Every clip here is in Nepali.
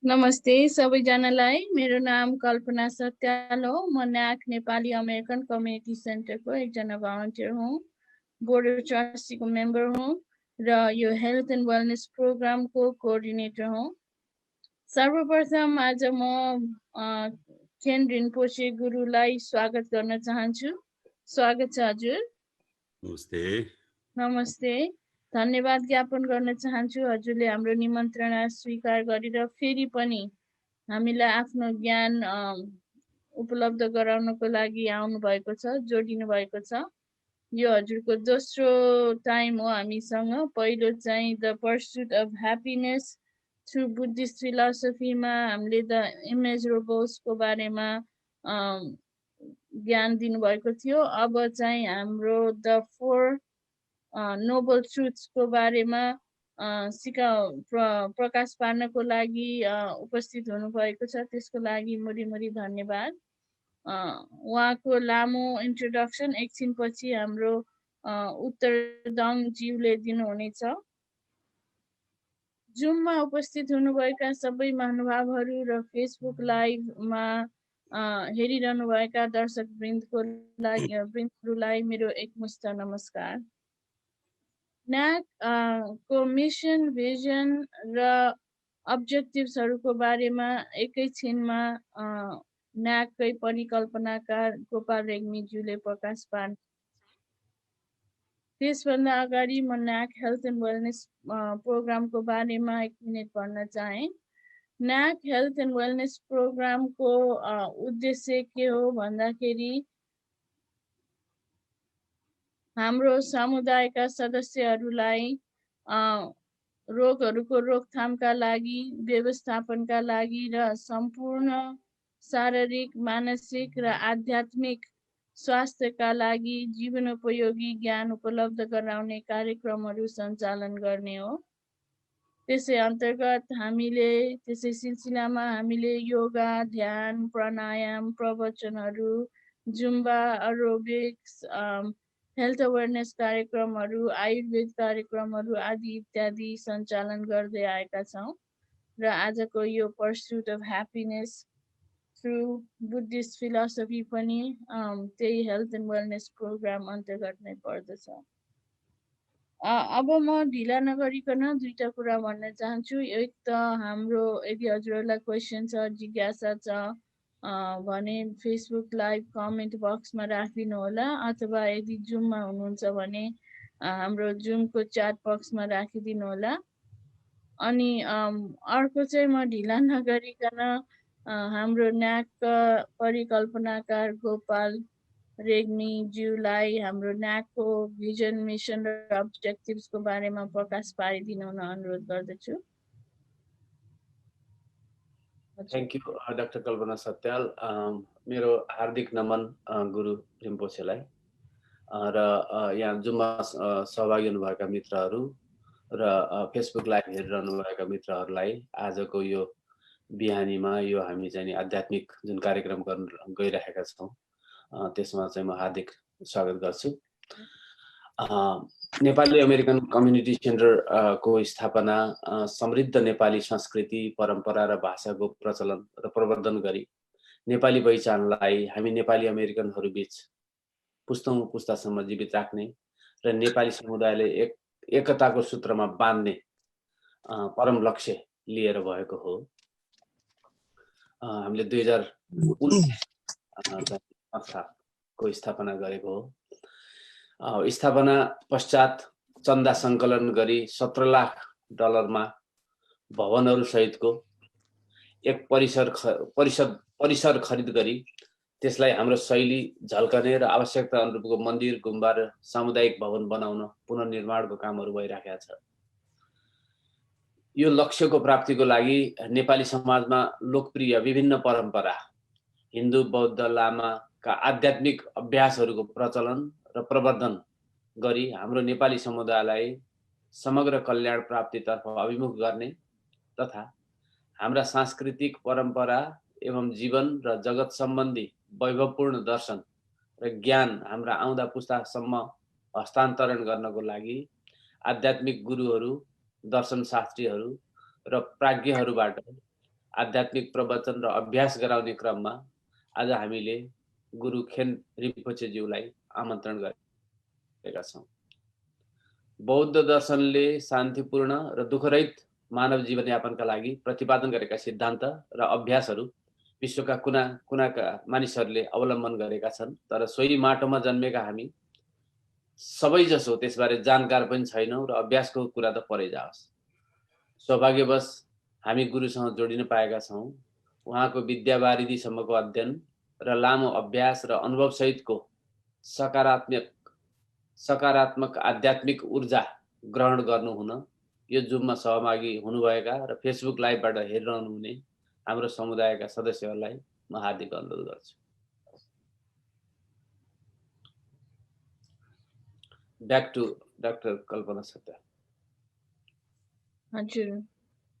नमस्ते सबैजनालाई। मेरो नाम कल्पना सत्याल हो। म न्याक नेपाली अमेरिकन कम्युनिटी सेन्टरको एकजना भलन्टियर हुँ। बोर्ड अफ ट्रस्टीको मेम्बर हुँ र यो हेल्थ एन्ड वेलनेस प्रोग्रामको कोअर्डिनेटर हुँ। सर्वप्रथम आज म केन रिम्पोछे गुरुलाई स्वागत गर्न चाहन्छु। स्वागत छ हजुर। नमस्ते। नमस्ते। धन्यवाद ज्ञापन गर्न चाहन्छु हजुरले हाम्रो निमन्त्रणा स्वीकार गरेर फेरि पनि हामीलाई आफ्नो ज्ञान उपलब्ध गराउनको लागि आउनु भएको छ, जोडिनु भएको छ। यो हजुरको दोस्रो टाइम हो हामीसँग। पहिलो चाहिँ the pursuit of happiness through Buddhist फिलोसफीमा हामीले द इमेजरेबल्सको बारेमा ज्ञान दिनुभएको थियो। अब चाहिँ हाम्रो द 4 नोबल ट्रुथ्सको बारेमा प्रकाश पार्नको लागि उपस्थित हुनुभएको छ। त्यसको लागि मुरी धन्यवाद। उहाँको लामो इन्ट्रोडक्सन एकछिनपछि हाम्रो उत्तरदाङ ज्यूले दिनुहुनेछ। जुममा उपस्थित हुनुभएका सबै महानुभावहरू र फेसबुक लाइभमा हेरिरहनुभएका दर्शकवृन्दलाई मेरो एकमुष्ट नमस्कार। न्याक को मिसन, भिजन र अब्जेक्टिभ्सहरूको बारेमा एकैछिनमा न्याककै परिकल्पनाकार गोपाल रेग्मीज्यूले प्रकाश पार्नु। त्यसभन्दा अगाडि म न्याक हेल्थ एन्ड वेलनेस प्रोग्रामको बारेमा 1 मिनट भन्न चाहे। न्याक हेल्थ एन्ड वेलनेस प्रोग्रामको उद्देश्य के हो भन्दाखेरि हाम्रो समुदायका सदस्यहरूलाई रोगहरूको रोकथामका लागि, व्यवस्थापनका लागि र सम्पूर्ण शारीरिक, मानसिक र आध्यात्मिक स्वास्थ्यका लागि जीवनोपयोगी ज्ञान उपलब्ध गराउने कार्यक्रमहरू सञ्चालन गर्ने हो। त्यसै अन्तर्गत त्यसै सिलसिलामा हामीले योगा, ध्यान, प्राणायाम, प्रवचनहरू, जुम्बा, एरोबिक्स, हेल्थ अवेरनेस कार्यक्रमहरू, आयुर्वेद कार्यक्रमहरू आदि इत्यादि सञ्चालन गर्दै आएका छौँ र आजको यो pursuit of happiness through Buddhist philosophy पनि त्यही हेल्थ एन्ड वेलनेस प्रोग्राम अन्तर्गत नै पर्दछ। अब म ढिला नगरिकन 2टा कुरा भन्न चाहन्छु। एक त हाम्रो यदि हजुरहरूलाई क्वेसन छ, जिज्ञासा छ भने फेसबुक लाइभ कमेन्ट बक्समा राखिदिनु होला, अथवा यदि जुममा हुनुहुन्छ भने हाम्रो जुमको च्याट बक्समा राखिदिनु होला। अनि अर्को चाहिँ म ढिला नगरिकन हाम्रो न्याकका परिकल्पनाकार गोपाल रेग्मीज्यूलाई हाम्रो न्याकको भिजन, मिसन र अब्जेक्टिभ्सको बारेमा प्रकाश पारिदिनु हुन अनुरोध गर्दछु। थ्याङ्क यू डाक्टर कल्पना सत्याल। मेरो हार्दिक नमन गुरु रिम्पोछेलाई र यहाँ जुम्मा सहभागी हुनुभएका मित्रहरू र फेसबुक लाइभ हेरिरहनुभएका मित्रहरूलाई आजको यो बिहानीमा यो हामी चाहिँ आध्यात्मिक जुन कार्यक्रम गर्न गइरहेका छौँ त्यसमा चाहिँ म हार्दिक स्वागत गर्छु। नेपाली अमेरिकन कम्युनिटी सेन्टर को स्थापना समृद्ध नेपाली संस्कृति, परम्परा र भाषाको प्रचलन र प्रवर्धन गरी नेपाली पहिचानलाई हामी नेपाली अमेरिकनहरू बीच पुस्तौं पुस्तासम्म जीवित राख्ने र नेपाली समुदायले एकताको सूत्रमा बाँध्ने परम लक्ष्य लिएर भएको हो। हामीले 2019 संस्थाको स्थापना गरेको हो। स्थापना पश्चात चन्दा सङ्कलन गरी $17 लाख भवनहरू सहितको एक परिसर खरिद गरी त्यसलाई हाम्रो शैली झल्कने र आवश्यकता अनुरूपको मन्दिर, गुम्बा र सामुदायिक भवन बनाउन पुनर्निर्माणको कामहरू भइरहेका छ। यो लक्ष्यको प्राप्तिको लागि नेपाली समाजमा लोकप्रिय विभिन्न परम्परा, हिन्दू, बौद्ध, लामाका आध्यात्मिक अभ्यासहरूको प्रचलन र प्रवर्धन गरी हाम्रो नेपाली समुदायलाई समग्र कल्याण प्राप्तितर्फ अभिमुख गर्ने तथा हाम्रा सांस्कृतिक परम्परा एवं जीवन र जगत सम्बन्धी वैभवपूर्ण दर्शन र ज्ञान हाम्रा आउँदा पुस्तासम्म हस्तान्तरण गर्नको लागि आध्यात्मिक गुरुहरू, दर्शन शास्त्रीहरू र प्राज्ञहरूबाट आध्यात्मिक प्रवचन र अभ्यास गराउने क्रममा आज हामीले गुरु खेन रिम्पोछेज्यूलाई आमन्त्रण गरेका छौँ। बौद्ध दर्शनले शान्तिपूर्ण र दुःखरहित मानव जीवनयापनका लागि प्रतिपादन गरेका सिद्धान्त र अभ्यासहरू विश्वका कुना कुनाका मानिसहरूले अवलम्बन गरेका छन्, तर सोही माटोमा जन्मेका हामी सबैजसो त्यसबारे जानकार पनि छैनौँ र अभ्यासको कुरा त परै जाओस्। सौभाग्यवश हामी गुरुसँग जोडिन पाएका छौँ। उहाँको विद्यावारिधीसम्मको अध्ययन र लामो अभ्यास र अनुभवसहितको सकारात्मक आध्यात्मिक ऊर्जा ग्रहण गर्नुहुन यो जुममा सहभागी हुनुभएका र फेसबुक लाइभबाट हेरिरहनुहुने हाम्रो समुदायका सदस्यहरूलाई म हार्दिक अनुरोध गर्छु। ब्याक टु डाक्टर कल्पना सत्य। हजुर,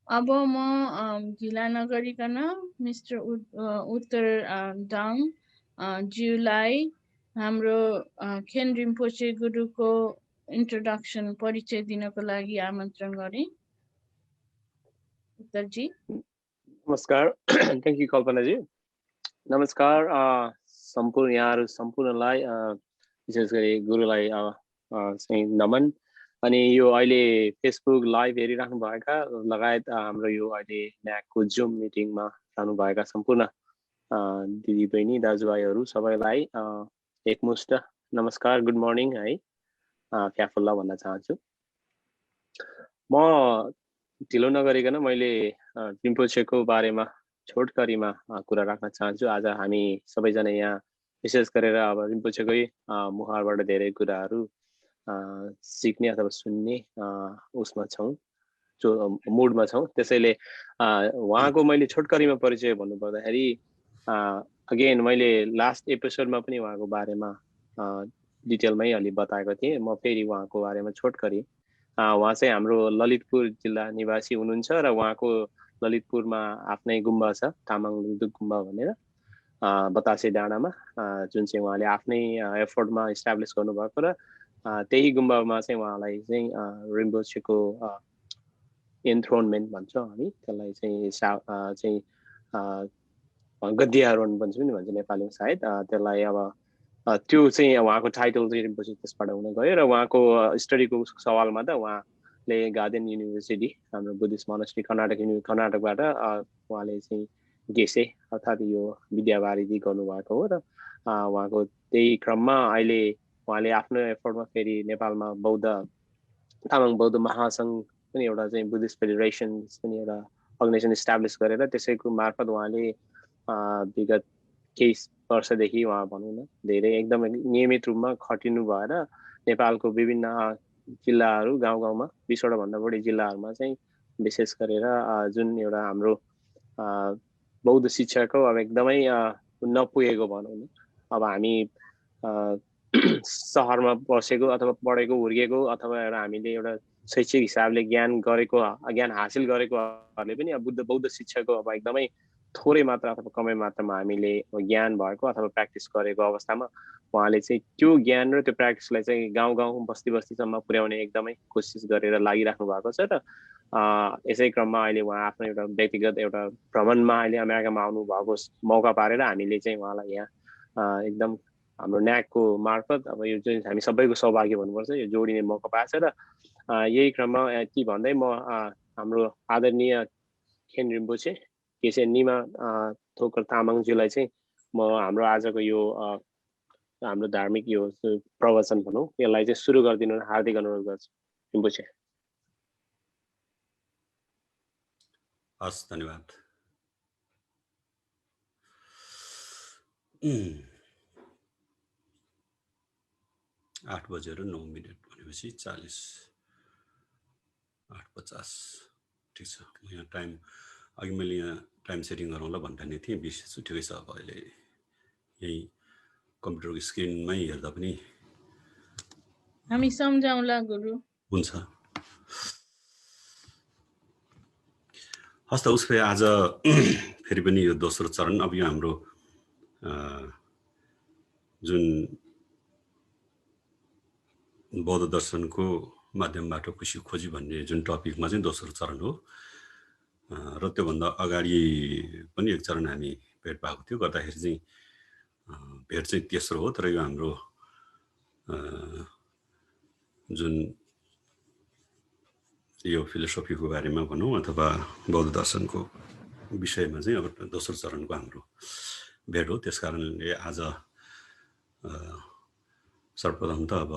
अब म ढिला नगरिकन मिस्टर उत्तर दाङ ज्यूलाई हाम्रो खेन रिम्पोछे गुरुको इन्ट्रोडक्सन परिचय दिनको लागि आमन्त्रण गरे। उत्तरजी। नमस्कार। थ्याङ्क यू कल्पनाजी। नमस्कार सम्पूर्ण यहाँहरू सम्पूर्णलाई, विशेष गरी गुरुलाई चाहिँ नमन। अनि यो अहिले फेसबुक लाइभ हेरिराख्नु भएका लगायत हाम्रो यो अहिले न्याकको जुम मिटिङमा रहनुभएका सम्पूर्ण दिदी बहिनी दाजुभाइहरू सबैलाई एकमुष्ट नमस्कार, गुड मर्निङ है, क्याफुल्ला भन्न चाहन्छु। म ढिलो नगरिकन मैले रिम्पोछेको बारेमा छोटकरीमा कुरा राख्न चाहन्छु। आज हामी सबैजना यहाँ विशेष गरेर अब रिम्पोछेकै मुहारबाट धेरै कुराहरू सिक्ने अथवा सुन्ने उसमा छौँ, जो मुडमा छौँ। त्यसैले उहाँको मैले छोटकरीमा परिचय भन्नुपर्दाखेरि अगेन मैले लास्ट एपिसोडमा पनि उहाँको बारेमा डिटेलमै अलि बताएको थिएँ। म फेरि उहाँको बारेमा छोटकरी, उहाँ चाहिँ हाम्रो ललितपुर जिल्ला निवासी हुनुहुन्छ र उहाँको ललितपुरमा आफ्नै गुम्बा छ, तामाङ लुङदुक गुम्बा भनेर, बतासे डाँडामा, जुन चाहिँ उहाँले आफ्नै एफोर्टमा इस्टाब्लिस गर्नुभएको र त्यही गुम्बामा चाहिँ उहाँलाई चाहिँ रिम्पोछेको एन्थ्रोनमेन्ट भन्छौँ हामी त्यसलाई, चाहिँ गद्यारोहण भन्छ नि भन्छ नेपालीमा सायद, त्यसलाई अब त्यो चाहिँ उहाँको टाइटल चाहिँ रिम्पोछे त्यसबाट हुन गयो। र उहाँको स्टडीको सवालमा त उहाँले गार्डन युनिभर्सिटी, हाम्रो बुद्धिस्ट मोनास्ट्री कर्नाटकबाट उहाँले चाहिँ गेसे अर्थात् यो विद्यावारिधि गर्नुभएको हो। र उहाँको त्यही क्रममा अहिले उहाँले आफ्नो एफोर्टमा फेरि नेपालमा तामाङ बौद्ध महासङ्घ पनि एउटा चाहिँ बुद्धिस्ट फेडरेसन पनि एउटा अर्गनाइजेसन इस्टाब्लिस गरेर त्यसैको मार्फत उहाँले विगत केही वर्षदेखि उहाँ भनौँ न धेरै एकदमै नियमित रूपमा खटिनु भएर नेपालको विभिन्न जिल्लाहरू गाउँमा 20वटा भन्दा बढी जिल्लाहरूमा चाहिँ विशेष गरेर जुन एउटा हाम्रो बौद्ध शिक्षाको अब एकदमै नपुगेको भनौँ न, अब हामी सहरमा बसेको अथवा पढेको हुर्केको अथवा एउटा हामीले एउटा शैक्षिक हिसाबले ज्ञान हासिल गरेकोहरूले पनि अब बौद्ध शिक्षाको अब एकदमै थोरै मात्रा अथवा कमै मात्रामा हामीले ज्ञान भएको अथवा प्र्याक्टिस गरेको अवस्थामा उहाँले चाहिँ त्यो ज्ञान र त्यो प्र्याक्टिसलाई चाहिँ गाउँ बस्तीसम्म पुर्याउने एकदमै कोसिस गरेर लागिराख्नु भएको छ। र यसै क्रममा अहिले उहाँ आफ्नो एउटा व्यक्तिगत एउटा भ्रमणमा अहिले अमेरिकामा आउनु भएको मौका पारेर हामीले चाहिँ उहाँलाई यहाँ एकदम हाम्रो न्याकको मार्फत अब यो चाहिँ हामी सबैको सौभाग्य भन्नुपर्छ, यो जोडिने मौका पाएछ। र यही क्रममा यति भन्दै म हाम्रो आदरणीय खेन रिम्पोछे केशे निमा थोकर तामाङज्यूलाई चाहिँ म हाम्रो आजको यो हाम्रो धार्मिक यो प्रवचन भनौँ यसलाई चाहिँ सुरु गरिदिनु हार्दिक अनुरोध गर्छु। रिम्पोछे। हस्, धन्यवाद। 8:09 भनेपछि 8:50 ठिक छ। म यहाँ टाइम अघि मैले यहाँ टाइम सेटिङ गरौँला भन्ने थिएँ, बिर्सेछु। ठिकै छ। अब अहिले यही कम्प्युटरको स्क्रिनमै हेर्दा पनि हामी सम्झाउँला गुरु। हुन्छ। हस् त, उसले आज फेरि पनि यो दोस्रो चरण, अब यो हाम्रो जुन बौद्ध दर्शनको माध्यमबाट खुसी खोजी भन्ने जुन टपिकमा चाहिँ दोस्रो चरण हो। र त्योभन्दा अगाडि पनि एक चरण हामी भेट भएको थियो। गर्दाखेरि चाहिँ भेट चाहिँ तेस्रो हो, तर यो हाम्रो जुन यो फिलोसफीको बारेमा भनौँ अथवा बौद्ध दर्शनको विषयमा चाहिँ अब दोस्रो चरणको हाम्रो भेट हो। त्यस कारणले आज सर्वप्रथम त अब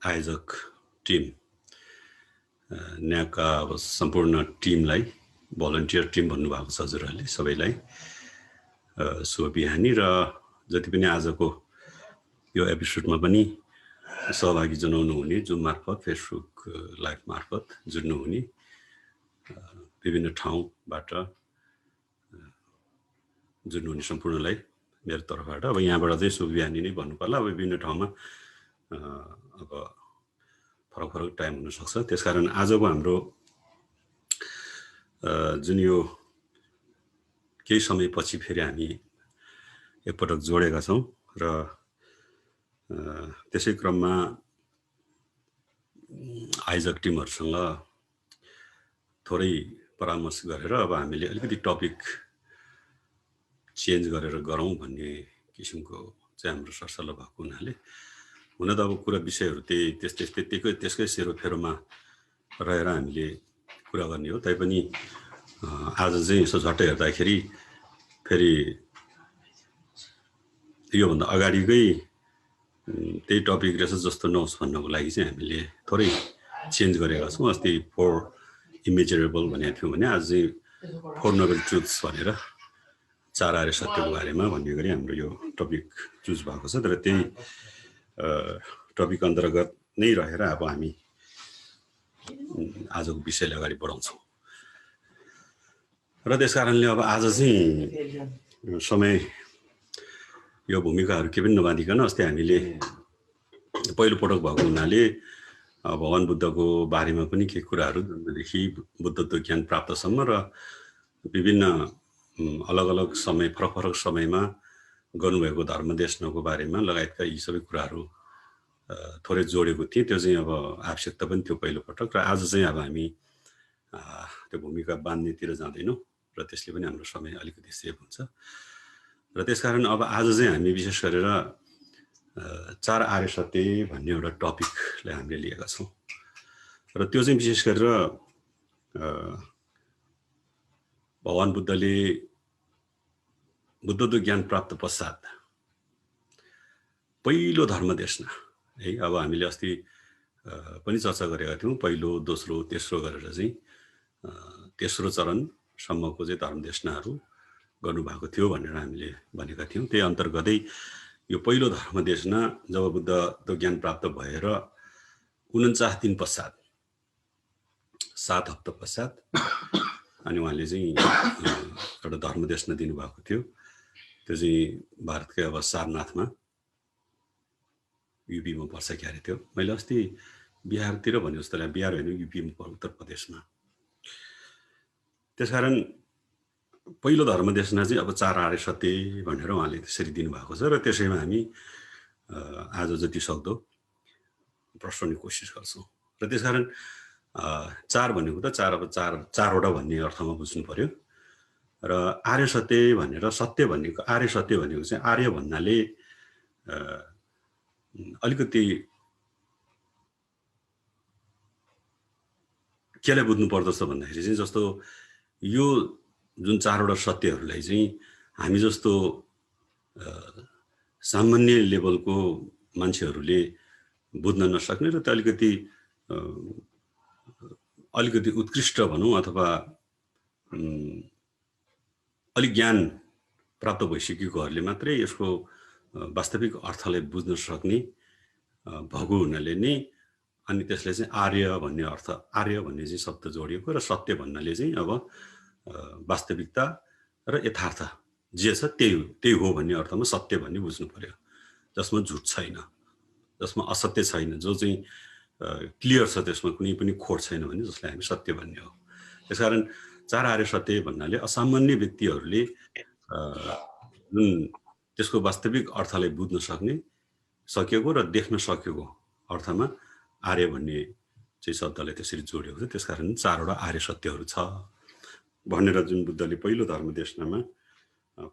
आयोजक टिम न्याकका अब सम्पूर्ण टिमलाई, भलन्टियर टिम भन्नुभएको छ हजुरहरूले सबैलाई शुभ बिहानी, र जति पनि आजको यो एपिसोडमा पनि सहभागी जनाउनु हुने, जुम मार्फत, फेसबुक लाइभ मार्फत जुड्नुहुने विभिन्न ठाउँबाट जुड्नुहुने सम्पूर्णलाई मेरो तर्फबाट अब यहाँबाट चाहिँ शुभ बिहानी नै भन्नु पर्ला। अब विभिन्न ठाउँमा अब फरक फरक टाइम हुनसक्छ। त्यसकारण आजको हाम्रो जुन यो केही समयपछि फेरि हामी एकपटक जोडेका छौँ र त्यसै क्रममा आयोजक टिमहरूसँग थोरै परामर्श गरेर अब हामीले अलिकति टपिक चेन्ज गरेर गरौँ भन्ने किसिमको चाहिँ हाम्रो सरसल्लाह भएको हुनाले, हुन त अब कुरा विषयहरू त्यसकै सेरोफेरोमा रहेर हामीले कुरा गर्ने हो। तैपनि आज चाहिँ यसो झट्टै हेर्दाखेरि फेरि योभन्दा अगाडिकै त्यही टपिक रहेछ जस्तो नहोस् भन्नको लागि चाहिँ हामीले थोरै चेन्ज गरेका छौँ। अस्ति 4 इमेजरेबल भनेको थियौँ भने आज चाहिँ 4 नोबल ट्रुथ्स भनेर 4 आर्य सत्यको बारेमा भन्ने गरी हाम्रो यो टपिक चुज भएको छ। तर त्यही टपिक अन्तर्गत नै रहेर अब हामी आजको विषयलाई अगाडि बढाउँछौँ र त्यस कारणले अब आज चाहिँ समय यो भूमिकाहरू के पनि नबाँधिकन अस्ति हामीले पहिलोपटक भएको हुनाले भगवान बुद्धको बारेमा पनि केही कुराहरू जन्मदेखि बुद्धत्व ज्ञान प्राप्तसम्म र विभिन्न अलग अलग समय फरक फरक समयमा गर्नुभएको धर्म देशनको बारेमा लगायतका यी सबै कुराहरू थोरै जोडेको थिएँ। त्यो चाहिँ अब आवश्यकता पनि थियो पहिलोपटक, र आज चाहिँ अब हामी त्यो भूमिका बाँध्नेतिर जाँदैनौँ र त्यसले पनि हाम्रो समय अलिकति सेभ हुन्छ। र त्यसकारण अब आज चाहिँ हामी विशेष गरेर 4 आर्य सत्य भन्ने एउटा टपिकलाई हामीले लिएका छौँ र त्यो चाहिँ विशेष गरेर भगवान बुद्धले बुद्धत्व ज्ञान प्राप्त पश्चात पहिलो धर्म देशना है, अब हामीले अस्ति पनि चर्चा गरेका थियौँ, पहिलो, दोस्रो, तेस्रो गरेर चाहिँ तेस्रो चरणसम्मको चाहिँ धर्म देशनाहरू गर्नुभएको थियो भनेर हामीले भनेका थियौँ। त्यही अन्तर्गतै यो पहिलो धर्म देशना जब बुद्धत्व ज्ञान प्राप्त भएर 49 दिन पश्चात, 7 हप्ता पश्चात अनि उहाँले चाहिँ एउटा धर्म देशना दिनुभएको थियो। त्यो चाहिँ भारतकै अब सारनाथमा युपीमा पर्छ क्यारे थियो। मैले अस्ति बिहारतिर भने जस्तो लाग्यो, बिहार होइन युपीमा पर्छ, उत्तर प्रदेशमा। त्यसकारण पहिलो धर्म देशना चाहिँ अब 4 आर्य सत्य भनेर उहाँले त्यसरी दिनुभएको छ र त्यसैमा हामी आज जति सक्दो प्रश्न कोसिस गर्छौँ। र त्यसकारण 4 भनेको त 4 अब 4वटा भन्ने अर्थमा बुझ्नु पर्यो। र आर्य सत्य भनेर सत्य भनेको, आर्य सत्य भनेको चाहिँ आर्य भन्नाले अलिकति केलाई बुझ्नु पर्दछ भन्दाखेरि चाहिँ जस्तो यो जुन 4वटा सत्यहरूलाई चाहिँ हामी जस्तो सामान्य लेभलको मान्छेहरूले बुझ्न नसक्ने र त्यो अलिकति उत्कृष्ट भनौँ अथवा अलिक ज्ञान प्राप्त भइसकेकोहरूले मात्रै यसको वास्तविक अर्थलाई बुझ्न सक्ने भएको हुनाले नै अनि त्यसले चाहिँ आर्य भन्ने अर्थ, आर्य भन्ने चाहिँ शब्द जोडिएको र सत्य भन्नाले चाहिँ अब वास्तविकता र यथार्थ जे छ त्यही हो भन्ने अर्थमा सत्य भन्ने बुझ्नु पर्यो, जसमा झुट छैन, जसमा असत्य छैन, जो चाहिँ क्लियर छ, त्यसमा कुनै पनि खोट छैन भने जसलाई हामी सत्य भन्ने हो। त्यसकारण 4 आर्य सत्य भन्नाले असामान्य व्यक्तिहरूले जुन त्यसको वास्तविक अर्थलाई बुझ्न सकेको र देख्न सकेको अर्थमा आर्य भन्ने चाहिँ शब्दलाई त्यसरी जोडिएको छ। त्यसकारण 4वटा आर्य सत्यहरू छ भनेर जुन बुद्धले पहिलो धर्म देशनामा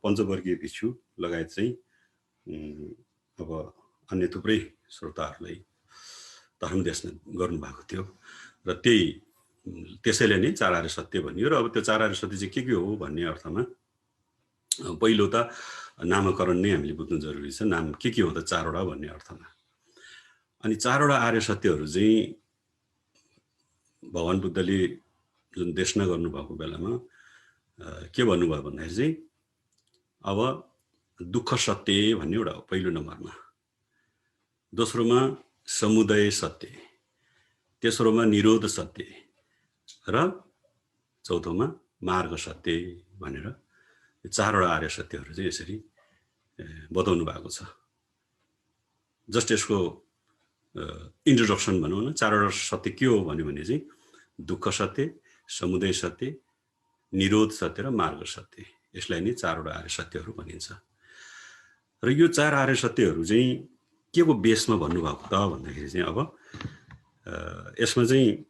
पञ्चवर्गीय भिक्षु लगायत चाहिँ अब अन्य थुप्रै श्रोताहरूलाई धर्म देशना गर्नुभएको थियो र त्यसैले नै चार आर्य सत्य भनियो। र अब त्यो चार आर्य सत्य चाहिँ के हो भन्ने अर्थमा पहिलो त नामकरण नै हामीले बुझ्नु जरुरी छ। नाम के हो त चारवटा भन्ने अर्थमा। अनि चारवटा आर्य सत्यहरू चाहिँ भगवान बुद्धले जुन देशना गर्नुभएको बेलामा के भन्नुभयो भन्दाखेरि चाहिँ अब दुःख सत्य भन्ने एउटा हो पहिलो नम्बरमा, दोस्रोमा समुदय सत्य, तेस्रोमा निरोध सत्य र चौथोमा मार्ग सत्य भनेर चारवटा आर्य सत्यहरू चाहिँ यसरी बताउनु भएको छ। जस्ट यसको इन्ट्रोडक्सन भनौँ न, चारवटा सत्य के हो भन्यो भने चाहिँ दुःख सत्य, समुदय सत्य, निरोध सत्य र मार्ग सत्य, यसलाई नै चारवटा आर्य सत्यहरू भनिन्छ। र यो चार आर्य सत्यहरू चाहिँ के को बेसमा भन्नुभएको त भन्दाखेरि चाहिँ अब यसमा चाहिँ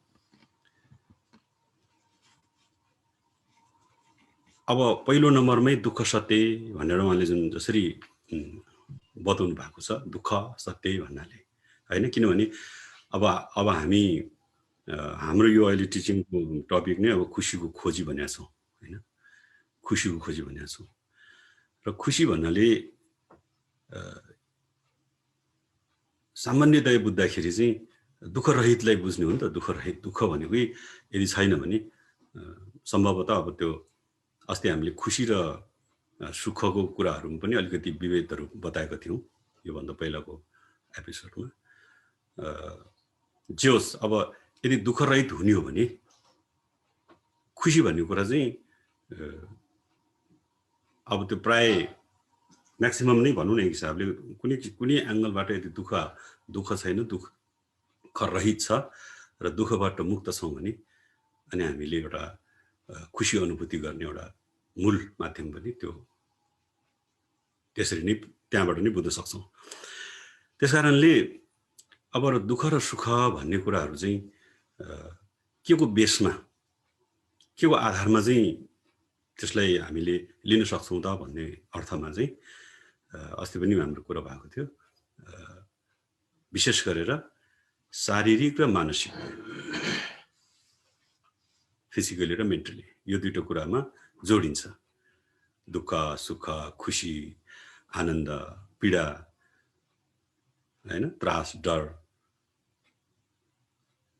अब पहिलो नम्बरमै दुःख सत्य भनेर उहाँले जुन जसरी बताउनु भएको छ, दुःख सत्य भन्नाले हैन, किनभने अब हामी हाम्रो यो अहिले टिचिङको टपिक नै अब खुसीको खोजी भनेका छौँ हैन, खुसीको खोजी भनेका छौँ। र खुसी भन्नाले सामान्यतया बुझ्दाखेरि चाहिँ दुःख रहितलाई बुझ्ने हो नि त। दुःख रहित, दुःख भनेको यदि छैन भने सम्भवतः अब त्यो अस्ति हामीले खुसी र सुखको कुराहरूमा पनि अलिकति विभेदहरू बताएका थियौँ योभन्दा पहिलाको एपिसोडमा। जे होस्, अब यदि दुःख रहित हुने हो भने खुसी भन्ने कुरा चाहिँ अब त्यो प्राय म्याक्सिमम नै भनौँ न एक हिसाबले, कुनै एङ्गलबाट यदि दुःख छैन, दुःख रहित छ र दुःखबाट मुक्त छौँ भने अनि हामीले एउटा खुसी अनुभूति गर्ने एउटा मूल माध्यम पनि त्यो त्यसरी नै त्यहाँबाट नै बुझ्न सक्छौँ। त्यसकारणले अब दुःख र सुख भन्ने कुराहरू चाहिँ के को बेसमा, के को आधारमा चाहिँ त्यसलाई हामीले लिन सक्छौँ त भन्ने अर्थमा चाहिँ अस्ति पनि हाम्रो कुरा भएको थियो। विशेष गरेर शारीरिक र मानसिक, फिजिकली र मेन्टली, यो दुईटा कुरामा जोडिन्छ। दुःख, सुख, खुसी, आनन्द, पीडा हैन, त्रास, डर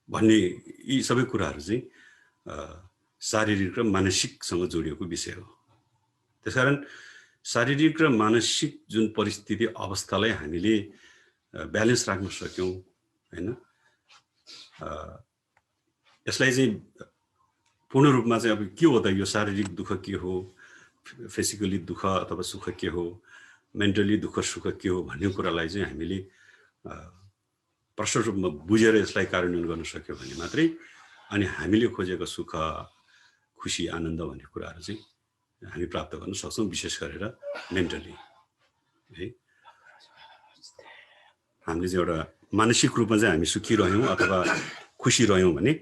भन्ने यी सबै कुराहरू चाहिँ शारीरिक र मानसिकसँग जोडिएको विषय हो। त्यसकारण शारीरिक र मानसिक जुन परिस्थिति अवस्थालाई हामीले ब्यालेन्स राख्न सक्यौँ हैन, यसलाई चाहिँ पूर्ण रूपमा चाहिँ अब के हो त यो शारीरिक दुःख के हो, फिजिकली दुःख अथवा सुख के हो, मेन्टली दुःख सुख के हो भन्ने कुरालाई चाहिँ हामीले प्रष्ट रूपमा बुझेर यसलाई कार्यान्वयन गर्न सक्यो भने मात्रै अनि हामीले खोजेको सुख, खुसी, आनन्द भन्ने कुराहरू चाहिँ हामी प्राप्त गर्न सक्छौँ, विशेष गरेर मेन्टली है। हामीले चाहिँ एउटा मानसिक रूपमा चाहिँ हामी सुखी रह्यौँ अथवा खुसी रह्यौँ भने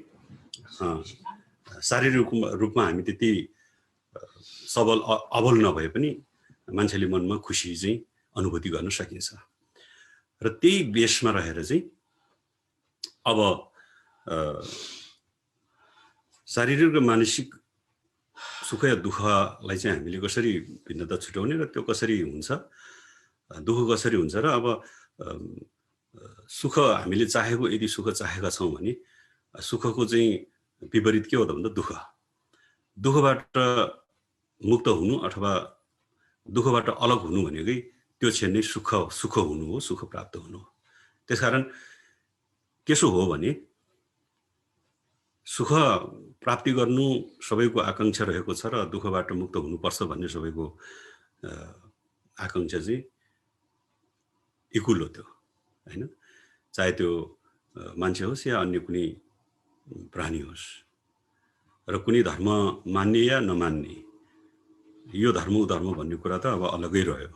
शारीरिक रूपमा हामी त्यति अबल नभए पनि मान्छेले मनमा खुसी चाहिँ अनुभूति गर्न सकिन्छ। र त्यही बेसमा रहेर चाहिँ अब शारीरिक र मानसिक सुख या दुःखलाई चाहिँ हामीले कसरी भिन्नता छुट्याउने र त्यो कसरी हुन्छ, दुःख कसरी हुन्छ र अब सुख हामीले चाहेको, यदि सुख चाहेका छौँ भने सुखको चाहिँ विपरीत के हो त भन्दा दुःख, दुःखबाट मुक्त हुनु अथवा दुःखबाट अलग हुनु भनेकै त्यो चाहिँ नै सुख हुनु हो, सुख प्राप्त हुनु हो। त्यसकारण त्यसो हो भने सुख प्राप्ति गर्नु सबैको आकांक्षा रहेको छ र दुःखबाट मुक्त हुनुपर्छ भन्ने सबैको आकांक्षा चाहिँ इक्वल हो त्यो हैन, चाहे त्यो मान्छे होस् या अन्य कुनै प्राणी होस्। र कुनै धर्म मान्ने या नमान्ने, यो धर्म उ धर्म भन्ने कुरा त अब अलगै रह्यो।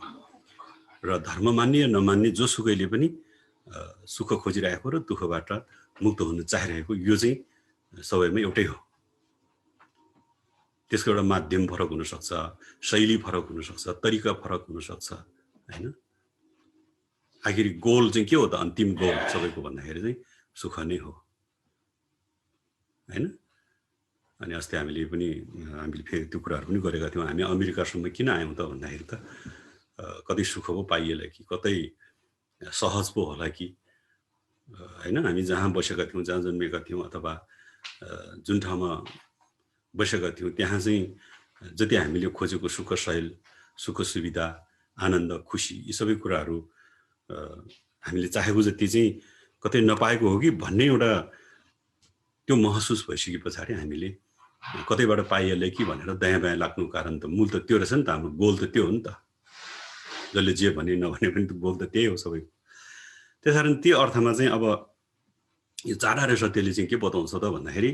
र धर्म मान्ने या नमान्ने जोसुकैले पनि सुख खोजिरहेको र दुःखबाट मुक्त हुन चाहिरहेको यो चाहिँ सबैमा एउटै हो। त्यसको एउटा माध्यम फरक हुनसक्छ, शैली फरक हुनसक्छ, तरिका फरक हुनसक्छ हैन। आखिर गोल चाहिँ के हो त? अन्तिम गोल सबैको भन्दाखेरि चाहिँ सुख नै हो हैन। अनि अस्ति हामीले फेरि त्यो कुराहरू पनि गरेका थियौँ। हामी अमेरिकासम्म किन आयौँ त भन्दाखेरि त कतै सुख पो पाइएला कि, कतै सहज पो होला कि हैन। हामी जहाँ बसेका थियौँ, जहाँ जन्मेका थियौँ अथवा जुन ठाउँमा बसेका थियौँ त्यहाँ चाहिँ जति हामीले खोजेको सुख शैल, सुख सुविधा, आनन्द, खुसी यी सबै कुराहरू हामीले चाहेको जति चाहिँ कतै नपाएको हो कि भन्ने एउटा त्यो महसुस भइसके पछाडि हामीले कतैबाट पाइएला कि भनेर दायाँ बायाँ लाग्नु कारण त मूल त त्यो रहेछ नि त। हाम्रो गोल त त्यो हो नि त। जसले जे भने नभने पनि गोल त त्यही हो सबैको। त्यसकारण त्यो अर्थमा चाहिँ अब यो चार आर्य सत्यले चाहिँ के बताउँछ त भन्दाखेरि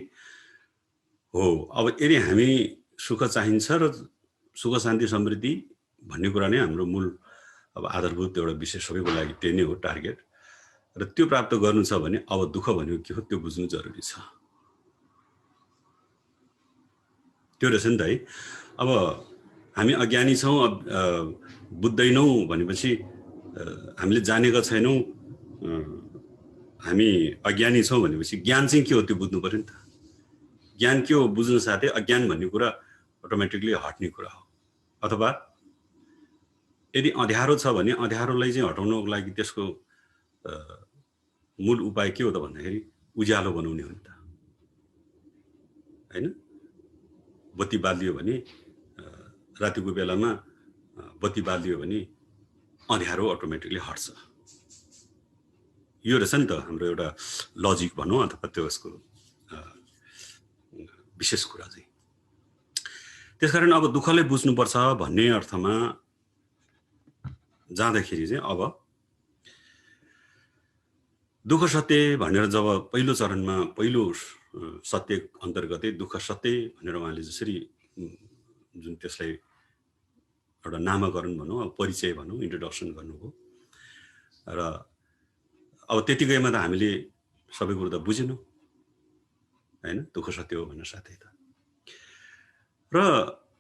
हो, अब यदि हामी सुख चाहिन्छ र सुख शान्ति समृद्धि भन्ने कुरा नै हाम्रो मूल अब आधारभूत एउटा विषय सबैको लागि त्यही नै हो टार्गेट। र त्यो प्राप्त गर्नु छ भने अब दुःख भनेको के हो त्यो बुझ्नु जरुरी छ। त्यो रहेछ नि त है। अब हामी अज्ञानी छौँ, बुझ्दैनौँ भनेपछि हामीले जानेका छैनौँ, हामी अज्ञानी छौँ भनेपछि ज्ञान चाहिँ के हो त्यो बुझ्नु पर्यो नि त। ज्ञान के हो बुझ्नु साथै अज्ञान भन्ने कुरा अटोमेटिकली हट्ने कुरा हो। अथवा यदि अँध्यारो छ भने अँध्यारोलाई चाहिँ हटाउनको लागि त्यसको मूल उपाय के हो त भन्दाखेरि उज्यालो बनाउने हो नि त हैन। बत्ती बालियो भने रातिको बेलामा बत्ती बालियो भने अँध्यारो अटोमेटिकली हट्छ। यो रहेछ नि त हाम्रो एउटा लजिक भनौँ अथवा त्यो यसको विशेष कुरा चाहिँ। त्यसकारण अब दुःखलाई बुझ्नुपर्छ भन्ने अर्थमा जाँदाखेरि चाहिँ अब दुःख सत्य भनेर जब पहिलो चरणमा पहिलो सत्य अन्तर्गतै दुःख सत्य भनेर उहाँले जसरी जुन त्यसलाई एउटा नामकरण भनौँ, अब परिचय भनौँ, इन्ट्रोडक्सन गर्नुभयो र अब त्यतिकैमा त हामीले सबै कुरो त बुझेनौँ हैन। दुःख सत्य हो भन्ने साथै त र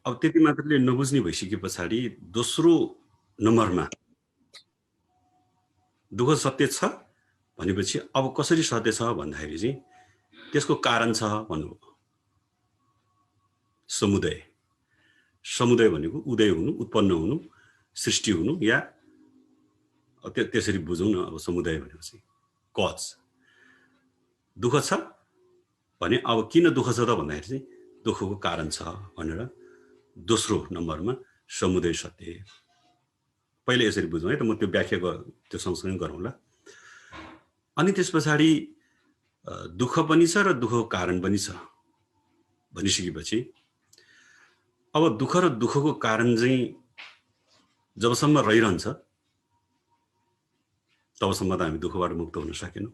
अब त्यति मात्रले नबुझ्ने भइसके पछाडि दोस्रो नम्बरमा दुःख सत्य छ भनेपछि अब कसरी सत्य छ भन्दाखेरि चाहिँ त्यसको कारण छ भन्नुभयो। समुदय, समुदय भनेको उदय हुनु, उत्पन्न हुनु, सृष्टि हुनु, या त्यसरी बुझौँ न। अब समुदाय भनेको चाहिँ कज, दुःख छ भने अब किन दुःख छ त भन्दाखेरि चाहिँ दुःखको कारण छ भनेर दोस्रो नम्बरमा समुदय सत्य। पहिले यसरी बुझौँ है त, म त्यो व्याख्या त्यो सँगसँगै गरौँला। अनि त्यस पछाडि दुःख पनि छ र दुःखको कारण पनि छ भनिसकेपछि अब दुःख र दुःखको कारण चाहिँ जबसम्म रहिरहन्छ तबसम्म त हामी दुःखबाट मुक्त हुन सकेनौँ।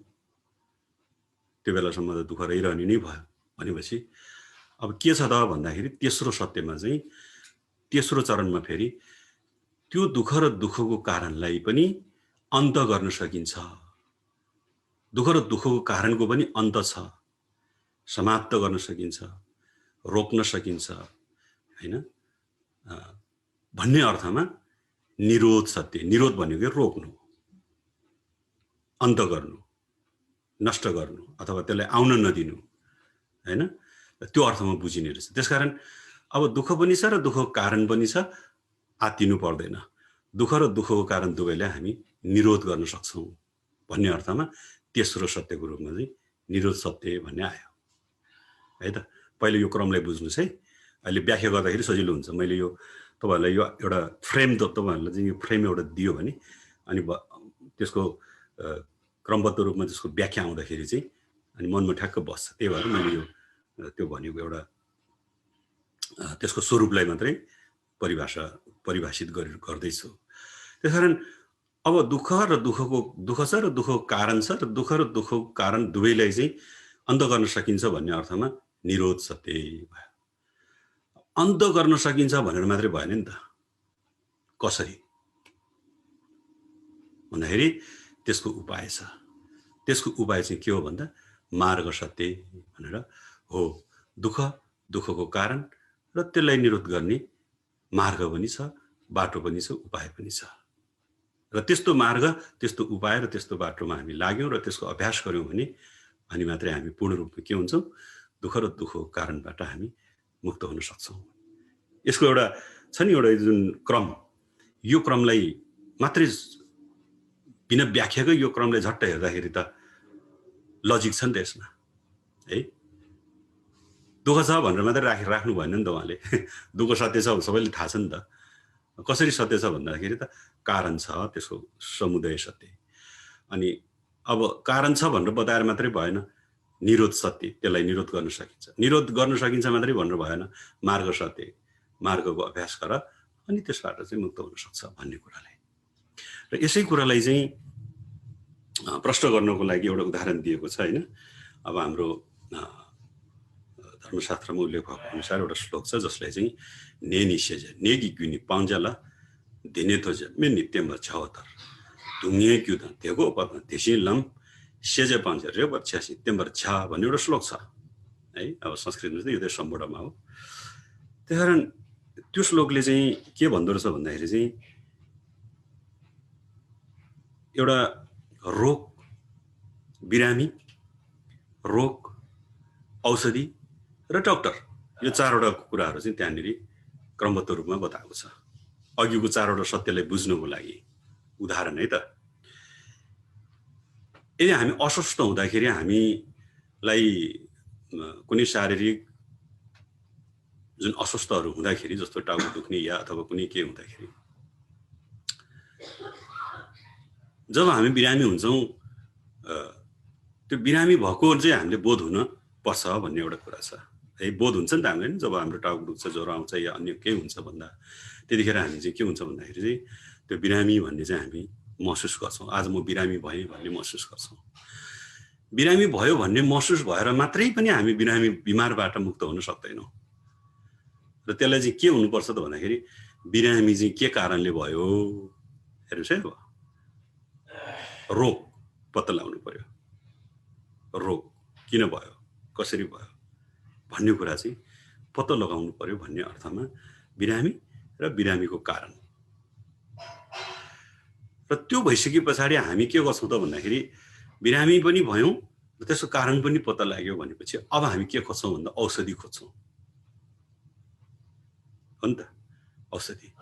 त्यो बेलासम्म त दुःख रहिरहने नै भयो भनेपछि अब के छ त भन्दाखेरि तेस्रो सत्यमा चाहिँ तेस्रो चरणमा फेरि त्यो दुःख र दुःखको कारणलाई पनि अन्त गर्न सकिन्छ। दुःख र दुःखको कारणको पनि अन्त छ, समाप्त गर्न सकिन्छ, रोक्न सकिन्छ हैन भन्ने अर्थमा निरोध सत्य। निरोध भनेको रोक्नु, अन्त गर्नु, नष्ट गर्नु अथवा त्यसलाई आउन नदिनु हैन। त्यो अर्थमा बुझिने रहेछ। त्यसकारण अब दुःख पनि छ र दुःखको कारण पनि छ, आत्तिनु पर्दैन। दुःख र दुःखको कारण दुवैलाई हामी निरोध गर्न सक्छौँ भन्ने अर्थमा तेस्रो सत्यको रूपमा चाहिँ निरोध सत्य भन्ने आयो है त। पहिले यो क्रमलाई बुझ्नुहोस् है, अहिले व्याख्या गर्दाखेरि सजिलो हुन्छ। मैले यो तपाईँहरूलाई यो एउटा फ्रेम त तपाईँहरूलाई चाहिँ यो फ्रेम एउटा दियो भने अनि त्यसको क्रमबद्ध रूपमा त्यसको व्याख्या आउँदाखेरि चाहिँ अनि मनमा ठ्याक्क बस्छ। त्यही भएर मैले यो त्यो भनेको एउटा त्यसको स्वरूपलाई मात्रै परिभाषित गर्दैछु। त्यसकारण अब दुःख र दुःख छ र दुःखको कारण छ र दुःख र दुःखको कारण दुवैलाई चाहिँ अन्त गर्न सकिन्छ भन्ने अर्थमा निरोध सत्य भयो। अन्त गर्न सकिन्छ भनेर मात्रै भएन नि त। कसरी भन्दाखेरि त्यसको उपाय छ। त्यसको उपाय चाहिँ के हो भन्दा मार्ग सत्य भनेर हो। दुःख, दुःखको कारण र त्यसलाई निरोध गर्ने मार्ग पनि छ, बाटो पनि छ, उपाय पनि छ। र त्यस्तो मार्ग, त्यस्तो उपाय र त्यस्तो बाटोमा हामी लाग्यौँ र त्यसको अभ्यास गऱ्यौँ भने अनि मात्रै हामी पूर्ण रूपमा के हुन्छौँ, दुःख र दुःखको कारणबाट हामी मुक्त हुन सक्छौँ। यसको एउटा छ नि, एउटा जुन क्रम, यो क्रमलाई मात्रै बिना व्याख्याकै यो क्रमलाई झट्ट हेर्दाखेरि त लजिक छ नि त यसमा, है। दुःख छ भनेर मात्रै राख्नु भएन नि त उहाँले। दुःख सत्य छ सबैले थाहा छ नि त। कसरी सत्य छ भन्दाखेरि त कारण छ, त्यसको समुदय सत्य। अनि अब कारण छ भनेर बताएर मात्रै भएन, निरोध सत्य, त्यसलाई निरोध गर्न सकिन्छ। निरोध गर्न सकिन्छ मात्रै भनेर भएन, मार्ग सत्य, मार्गको अभ्यास गर अनि त्यसबाट चाहिँ मुक्त हुन सक्छ भन्ने कुरालाई। र यसै कुरालाई चाहिँ प्रश्न गर्नको लागि एउटा उदाहरण दिएको छ, होइन। अब हाम्रो धर्मशास्त्रमा उल्लेख भएको अनुसार एउटा श्लोक छ जसलाई चाहिँ नेनिसेज नेगी गुनी पाउँजाला दिने त मे नित्यम छवतर दुङ्गे क्युद त्यको पद त्यसै लम सेज पाउँछ रे बच्चासी त्यम्बर छ भन्ने एउटा श्लोक छ, है। अब संस्कृतमा चाहिँ यो चाहिँ सम्बोधनमा हो। त्यस कारण त्यो श्लोकले चाहिँ के भन्दो रहेछ भन्दाखेरि चाहिँ एउटा रोग, बिरामी, रोग, औषधि र डाक्टर, यो चारवटा कुराहरू चाहिँ त्यहाँनिर क्रमबद्ध रूपमा बताएको छ। अघिको चारवटा सत्यलाई बुझ्नको लागि उदाहरण है त। यदि हामी अस्वस्थ हुँदाखेरि हामीलाई कुनै शारीरिक जुन अस्वस्थहरू हुँदाखेरि, जस्तो टाउको दुख्ने या अथवा कुनै के हुँदाखेरि, जब हामी बिरामी हुन्छौँ, त्यो बिरामी भएको चाहिँ हामीले बोध हुन पर्छ भन्ने एउटा कुरा छ, है। बोध हुन्छ नि त हामीले, जब हाम्रो टाउको दुख्छ, ज्वरो आउँछ या अन्य केही हुन्छ भन्दा त्यतिखेर हामी चाहिँ के हुन्छ भन्दाखेरि चाहिँ त्यो बिरामी भन्ने चाहिँ हामी महसुस गर्छौँ। आज म बिरामी भएँ भन्ने महसुस गर्छौँ। बिरामी भयो भन्ने महसुस भएर मात्रै पनि हामी बिमारबाट मुक्त हुन सक्दैनौँ। र त्यसलाई चाहिँ के हुनुपर्छ त भन्दाखेरि बिरामी चाहिँ के कारणले भयो हेर्नुहोस् है। अब रोग पत्ता लगाउनु पर्यो, रोग किन भयो, कसरी भयो भन्ने कुरा चाहिँ पत्ता लगाउनु पर्यो भन्ने अर्थमा बिरामी र बिरामीको कारण। र त्यो भइसके पछाडि हामी के गर्छौँ त भन्दाखेरि बिरामी पनि भयौँ र त्यसको कारण पनि पत्ता लाग्यो भनेपछि अब हामी के खोज्छौँ भन्दा औषधि खोज्छौँ, हो नि त। औषधि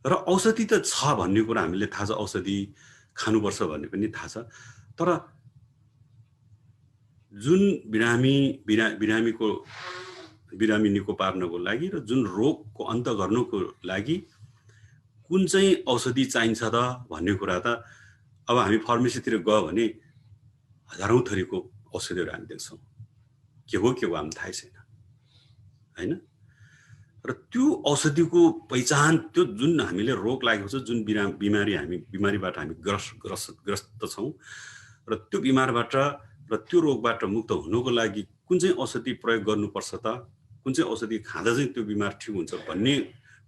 र औषधि त छ भन्ने कुरा हामीले थाहा छ, औषधि खानुपर्छ भन्ने पनि थाहा छ। तर जुन बिरामी निको पार्नको लागि र जुन रोगको अन्त गर्नुको लागि कुन चाहिँ औषधि चाहिन्छ त भन्ने कुरा त अब हामी फार्मेसीतिर गयो भने हजारौं थरीको औषधिहरू हामी देख्छौँ। के हो हामी थाहै छैन, होइन। र त्यो औषधिको पहिचान, त्यो जुन हामीले रोग लागेको छ, जुन बिमारीबाट हामी ग्रस्त छौँ, र त्यो बिमारबाट र त्यो रोगबाट मुक्त हुनुको लागि कुन चाहिँ औषधि प्रयोग गर्नुपर्छ त, कुन चाहिँ औषधि खाँदा चाहिँ त्यो बिमार ठिक हुन्छ भन्ने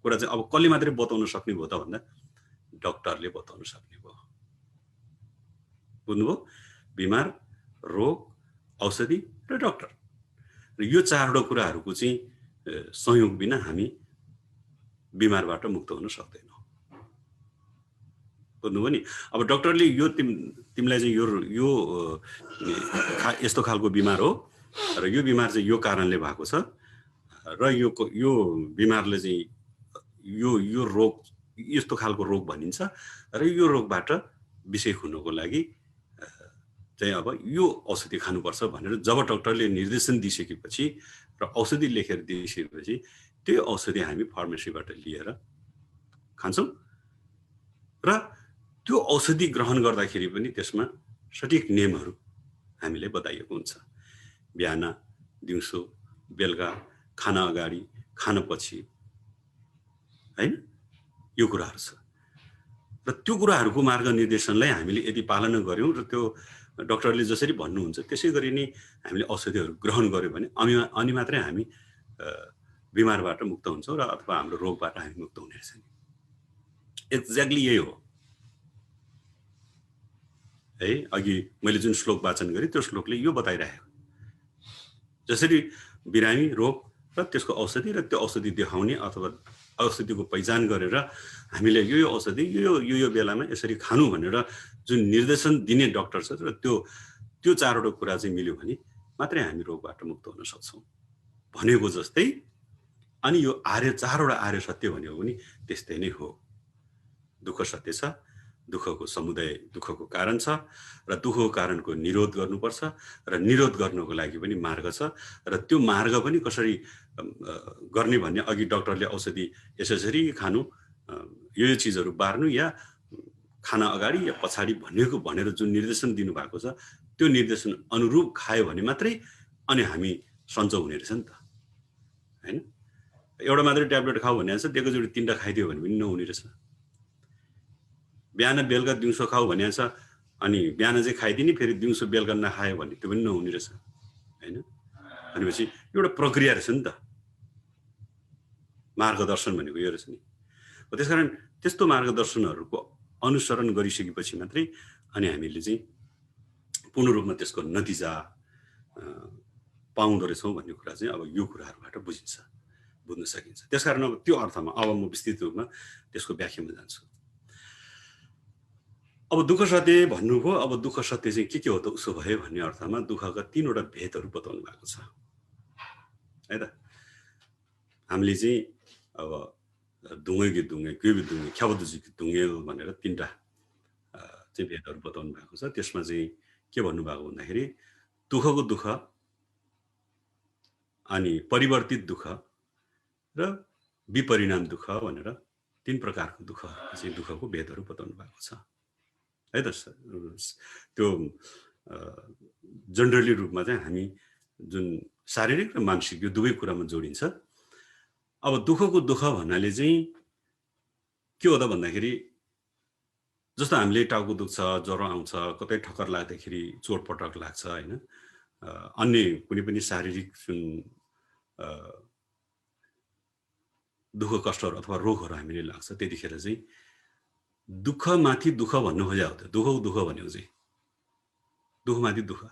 कुरा चाहिँ अब कसले मात्रै बताउन सक्ने भयो त भन्दा डाक्टरले बताउन सक्ने भयो। बुझ्नुभयो? बिमार, रोग, औषधि र डाक्टर, र यो चारवटा कुराहरूको चाहिँ सहयोग बिना हामी बिमारबाट मुक्त हुन सक्दैनौँ। बुझ्नुभयो नि? अब डाक्टरले यो तिमीलाई चाहिँ यो यस्तो खालको बिमार हो र यो बिमार चाहिँ यो कारणले भएको छ र यो बिमारले चाहिँ यो रोग यस्तो खालको रोग भनिन्छ र यो रोगबाट विषय हुनको लागि चाहिँ अब यो औषधि खानुपर्छ भनेर जब डाक्टरले निर्देशन दिइसकेपछि र औषधि लेखेर दिइसकेपछि त्यो औषधि हामी फार्मेसीबाट लिएर खान्छौँ र त्यो औषधि ग्रहण गर्दाखेरि पनि त्यसमा सठिक नियमहरू हामीले बताइएको हुन्छ। बिहान, दिउँसो, बेलुका, खाना अगाडि, खाना पछि, हैन, यो कुराहरू छ। र त्यो कुराहरूको मार्गनिर्देशनलाई हामीले यदि पालना गर्यौँ र त्यो डाक्टरले जसरी भन्नुहुन्छ त्यसै गरी नै हामीले औषधिहरू ग्रहण गर्यो भने अनि मात्रै हामी बिमारबाट मुक्त हुन्छौँ र अथवा हाम्रो रोगबाट हामी मुक्त हुने रहेछौँ। एक्ज्याक्टली यही हो है। अघि मैले जुन श्लोक वाचन गरेँ त्यो श्लोकले यो बताइरहेको, जसरी बिरामी रोग र त्यसको औषधि र त्यो औषधि देखाउने अथवा औषधिको पहिचान गरेर हामीले यो औषधि यो बेलामा यसरी खानु भनेर जुन निर्देशन दिने डाक्टर छ र त्यो चारवटा कुरा चाहिँ मिल्यो भने मात्रै हामी रोगबाट मुक्त हुन सक्छौँ भनेको जस्तै। अनि यो चारवटा आर्य सत्य भनेको पनि त्यस्तै नै हो। दुःख सत्य छ, दुःखको समुदाय दुःखको कारण छ र दुःखको कारणको निरोध गर्नुपर्छ र निरोध गर्नको लागि पनि मार्ग छ र त्यो मार्ग पनि कसरी गर्ने भन्ने अघि डाक्टरले औषधि यसरी खानु, यो चिजहरू बार्नु या खाना अगाडि या पछाडि भनेर जुन निर्देशन दिनुभएको छ त्यो निर्देशन अनुरूप खायो भने मात्रै अनि हामी सन्चो हुने रहेछ नि त, होइन? एउटा मात्रै ट्याब्लेट खाऊ भने छ, दिएको जोडी 3टा खाइदियो भने पनि नहुने रहेछ। बिहान बेलुका दिउँसो खाऊ भने छ, अनि बिहान चाहिँ खाइदिने फेरि दिउँसो बेलुका नखायो भने त्यो पनि नहुने रहेछ, होइन? भनेपछि एउटा प्रक्रिया रहेछ नि त, मार्गदर्शन भनेको यो रहेछ नि। त्यसकारण त्यस्तो मार्गदर्शनहरूको अनुसरण गरिसकेपछि मात्रै अनि हामीले चाहिँ पूर्ण रूपमा त्यसको नतिजा पाउँदो रहेछौँ भन्ने कुरा चाहिँ अब यो कुराहरूबाट बुझ्न सकिन्छ। त्यसकारण अब त्यो अर्थमा अब म विस्तृत रूपमा त्यसको व्याख्यामा जान्छु। अब दुःख सत्य भन्नुभयो। अब दुःख सत्य चाहिँ के हो त उसो भयो भन्ने अर्थमा दुःखका 3वटा भेदहरू बताउनु भएको छ, है त? हामीले चाहिँ अब दुङ्गे ख्याबदुजी दुङ्गे भनेर 3टा चाहिँ भेदहरू बताउनु भएको छ। त्यसमा चाहिँ के भन्नुभएको भन्दाखेरि दुःखको दुःख अनि परिवर्तित दुःख र विपरिणाम दुःख भनेर 3 प्रकारको दुःख चाहिँ दुःखको भेदहरू बताउनु भएको छ, है त? त्यो जनरली रूपमा चाहिँ हामी जुन शारीरिक र मानसिक यो दुवै कुरामा जोडिन्छ। अब दुःखको दुःख भन्नाले चाहिँ के हो त भन्दाखेरि जस्तो हामीले टाउको दुख्छ, ज्वरो आउँछ, कतै ठक्कर लाग्दाखेरि चोटपटक लाग्छ, होइन? अन्य कुनै पनि शारीरिक जुन दुःख कष्टहरू अथवा रोगहरू हामीले लाग्छ त्यतिखेर चाहिँ दुःखमाथि दुःख भन्नु खोजेको थियो। दुःखको दुःख भनेको चाहिँ दुःखमाथि दुःख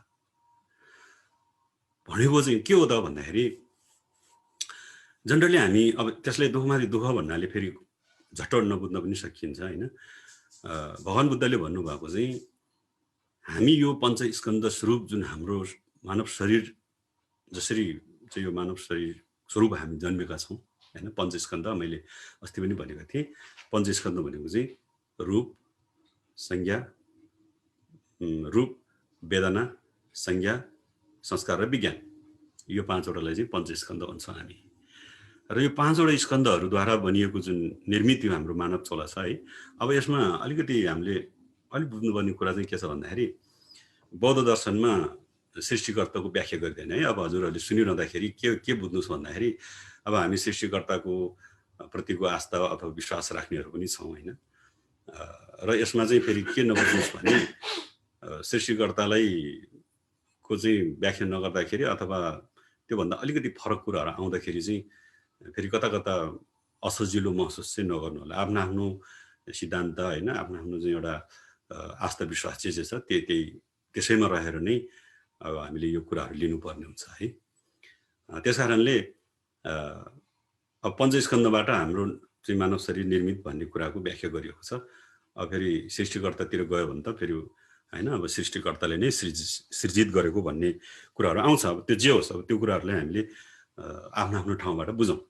भनेको चाहिँ के हो त भन्दाखेरि जनरली हामी अब त्यसलाई दुःखमाथि दुःख भन्नाले फेरि झट्ट नबुझ्न पनि सकिन्छ, होइन? भगवान बुद्धले भन्नुभएको चाहिँ हामी यो पञ्चस्कन्ध स्वरूप जुन हाम्रो मानव शरीर जसरी चाहिँ यो मानव शरीर स्वरूप हामी जन्मेका छौँ, होइन? पञ्चस्कन्ध मैले अस्ति पनि भनेको थिएँ। पञ्चस्कन्ध भनेको चाहिँ रूप, संज्ञा, रूप, वेदना, संज्ञा, संस्कार र विज्ञान, यो 5वटालाई चाहिँ पञ्चस्कन्ध भन्छौँ हामी। र यो 5वटा स्कन्धहरूद्वारा बनिएको जुन निर्मित हाम्रो मानव चोला छ, है? अब यसमा अलिकति हामीले अलिक बुझ्नुपर्ने कुरा चाहिँ के छ भन्दाखेरि बौद्ध दर्शनमा सृष्टिकर्ताको व्याख्या गर्दैन, है? अब हजुरहरूले सुनिरहँदाखेरि के बुझ्नुहोस् भन्दाखेरि अब हामी सृष्टिकर्ताको प्रतिको आस्था अथवा विश्वास राख्नेहरू पनि छौँ, होइन? र यसमा चाहिँ फेरि के नबुझ्नुहोस् भने सृष्टिकर्तालाई को चाहिँ व्याख्या नगर्दाखेरि अथवा त्योभन्दा अलिकति फरक कुराहरू आउँदाखेरि चाहिँ फेरि कता कता असजिलो महसुस चाहिँ नगर्नु होला। आफ्नो आफ्नो सिद्धान्त, होइन? आफ्नो आफ्नो चाहिँ एउटा आस्था विश्वास चाहिँ छ त्यसैमा रहेर नै अब हामीले यो कुराहरू लिनुपर्ने हुन्छ, है? त्यस कारणले अब पञ्चस्कन्धबाट हाम्रो चाहिँ मानव शरीर निर्मित भन्ने कुराको व्याख्या गरिएको छ। अब फेरि सृष्टिकर्तातिर गयो भने त फेरि, होइन, अब सृष्टिकर्ताले नै सृजित गरेको भन्ने कुराहरू आउँछ। अब त्यो जे होस्, अब त्यो कुराहरूलाई हामीले आफ्नो आफ्नो ठाउँबाट बुझौँ।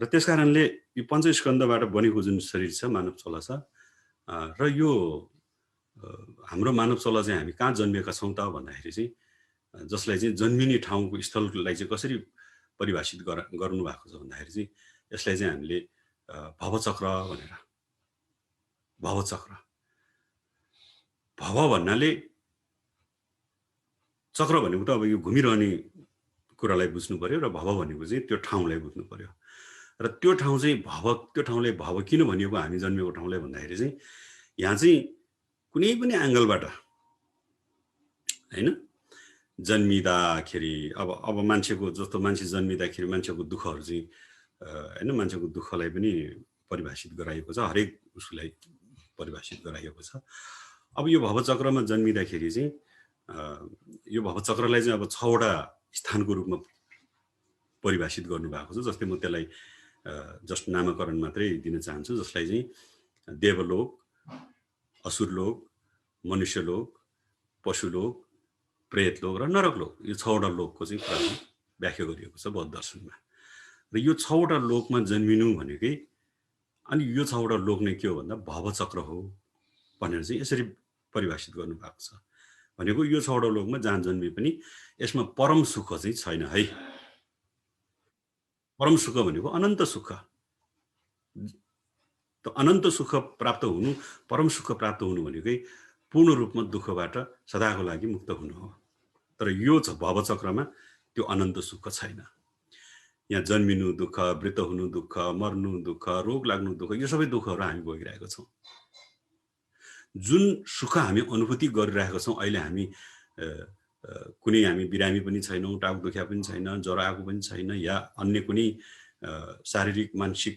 र त्यस कारणले यो पञ्चस्कन्धबाट बनेको जुन शरीर छ, मानव चोला छ, र यो हाम्रो मानव चोला चाहिँ हामी कहाँ जन्मेका छौँ त भन्दाखेरि चाहिँ जसलाई चाहिँ जन्मिने ठाउँको स्थललाई चाहिँ कसरी परिभाषित गर्नु भएको छ भन्दाखेरि चाहिँ यसलाई चाहिँ हामीले भवचक्र भनेर, भवचक्र, भव भन्नाले चक्र भनेको त अब यो घुमिरहने कुरालाई बुझ्नु पर्यो र भव भनेको चाहिँ त्यो ठाउँलाई बुझ्नु पर्यो। र त्यो ठाउँ चाहिँ त्यो ठाउँलाई भव किन भनिएको हामी जन्मेको ठाउँलाई भन्दाखेरि चाहिँ यहाँ चाहिँ कुनै पनि एङ्गलबाट, होइन, जन्मिँदाखेरि अब मान्छेको जस्तो मान्छे जन्मिँदाखेरि मान्छेको दुःखहरू चाहिँ, होइन, मान्छेको दुःखलाई पनि परिभाषित गराइएको छ, हरेक उसलाई परिभाषित गराइएको छ। अब यो भवचक्रमा जन्मिँदाखेरि चाहिँ यो भवचक्रलाई चाहिँ अब 6वटा स्थानको रूपमा परिभाषित गर्नुभएको छ। जस्तै म त्यसलाई जस्ट नामकरण मात्रै दिन चाहन्छु, जसलाई चाहिँ देवलोक, असुरलोक, मनुष्यलोक, पशुलोक, प्रेतलोक र नरकलोक, यो 6वटा लोकको चाहिँ कुरा व्याख्या गरिएको छ बौद्ध दर्शनमा। र यो 6वटा लोकमा जन्मिनु भनेकै, अनि यो 6वटा लोक नै के हो भन्दा भवचक्र हो भनेर चाहिँ यसरी परिभाषित गर्नुभएको छ। भनेको यो 6वटा लोकमा जहाँ जन्मे पनि यसमा परम सुख चाहिँ छैन है। परम सुख भनेको अनन्त सुख। त अनन्त सुख प्राप्त हुनु, परम सुख प्राप्त हुनु भनेकै पूर्ण रूपमा दुःखबाट सदाको लागि मुक्त हुनु हो। तर यो भवचक्रमा त्यो अनन्त सुख छैन। यहाँ जन्मिनु दुःख, मृत हुनु दुःख, मर्नु दुःख, रोग लाग्नु दुःख, यो सबै दुःखहरू हामी भोगिरहेका छौँ। जुन सुख हामी अनुभूति गरिरहेका छौँ अहिले, हामी कुनै हामी बिरामी पनि छैनौँ, टाउको दुख्या पनि छैन, ज्वरो आएको पनि छैन, या अन्य कुनै शारीरिक मानसिक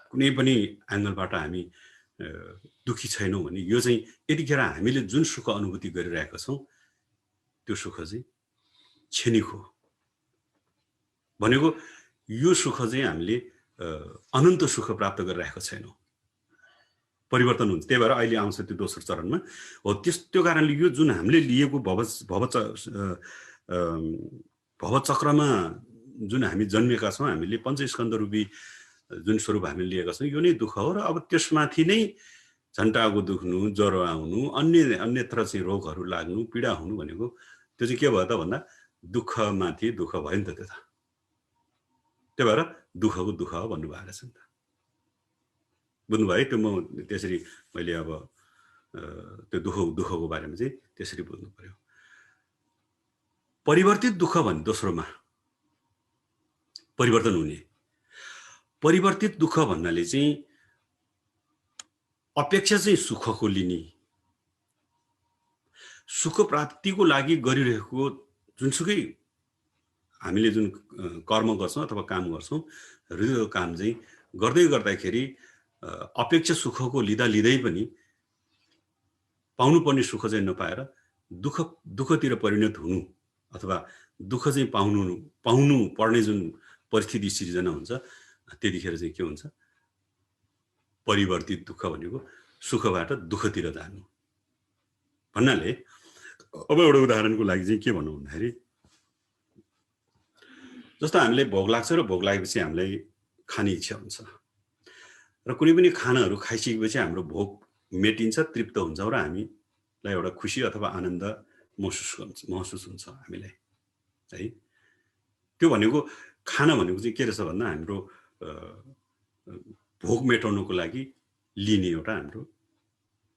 कुनै पनि एङ्गलबाट हामी दुखी छैनौँ भने यो चाहिँ यतिखेर हामीले जुन सुख अनुभूति गरिरहेका छौँ त्यो सुख चाहिँ क्षणिक हो। भनेको यो सुख चाहिँ हामीले अनन्त सुख प्राप्त गरिरहेका छैनौँ, परिवर्तन हुन्छ। त्यही भएर अहिले आउँछ त्यो दोस्रो चरणमा हो। त्यो कारणले यो जुन हामीले लिएको भवचक्रमा जुन हामी जन्मेका छौँ, हामीले पञ्चस्कन्ध रूपी जुन स्वरूप हामीले लिएका छौँ, यो नै दुःख हो। र अब त्यसमाथि नै झन्टाको दुख्नु, ज्वरो आउनु, अन्यत्र चाहिँ रोगहरू लाग्नु, पीडा हुनु भनेको त्यो चाहिँ के भयो त भन्दा दुःखमाथि दुःख भयो नि त त्यो त। त्यही भएर दुःखको दुःख भन्नुभएको छ नि त, बुझ्नुभयो? त्यो म त्यसरी मैले अब त्यो दुःखको बारेमा चाहिँ त्यसरी बुझ्नु पर्यो। परिवर्तित दुःख भने दोस्रोमा परिवर्तन हुने। परिवर्तित दुःख भन्नाले चाहिँ अपेक्षा चाहिँ सुखको लिने, सुख प्राप्तिको लागि गरिरहेको जुनसुकै हामीले जुन कर्म गर्छौँ अथवा काम गर्छौँ, त्यो काम चाहिँ गर्दै गर्दाखेरि अपेक्षा सुखको लिँदै पनि पाउनुपर्ने सुख चाहिँ नपाएर दुःखतिर परिणत हुनु अथवा दुःख चाहिँ पाउनु पर्ने जुन परिस्थिति सिर्जना हुन्छ, त्यतिखेर चाहिँ के हुन्छ? परिवर्तित दुःख भनेको सुखबाट दुःखतिर जानु भन्नाले। अब एउटा उदाहरणको लागि चाहिँ के भनौँ भन्दाखेरि, जस्तो हामीले भोक लाग्छ र भोक लागेपछि हामीलाई खाने इच्छा हुन्छ र कुनै पनि खानाहरू खाइसकेपछि हाम्रो भोक मेटिन्छ, तृप्त हुन्छ र हामीलाई एउटा खुसी अथवा आनन्द महसुस हुन्छ हामीलाई है। त्यो भनेको खाना भनेको चाहिँ के रहेछ भन्दा हाम्रो भोक मेटाउनुको लागि लिने एउटा हाम्रो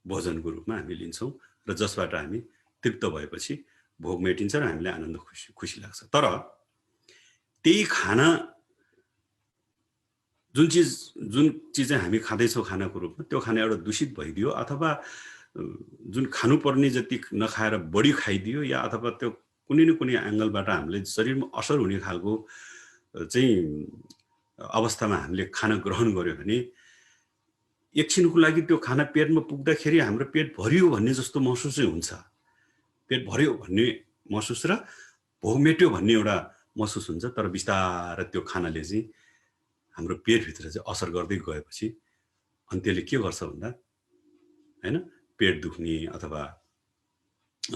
भोजनको रूपमा हामी लिन्छौँ र जसबाट हामी तृप्त भएपछि भोक मेटिन्छ र हामीलाई आनन्द खुसी लाग्छ। तर त्यही खाना जुन चिज चाहिँ हामी खाँदैछौँ खानाको रूपमा, त्यो खाना एउटा दूषित भइदियो अथवा जुन खानुपर्ने जति नखाएर बढी खाइदियो, या अथवा त्यो कुनै न कुनै एङ्गलबाट हामीले शरीरमा असर हुने खालको चाहिँ अवस्थामा हामीले खाना ग्रहण गर्यो भने एकछिनको लागि त्यो खाना पेटमा पुग्दाखेरि हाम्रो पेट भरियो भन्ने जस्तो महसुस चाहिँ हुन्छ। पेट भरियो भन्ने महसुस र भोक मेट्यो भन्ने एउटा महसुस हुन्छ। तर बिस्तारै त्यो खानाले चाहिँ हाम्रो पेटभित्र चाहिँ असर गर्दै गएपछि अनि त्यसले के गर्छ भन्दा हैन, पेट दुख्ने अथवा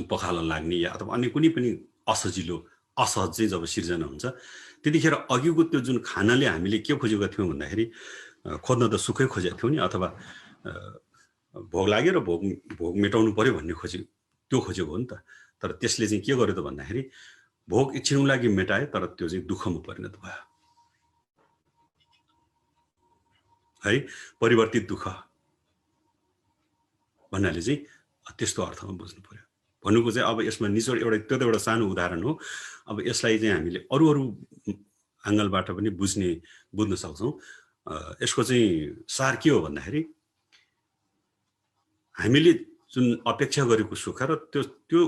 पखाला लाग्ने या अथवा अन्य कुनै पनि असजिलो असहज चाहिँ जब सिर्जना हुन्छ, त्यतिखेर अघिको त्यो जुन खानाले हामीले के खोजेका थियौँ भन्दाखेरि खोज्न त सुखै खोजेका थियौँ नि, अथवा भोक लाग्यो र भोक मेटाउनु पर्यो भन्ने त्यो खोजेको हो नि त। तर त्यसले चाहिँ के गर्यो त भन्दाखेरि भोक एकछिनको लागि मेटायो, तर त्यो चाहिँ दुःखमा परिणत भयो है। परिवर्तित दुःख भन्नाले चाहिँ त्यस्तो अर्थमा बुझ्नु पर्यो। भन्नुको चाहिँ अब यसमा निचोड त्यो त एउटा सानो उदाहरण हो। अब यसलाई चाहिँ हामीले अरू एङ्गलबाट पनि बुझ्न सक्छौँ। यसको चाहिँ सार के हो भन्दाखेरि हामीले जुन अपेक्षा गरेको सुख र त्यो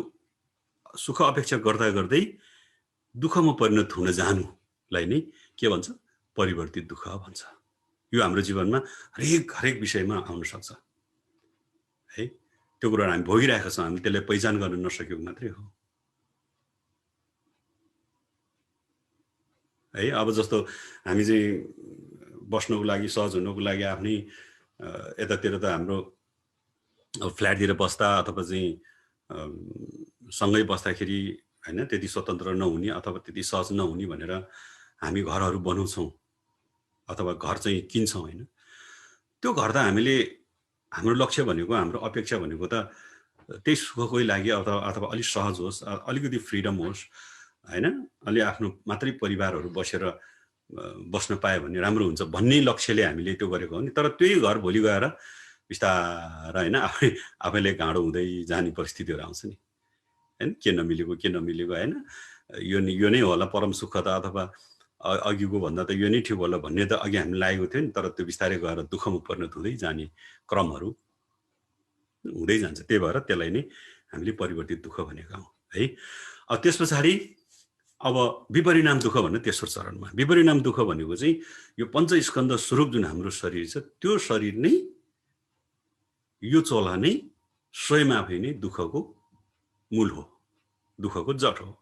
सुख अपेक्षा गर्दै दुःखमा परिणत हुन जानुलाई नै के भन्छ? परिवर्तित दुःख भन्छ। यो हाम्रो जीवनमा हरेक विषयमा आउन सक्छ है। त्यो कुराहरू हामी भोगिरहेका छौँ, हामी त्यसलाई पहिचान गर्न नसकेको मात्रै हो है। अब जस्तो हामी चाहिँ बस्नको लागि सहज हुनको लागि आफ्नै यतातिर त हाम्रो फ्ल्याटतिर बस्दा अथवा चाहिँ सँगै बस्दाखेरि हैन त्यति स्वतन्त्र नहुने अथवा त्यति सहज नहुने भनेर हामी घरहरू बनाउँछौँ अथवा घर चाहिँ किन्छौँ हैन। त्यो घर त हामीले हाम्रो लक्ष्य भनेको हाम्रो अपेक्षा भनेको त त्यही सुखकै लागि अथवा अलिक सहज होस्, अलिकति फ्रिडम होस् हैन, अलि आफ्नो मात्रै परिवारहरू बसेर बस्न पायो भने राम्रो हुन्छ भन्ने लक्ष्यले हामीले त्यो गरेको हो नि। तर त्यही घर भोलि गएर बिस्तारै हैन आफैले घाँडो हुँदै जाने परिस्थितिहरू आउँछ नि हैन। के नमिलेको हैन, यो नै होला परम सुख त अथवा अघिको भन्दा त यो नै ठिक होला भन्ने त अघि हामी लागेको थियो नि। तर त्यो बिस्तारै गएर दुःखमा परिणत हुँदै जाने क्रमहरू हुँदै जान्छ। त्यही भएर त्यसलाई नै हामीले परिवर्तित दुःख भनेका हौँ है। त्यस पछाडि अब विपरिणाम दुःख भन्ने तेस्रो चरणमा। विपरिणाम दुःख भनेको चाहिँ यो पञ्चस्कन्ध स्वरूप जुन हाम्रो शरीर छ त्यो शरीर नै यो चोला नै स्वयं आफै नै दुःखको मूल हो, दुःखको जड हो।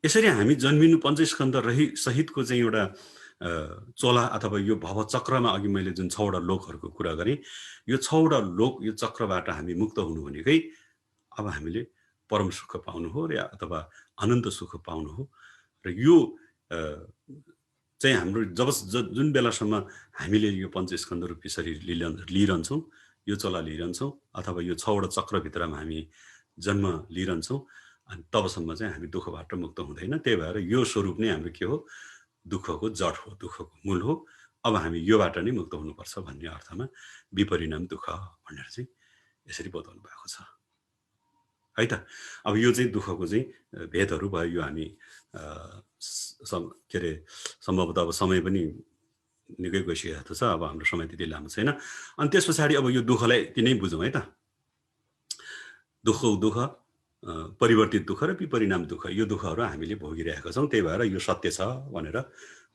यसरी हामी जन्मिनु पञ्चस्कन्ध सहितको चाहिँ एउटा चोला अथवा यो भव चक्रमा अघि मैले जुन 6वटा लोकहरूको कुरा गरेँ, यो 6वटा लोक यो चक्रबाट हामी मुक्त हुनु भनेकै अब हामीले परम सुख पाउनु हो या अथवा अनन्त सुख पाउनु हो। र यो चाहिँ हाम्रो जुन बेलासम्म हामीले यो पञ्चस्कन्ध रूपी शरीर लिइरहन्छौँ, यो चोला लिइरहन्छौँ अथवा यो 6वटा चक्रभित्रमा हामी जन्म लिइरहन्छौँ, अनि तबसम्म चाहिँ हामी दुःखबाट मुक्त हुँदैन। त्यही भएर यो स्वरूप नै हाम्रो के हो, दुःखको जड हो, दुःखको मूल हो। अब हामी योबाट नै मुक्त हुनुपर्छ भन्ने अर्थमा विपरिणाम दुःख भनेर चाहिँ यसरी बताउनु भएको छ है त। अब यो चाहिँ दुःखको चाहिँ भेदहरू भयो। यो हामी के अरे सम्भवतः अब समय पनि निकै गइसकेको छ, अब हाम्रो समय त्यति लामो छैन। अनि त्यस पछाडि अब यो दुःखलाई यति नै बुझौँ है त। दुःख परिवर्तित दुःख र विपरिणाम दुःख, यो दुःखहरू हामीले भोगिरहेका छौँ। त्यही भएर यो सत्य छ भनेर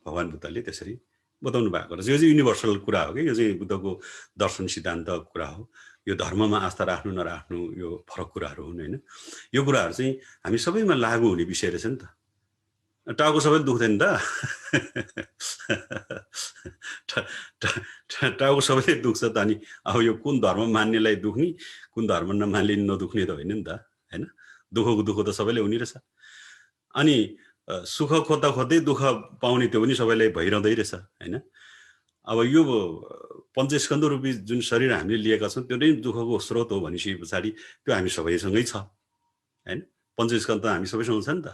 भगवान् बुद्धले त्यसरी बताउनु भएको रहेछ। यो चाहिँ युनिभर्सल कुरा हो कि, यो चाहिँ बुद्धको दर्शन सिद्धान्त कुरा हो। यो धर्ममा आस्था राख्नु नराख्नु यो फरक कुराहरू हुन् होइन। यो कुराहरू चाहिँ हामी सबैमा लागु हुने विषय रहेछ नि त। टाउको सबैले दुख्दैन त टाउको सबैले दुख्छ त। अनि अब यो कुन धर्म मान्नेलाई दुख्ने, कुन धर्म नमान्ने नदुख्ने त होइन नि त होइन। दुःखको दुःख त सबैले हुने रहेछ। अनि सुख खोज्दा खोज्दै दुःख पाउने त्यो पनि सबैलाई भइरहँदै रहेछ होइन। अब यो पञ्चस्कन्ध रूपी जुन शरीर हामीले लिएका छौँ त्यो नै दुःखको स्रोत हो भनिसके पछाडि त्यो हामी सबैसँगै छ होइन। पञ्चस्कन्ध हामी सबैसँग छ नि त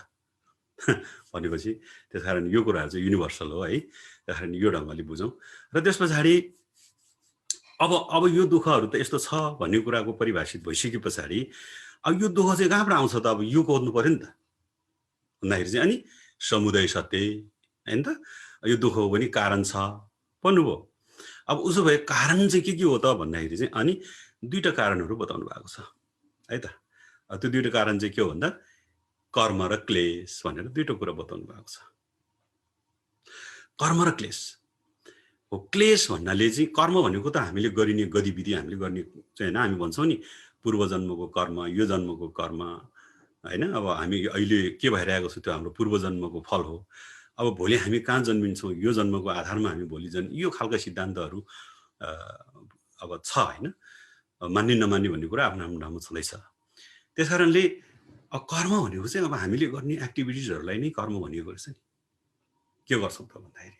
भनेपछि त्यस कारण यो कुराहरू चाहिँ युनिभर्सल हो है। त्यस कारण यो ढङ्गले बुझौँ। र त्यस पछाडि अब यो दुःखहरू त यस्तो छ भन्ने कुराको परिभाषित भइसके पछाडि अब यो दुःख चाहिँ कहाँबाट आउँछ त, अब यो खोज्नु पर्यो नि त भन्दाखेरि चाहिँ अनि समुदाय सत्य होइन त। यो दुःखको पनि कारण छ भन्नुभयो। अब उसो भए कारण चाहिँ के हो त भन्दाखेरि चाहिँ अनि दुईवटा कारणहरू बताउनु भएको छ है त। त्यो दुईवटा कारण चाहिँ के हो भन्दा कर्म र क्लेश भनेर दुईवटा कुरा बताउनु भएको छ। कर्म र क्लेश हो। क्लेश भन्नाले चाहिँ कर्म भनेको त हामीले गरिने गतिविधि, हामीले गर्ने चाहिँ होइन। हामी भन्छौँ नि पूर्वजन्मको कर्म, यो जन्मको कर्म होइन। अब हामी अहिले के भइरहेको छ त्यो हाम्रो पूर्वजन्मको फल हो। अब भोलि हामी कहाँ जन्मिन्छौँ यो जन्मको आधारमा हामी भोलि यो खालका सिद्धान्तहरू अब छ होइन। मान्ने नमान्ने भन्ने कुरा आफ्नो आफ्नो ठाउँमा छँदैछ। त्यस कारणले अब कर्म भनेको चाहिँ अब हामीले गर्ने एक्टिभिटिजहरूलाई नै कर्म भनिएको रहेछ नि। के गर्छौँ त भन्दाखेरि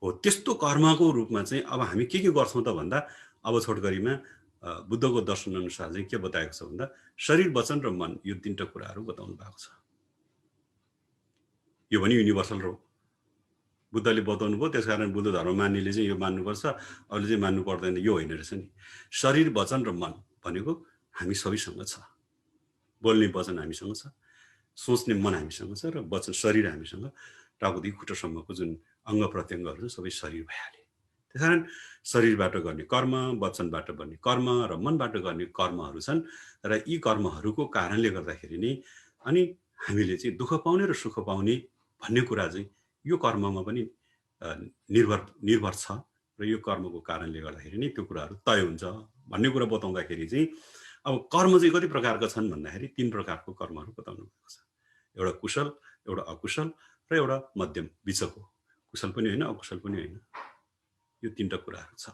हो त्यस्तो कर्मको रूपमा चाहिँ अब हामी के गर्छौँ त भन्दा अब छोटकरीमा बुद्धको दर्शन अनुसार चाहिँ के बताएको छ भन्दा शरीर वचन र मन यो तीनटा कुराहरू बताउनु भएको छ। यो पनि युनिभर्सल हो, बुद्धले बताउनु भयो। त्यस कारण बुद्ध धर्म मान्नेले चाहिँ यो मान्नुपर्छ, अरूले चाहिँ मान्नु पर्दैन, यो होइन रहेछ नि। शरीर वचन र मन भनेको हामी सबैसँग छ। बोल्ने वचन हामीसँग छ, सोच्ने मन हामीसँग छ, र वचन शरीर हामीसँग टाउकोदेखि खुट्टासम्मको जुन अङ्ग प्रत्यङ्गहरू सबै शरीर भइहाले। त्यस कारण शरीरबाट गर्ने कर्म, वचनबाट गर्ने कर्म र मनबाट गर्ने कर्महरू छन्। र यी कर्महरूको कारणले गर्दाखेरि नै अनि हामीले चाहिँ दुःख पाउने र सुख पाउने भन्ने कुरा चाहिँ यो कर्ममा पनि निर्भर छ। र यो कर्मको कारणले गर्दाखेरि नै त्यो कुराहरू तय हुन्छ भन्ने कुरा बताउँदाखेरि चाहिँ अब कर्म चाहिँ कति प्रकारका छन् भन्दाखेरि 3 प्रकारको कर्महरू बताउनु भएको छ। एउटा कुशल, एउटा अकुशल र एउटा मध्यम बिचको, कुशल पनि होइन अकुशल पनि होइन। यो तीनटा कुराहरू छ।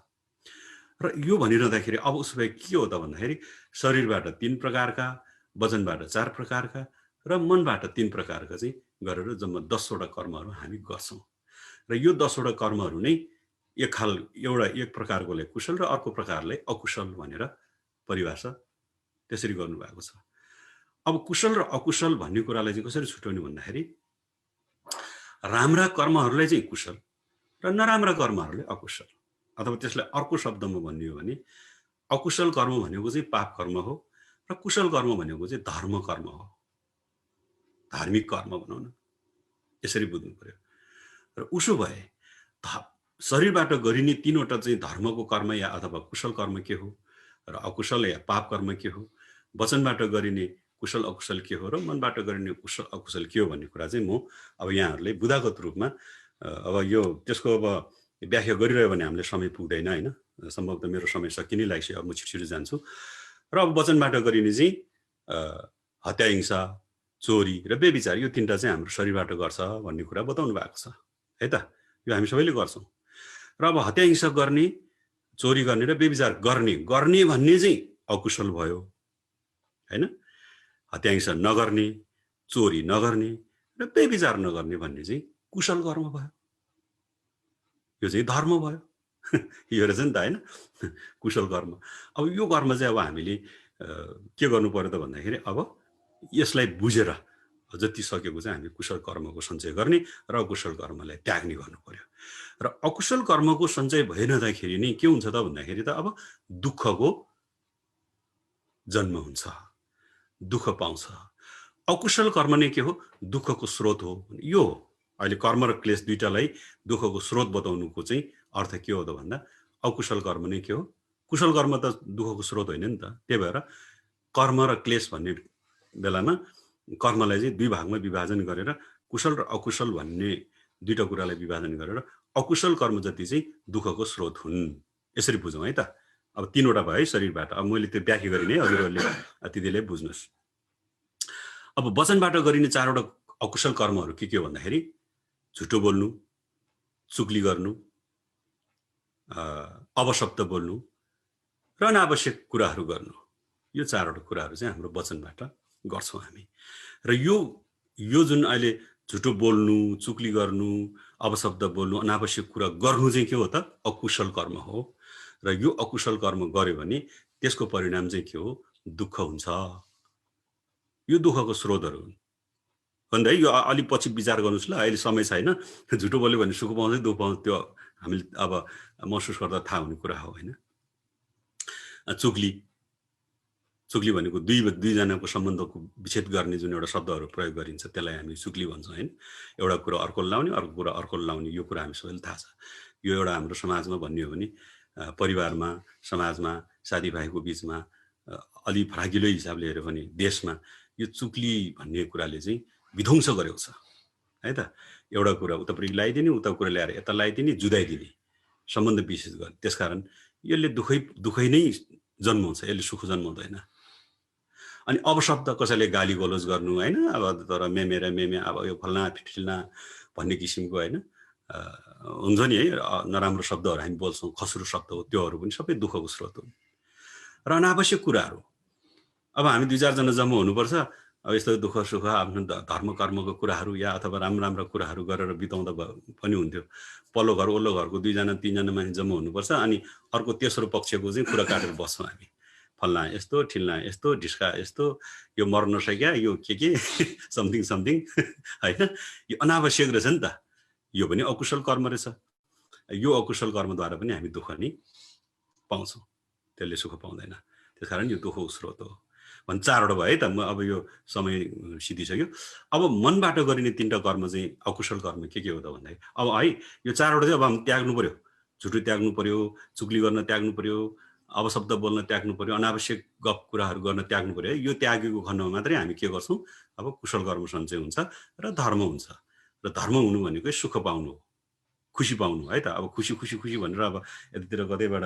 र यो भनिरहँदाखेरि अब उसो भए के हो त भन्दाखेरि शरीरबाट 3 प्रकारका, वचनबाट 4 प्रकारका र मनबाट 3 प्रकारका चाहिँ गरेर जम्मा 10 वटा कर्महरू हामी गर्छौँ। र यो 10 वटा कर्महरू नै एक प्रकारकोलाई कुशल र अर्को प्रकारलाई अकुशल भनेर परिभाषा त्यसरी गर्नुभएको छ। अब कुशल र अकुशल भन्ने कुरालाई चाहिँ कसरी छुट्याउने भन्दाखेरि राम्रा कर्महरूलाई चाहिँ कुशल र नराम्रा कर्महरूले अकुशल, अथवा त्यसलाई अर्को शब्दमा भन्ने हो भने अकुशल कर्म भनेको चाहिँ पाप कर्म हो र कुशल कर्म भनेको चाहिँ धर्म कर्म हो, धार्मिक कर्म भनौँ न, यसरी बुझ्नु पर्यो। र उसो भए शरीरबाट गरिने 3 वटा चाहिँ धर्मको कर्म या अथवा कुशल कर्म के हो र अकुशल या पाप कर्म के हो, वचनबाट गरिने कुशल अकुशल के हो र मनबाट गरिने कुशल अकुशल के हो भन्ने कुरा चाहिँ म अब यहाँहरूले बुदागत रूपमा अब यो त्यसको अब व्याख्या गरिरह्यो भने हामीले समय पुग्दैन होइन, सम्भवतः मेरो समय सकिनै लागिसक्यो। अब म छिटो जान्छु। र अब वचनबाट गरिने चाहिँ हत्या, हिंसा, चोरी र व्यभिचार, यो 3टा चाहिँ हाम्रो शरीरबाट गर्छ भन्ने कुरा बताउनु भएको छ है त। यो हामी सबैले गर्छौँ। र अब हत्या हिंसा गर्ने, चोरी गर्ने र व्यभिचार गर्ने भन्ने चाहिँ अकुशल भयो हैन। हत्या हिंसा नगर्ने, चोरी नगर्ने र व्यभिचार नगर्ने भन्ने चाहिँ कुशल कर्म भयो, यो चाहिँ धर्म भयो। यो रहेछ नि त हैन, कुशल कर्म। अब यो कर्म चाहिँ अब हामीले के गर्नु पर्यो त भन्दाखेरि अब यसलाई बुझेर जति सकेको चाहिँ हामी कुशल कर्मको सञ्चय गर्ने र अकुशल कर्मलाई त्याग्ने गर्नु पर्यो। र अकुशल कर्मको सञ्चय भइरहँदाखेरि नै के हुन्छ त भन्दाखेरि त अब दुःखको जन्म हुन्छ, दुःख पाउँछ। अकुशल कर्म नै के हो? दुःखको स्रोत हो। यो अहिले कर्म र क्लेश दुईटालाई दुःखको स्रोत बताउनुको चाहिँ अर्थ के हो त भन्दा अकुशल कर्म नै के हो? कुशल कर्म त दुःखको स्रोत होइन नि त। त्यही भएर कर्म र क्लेश भन्ने बेलामा कर्मलाई चाहिँ 2 भागमा विभाजन गरेर कुशल र अकुशल भन्ने दुईटा कुरालाई विभाजन गरेर अकुशल कर्म जति चाहिँ दुःखको स्रोत हुन्, यसरी बुझौँ है त। अब 3 वटा भयो है शरीरबाट। अब मैले त्यो व्याख्या गरिने हजुरहरूले त्यतिले बुझ्नुहोस्। अब वचनबाट गरिने 4 वटा अकुशल कर्महरू के हो भन्दाखेरि झुटो बोल्नु, चुगली गर्नु, अपशब्द बोल्नु र अनावश्यक कुराहरू गर्नु, यो 4 वटा कुराहरू चाहिँ हाम्रो वचनबाट गर्छौँ हामी। र यो जुन अहिले झुटो बोल्नु, चुगली गर्नु, अपशब्द बोल्नु, अनावश्यक कुरा गर्नु चाहिँ के हो त? अकुशल कर्म हो। र यो अकुशल कर्म गर्यो भने त्यसको परिणाम चाहिँ के हो? दुःख हुन्छ। यो दुःखको स्रोतहरू हुन् भन्दै यो अलि पछि विचार गर्नुस् ल, अहिले समय छैन। झुटो बोल्यो भने सुख पाउँछ दुःख पाउँछ त्यो हामीले अब महसुस गर्दा थाहा हुने कुरा हो हैन। चुगली भनेको दुईजनाको सम्बन्धको विच्छेद गर्ने जुन एउटा शब्दहरू प्रयोग गरिन्छ त्यसलाई हामी चुगली भन्छौँ हैन। एउटा कुरा अर्कोले लाउने, अर्को कुरा अर्कोले लाउने, यो कुरा हामी सबैलाई थाहा छ। यो एउटा हाम्रो समाजमा भन्ने हो भने परिवारमा, समाजमा, साथीभाइको बिचमा अलि फराकिलो हिसाबले हेऱ्यो भने देशमा यो चुगली भन्ने कुराले चाहिँ विध्वंस गरेको छ है त। एउटा कुरा उतापट्टि लगाइदिने, उता कुरा ल्याएर यता लगाइदिने, जुदाइदिने, सम्बन्ध विशेष गर्ने। त्यसकारण यसले दुःखै नै जन्माउँछ, यसले सुख जन्माउँदैन। अनि अपशब्द कसैले गाली गलोज गर्नु हैन, अब तर मेमे अब यो फल्ना फिल्ना भन्ने किसिमको हैन हुन्छ नि है, नराम्रो शब्दहरू हामी बोल्छौँ, खस्रो शब्द हो, त्योहरू पनि सबै दुःखको स्रोत हो। र अनावश्यक कुराहरू, अब हामी 2-4 जना जम्मा हुनुपर्छ, अब यस्तो दुःख सुख आफ्नो धर्म कर्मको कुराहरू या अथवा राम्रा कुराहरू गरेर बिताउँदा पनि हुन्थ्यो। पल्लो घर ओल्लो घरको 2-3 जना मान्छे जम्मा हुनुपर्छ, अनि अर्को तेस्रो पक्षको चाहिँ कुरा काटेर बस्छौँ हामी। फल्ना यस्तो, ठिल्ना यस्तो, ढिस्का यस्तो, यो मर्न नसक्या, यो के समथिङ हैन। यो अनावश्यक रहेछ नि त। यो पनि अकुशल कर्म रहेछ। यो अकुशल कर्मद्वारा पनि हामी दुःख नै पाउँछौँ, त्यसले सुख पाउँदैन। त्यसकारण यो दुःखको स्रोत हो। भन्छ 4 वटा भयो है त। म अब यो समय सिधिसक्यो। अब मनबाट गरिने 3टा कर्म चाहिँ अकुशल कर्म के हो त भन्दाखेरि अब है यो 4 वटा चाहिँ अब हामी त्याग्नु पर्यो। झुटो त्याग्नु पर्यो, चुगली गर्न त्याग्नु पर्यो, अपशब्द बोल्न त्याग्नु पर्यो, अनावश्यक गफ कुराहरू गर्न त्याग्नु पर्यो। यो त्यागेको खण्डमा मात्रै हामी के गर्छौँ? अब कुशल कर्म सञ्चय हुन्छ र धर्म हुन्छ। र धर्म हुनु भनेको सुख पाउनु हो, खुसी पाउनु है त। अब खुसी भनेर अब यतातिर कतैबाट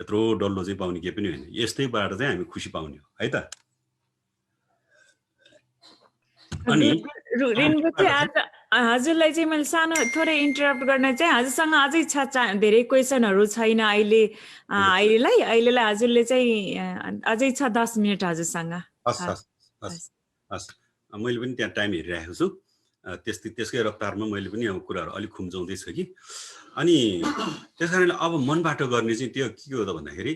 यत्रो डल्लो चाहिँ पाउने के पनि होइन, यस्तैबाट चाहिँ हामी खुसी पाउने हो है त। अनि रिन्बु चाहिँ हजुरलाई चाहिँ मैले सानो थोरै इन्टरप्ट गर्न चाहिँ हजुरसँग अझै धेरै क्वेसनहरू छैन अहिलेलाई हजुरले चाहिँ अझै छ 10 मिनट हजुरसँग। हस् मैले पनि त्यहाँ टाइम हेरिरहेको छु, त्यसकै रफ्तारमा मैले पनि अब कुराहरू अलिक खुम्चाउँदैछु कि। अनि त्यस कारणले अब मनबाट गर्ने चाहिँ त्यो के हो त भन्दाखेरि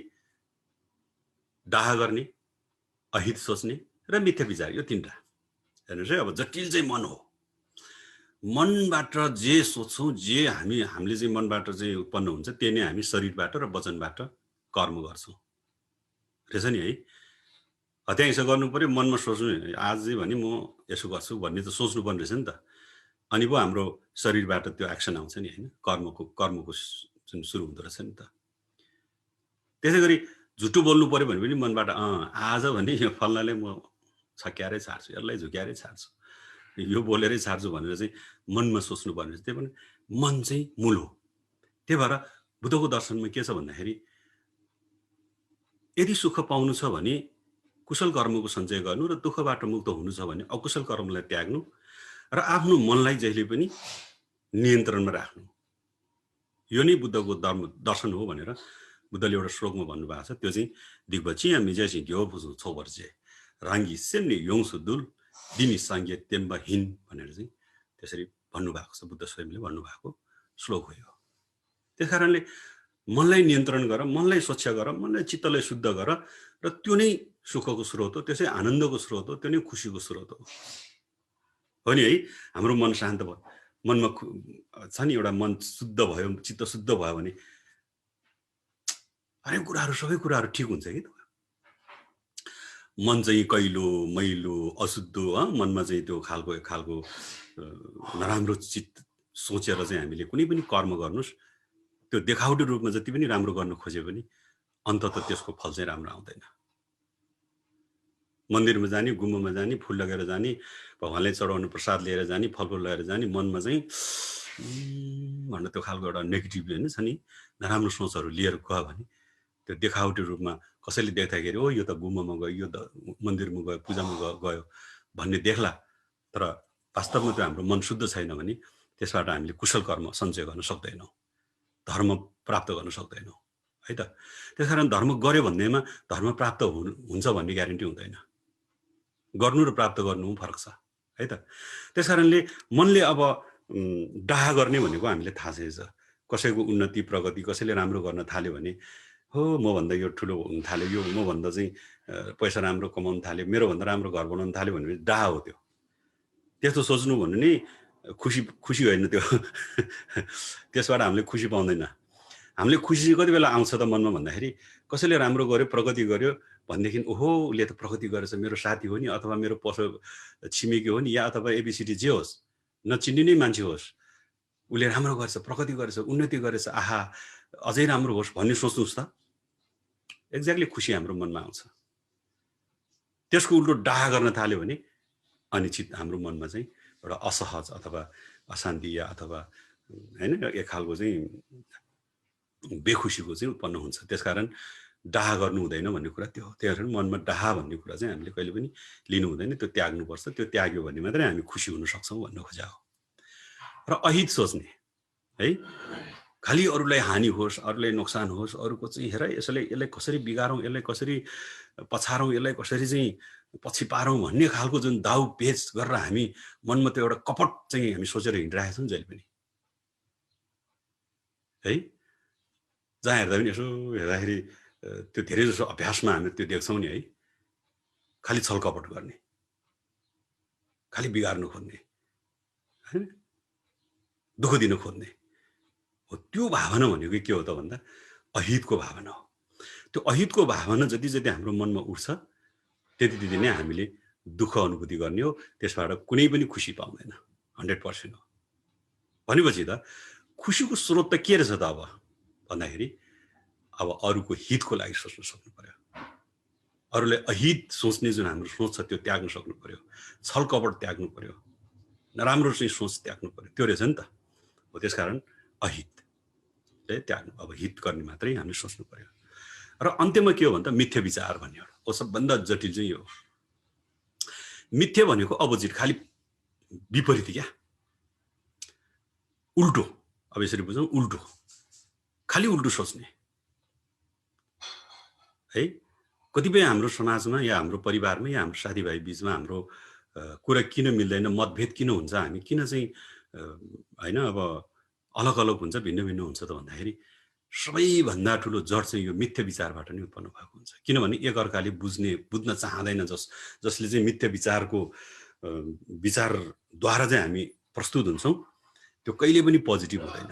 डाह गर्ने, अहित सोच्ने र मिथ्या विचार, यो 3टा। हेर्नुहोस् है, अब जटिल चाहिँ मन हो। मनबाट जे सोच्छौँ, जे हामीले चाहिँ मनबाट चाहिँ उत्पन्न हुन्छ त्यही नै हामी शरीरबाट र वचनबाट कर्म गर्छौँ रहेछ नि है। त्यहाँ यसो गर्नु पर्यो, मनमा सोच्नु आज चाहिँ भने म यसो गर्छु भन्ने त सोच्नुपर्ने रहेछ नि त। अनि पो हाम्रो शरीरबाट त्यो एक्सन आउँछ नि होइन, कर्मको जुन सुरु हुँदो रहेछ नि त। त्यसै गरी झुटो बोल्नु पर्यो भने पनि मनबाट आज भने यो फल्नाले म छक्याएरै छाड्छु, यसलाई झुक्याएरै छाड्छु, यो बोलेरै छाड्छु भनेर चाहिँ मनमा सोच्नु पर्ने रहेछ। त्यही पनि मन चाहिँ मूल हो। त्यही भएर बुद्धको दर्शनमा के छ भन्दाखेरि यदि सुख पाउनु छ भने कुशल कर्मको सञ्चय गर्नु र दुःखबाट मुक्त हुनु छ भने अकुशल कर्मलाई त्याग्नु र आफ्नो मनलाई जहिले पनि नियन्त्रणमा राख्नु। यो नै बुद्धको दर्शन हो भनेर बुद्धले एउटा श्लोकमा भन्नुभएको छ। त्यो चाहिँ दिग्बचिया मिजेसी ग्यो बुझु छोवर्जे राङ्गी सेन्ने योङसु दुल दिनी साङ्गे तेम्बा हिन भनेर चाहिँ त्यसरी भन्नुभएको छ। बुद्ध स्वयंले भन्नुभएको श्लोक हो यो। त्यस कारणले मनलाई नियन्त्रण गर, मनलाई स्वच्छ गर, मनलाई चित्तलाई शुद्ध गर र त्यो नै सुखको स्रोत हो, त्यसै आनन्दको स्रोत हो, त्यो नै खुसीको स्रोत हो नि है। हाम्रो मन शान्त भयो, मनमा छ नि एउटा मन शुद्ध भयो, चित्त शुद्ध भयो भने हरेक कुराहरू सबै कुराहरू ठिक हुन्छ कि। मन चाहिँ कैलो मैलो अशुद्ध मनमा चाहिँ त्यो खालको नराम्रो चित्त सोचेर चाहिँ हामीले कुनै पनि कर्म गर्नुहोस्, त्यो देखावटी रूपमा जति पनि राम्रो गर्न खोजे पनि अन्ततः त्यसको फल चाहिँ राम्रो आउँदैन। मन्दिरमा जाने, गुम्बामा जाने, फुल लगेर जाने, भगवानलाई चढाउने प्रसाद लिएर जाने, फलफुल लिएर जाने, मनमा चाहिँ भन्ने त्यो खालको एउटा नेगेटिभ होइन छ नि, नराम्रो सोचहरू लिएर गयो भने त्यो देखावटी रूपमा कसैले देख्दाखेरि ओ यो त गुम्बामा गयो, यो त मन्दिरमा गयो, पूजामा गयो भन्ने देख्ला, तर वास्तवमा त्यो हाम्रो मन शुद्ध छैन भने त्यसबाट हामीले कुशल कर्म सञ्चय गर्न सक्दैनौँ, धर्म प्राप्त गर्न सक्दैनौँ है त। त्यसकारण धर्म गर्यो भन्नेमा धर्म प्राप्त हुन्छ भन्ने ग्यारेन्टी हुँदैन। गर्नु र प्राप्त गर्नु फरक छ है त। त्यसकारणले मनले अब डाह गर्ने भनेको हामीले थाहा छ। कसैको उन्नति प्रगति, कसैले राम्रो गर्न थाल्यो भने हो मभन्दा यो ठुलो हुन थाल्यो, यो मभन्दा चाहिँ पैसा राम्रो कमाउन थाल्यो, मेरोभन्दा राम्रो घर बनाउन थाल्यो भने डाह हो त्यो। त्यस्तो सोच्नु भन्नु नि खुसी होइन त्यो। त्यसबाट हामीले खुसी पाउँदैन। हामीले खुसी कति बेला आउँछ त मनमा भन्दाखेरि कसैले राम्रो गर्यो, प्रगति गर्यो भनेदेखि ओहो उसले त प्रगति गरेछ, मेरो साथी हो नि, अथवा मेरो छिमेकी हो नि, या अथवा एबिसिडी जे होस्, नचिन्ने नै मान्छे होस्, उसले राम्रो गरेछ, प्रगति गरेछ, उन्नति गरेछ, आहा अझै राम्रो होस् भन्ने सोच्नुहोस् त, एक्ज्याक्टली खुसी हाम्रो मनमा आउँछ। त्यसको उल्टो डाह गर्न थाल्यो भने अनि हाम्रो मनमा चाहिँ एउटा असहज अथवा अशान्ति या अथवा होइन एक खालको चाहिँ बेखुसीको चाहिँ उत्पन्न हुन्छ। त्यसकारण डाह गर्नु हुँदैन भन्ने कुरा त्यो हो। त्यही कारण मनमा डाह भन्ने कुरा चाहिँ हामीले कहिले पनि लिनु हुँदैन, त्यो त्याग्नुपर्छ। त्यो त्याग्यो भने मात्रै हामी खुसी हुन सक्छौँ भन्न खोजा हो। र अहित सोच्ने है, खालि अरूलाई हानि होस्, अरूलाई नोक्सान होस्, अरूको चाहिँ हेर यसलाई कसरी बिगारौँ, यसलाई कसरी पछारौँ, यसलाई कसरी चाहिँ पछि पारौँ भन्ने खालको जुन दाउ पेच गरेर हामी मनमा त्यो एउटा कपट चाहिँ हामी सोचेर हिँडिरहेका छौँ जहिले पनि है। जहाँ हेर्दा पनि यसो हेर्दाखेरि त्यो धेरै जसो अभ्यासमा हामी त्यो देख्छौँ नि है, खालि छलकपट गर्ने, खालि बिगार्नु खोज्ने होइन, दुःख दिन खोज्ने हो। त्यो भावना भनेको के हो त भन्दा अहितको भावना हो। त्यो अहितको भावना जति हाम्रो मनमा उठ्छ त्यति नै हामीले दुःख अनुभूति गर्ने हो। त्यसबाट कुनै पनि खुसी पाउँदैन, 100% हो। भनेपछि त खुसीको स्रोत त के रहेछ त अब भन्दाखेरि अब अरूको हितको लागि सोच्न सक्नु पर्यो। अरूलाई अहित सोच्ने जुन हाम्रो सोच छ त्यो त्याग्न सक्नु पर्यो, छलकपट त्याग्नु पर्यो, नराम्रो चाहिँ सोच त्याग्नु पर्यो, त्यो रहेछ नि त हो। त्यसकारण अहित त्याग्नु, अब हित गर्ने मात्रै हामीले सोच्नु पर्यो। र अन्त्यमा के हो भन्दा मिथ्या विचार भन्ने एउटा हो, सबभन्दा जटिल चाहिँ यो हो। मिथ्या भनेको अपोजिट, खालि विपरीत क्या। उल्टो, अब यसरी बुझौँ, उल्टो, खालि उल्टो सोच्ने है। कतिपय हाम्रो समाजमा या हाम्रो परिवारमा या हाम्रो साथीभाइ बिचमा हाम्रो कुरा किन मिल्दैन, मतभेद किन हुन्छ, हामी किन चाहिँ होइन अब अलग अलग हुन्छ, भिन्न भिन्न हुन्छ त भन्दाखेरि सबैभन्दा ठुलो जड चाहिँ यो मिथ्या विचारबाट नै उत्पन्न भएको हुन्छ। किनभने एकअर्काले बुझ्न चाहँदैन, जसले चाहिँ मिथ्या विचारको विचारद्वारा चाहिँ हामी प्रस्तुत हुन्छौँ, त्यो कहिले पनि पोजिटिभ हुँदैन।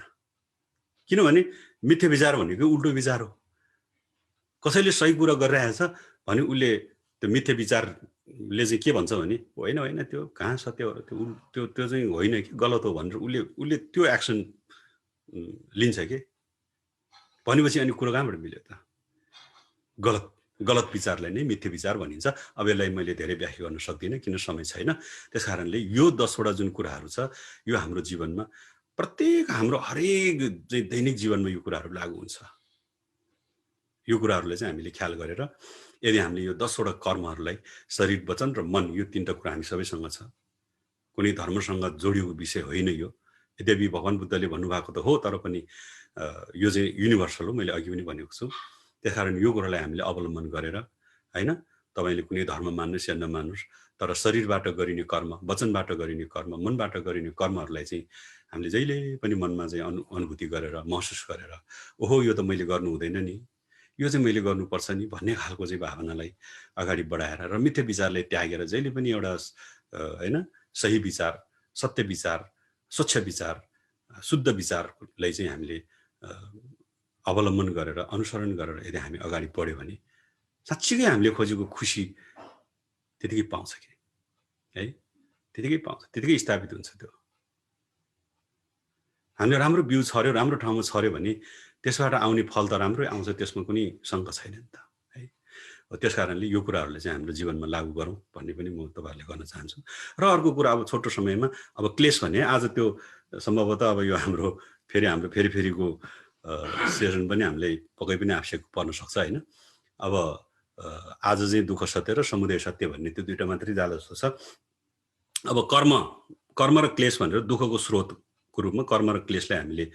किनभने मिथ्या विचार भनेको उल्टो विचार हो। कसैले सही कुरा गरिरहेको छ भने उसले त्यो मिथ्या विचारले चाहिँ के भन्छ भने होइन होइन त्यो कहाँ सत्य हो, त्यो चाहिँ होइन कि गलत हो भनेर उसले त्यो एक्सन लिन्छ कि भनेपछि अनि कुरो कहाँबाट मिल्यो त? गलत विचारलाई नै मिथ्या विचार भनिन्छ। अब यसलाई मैले धेरै व्याख्या गर्न सक्दिनँ किन समय छैन। त्यस कारणले यो 10वटा जुन कुराहरू छ यो हाम्रो जीवनमा प्रत्येक हाम्रो हरेक चाहिँ दैनिक जीवनमा यो कुराहरू लागू हुन्छ। यो कुराहरूलाई चाहिँ हामीले ख्याल गरेर यदि हामीले यो 10वटा कर्महरूलाई शरीर, वचन र मन, यो 3टा कुरा हामी सबैसँग छ, कुनै धर्मसँग जोडिएको विषय होइन यो। यद्यपि भगवान बुद्धले भन्नुभएको त हो, तर पनि यो चाहिँ युनिभर्सल हो, मैले अघि पनि भनेको छु। त्यसकारण यो कुरालाई हामीले अवलम्बन गरेर होइन, तपाईँले कुनै धर्म मान्नुहोस् या नमान्नुहोस्, तर शरीरबाट गरिने कर्म, वचनबाट गरिने कर्म, मनबाट गरिने कर्महरूलाई चाहिँ हामीले जहिले पनि मनमा चाहिँ अनुभूति गरेर, महसुस गरेर, ओहो यो त मैले गर्नु हुँदैन नि, यो चाहिँ मैले गर्नुपर्छ नि भन्ने खालको चाहिँ भावनालाई अगाडि बढाएर र मिथ्या विचारलाई त्यागेर जहिले पनि एउटा होइन सही विचार, सत्य विचार, स्वच्छ विचार, शुद्ध विचारलाई चाहिँ हामीले अवलम्बन गरेर, अनुसरण गरेर यदि हामी अगाडि बढ्यो भने साँच्चीकै हामीले खोजेको खुसी त्यतिकै पाउँछ कि है, त्यतिकै पाउँछ, त्यतिकै स्थापित हुन्छ। त्यो हामीले राम्रो बिउ छर्यो, राम्रो ठाउँमा छर्यो भने त्यसबाट आउने फल त राम्रै आउँछ, त्यसमा कुनै शङ्का छैन नि त है। त्यस कारणले यो कुराहरूलाई चाहिँ हाम्रो जीवनमा लागू गरौँ भन्ने पनि म तपाईँहरूले गर्न चाहन्छु। र अर्को कुरा, अब छोटो समयमा अब क्लेश भने आज त्यो सम्भवतः अब यो हाम्रो फेरिको सेसन पनि हामीले पक्कै पनि आवश्यक पर्न सक्छ होइन। अब आज चाहिँ दुःख सत्य र समुदाय सत्य भन्ने त्यो 2टा मात्रै जाला जस्तो छ। अब कर्म र क्लेश भनेर दुःखको स्रोतको रूपमा कर्म र क्लेशलाई हामीले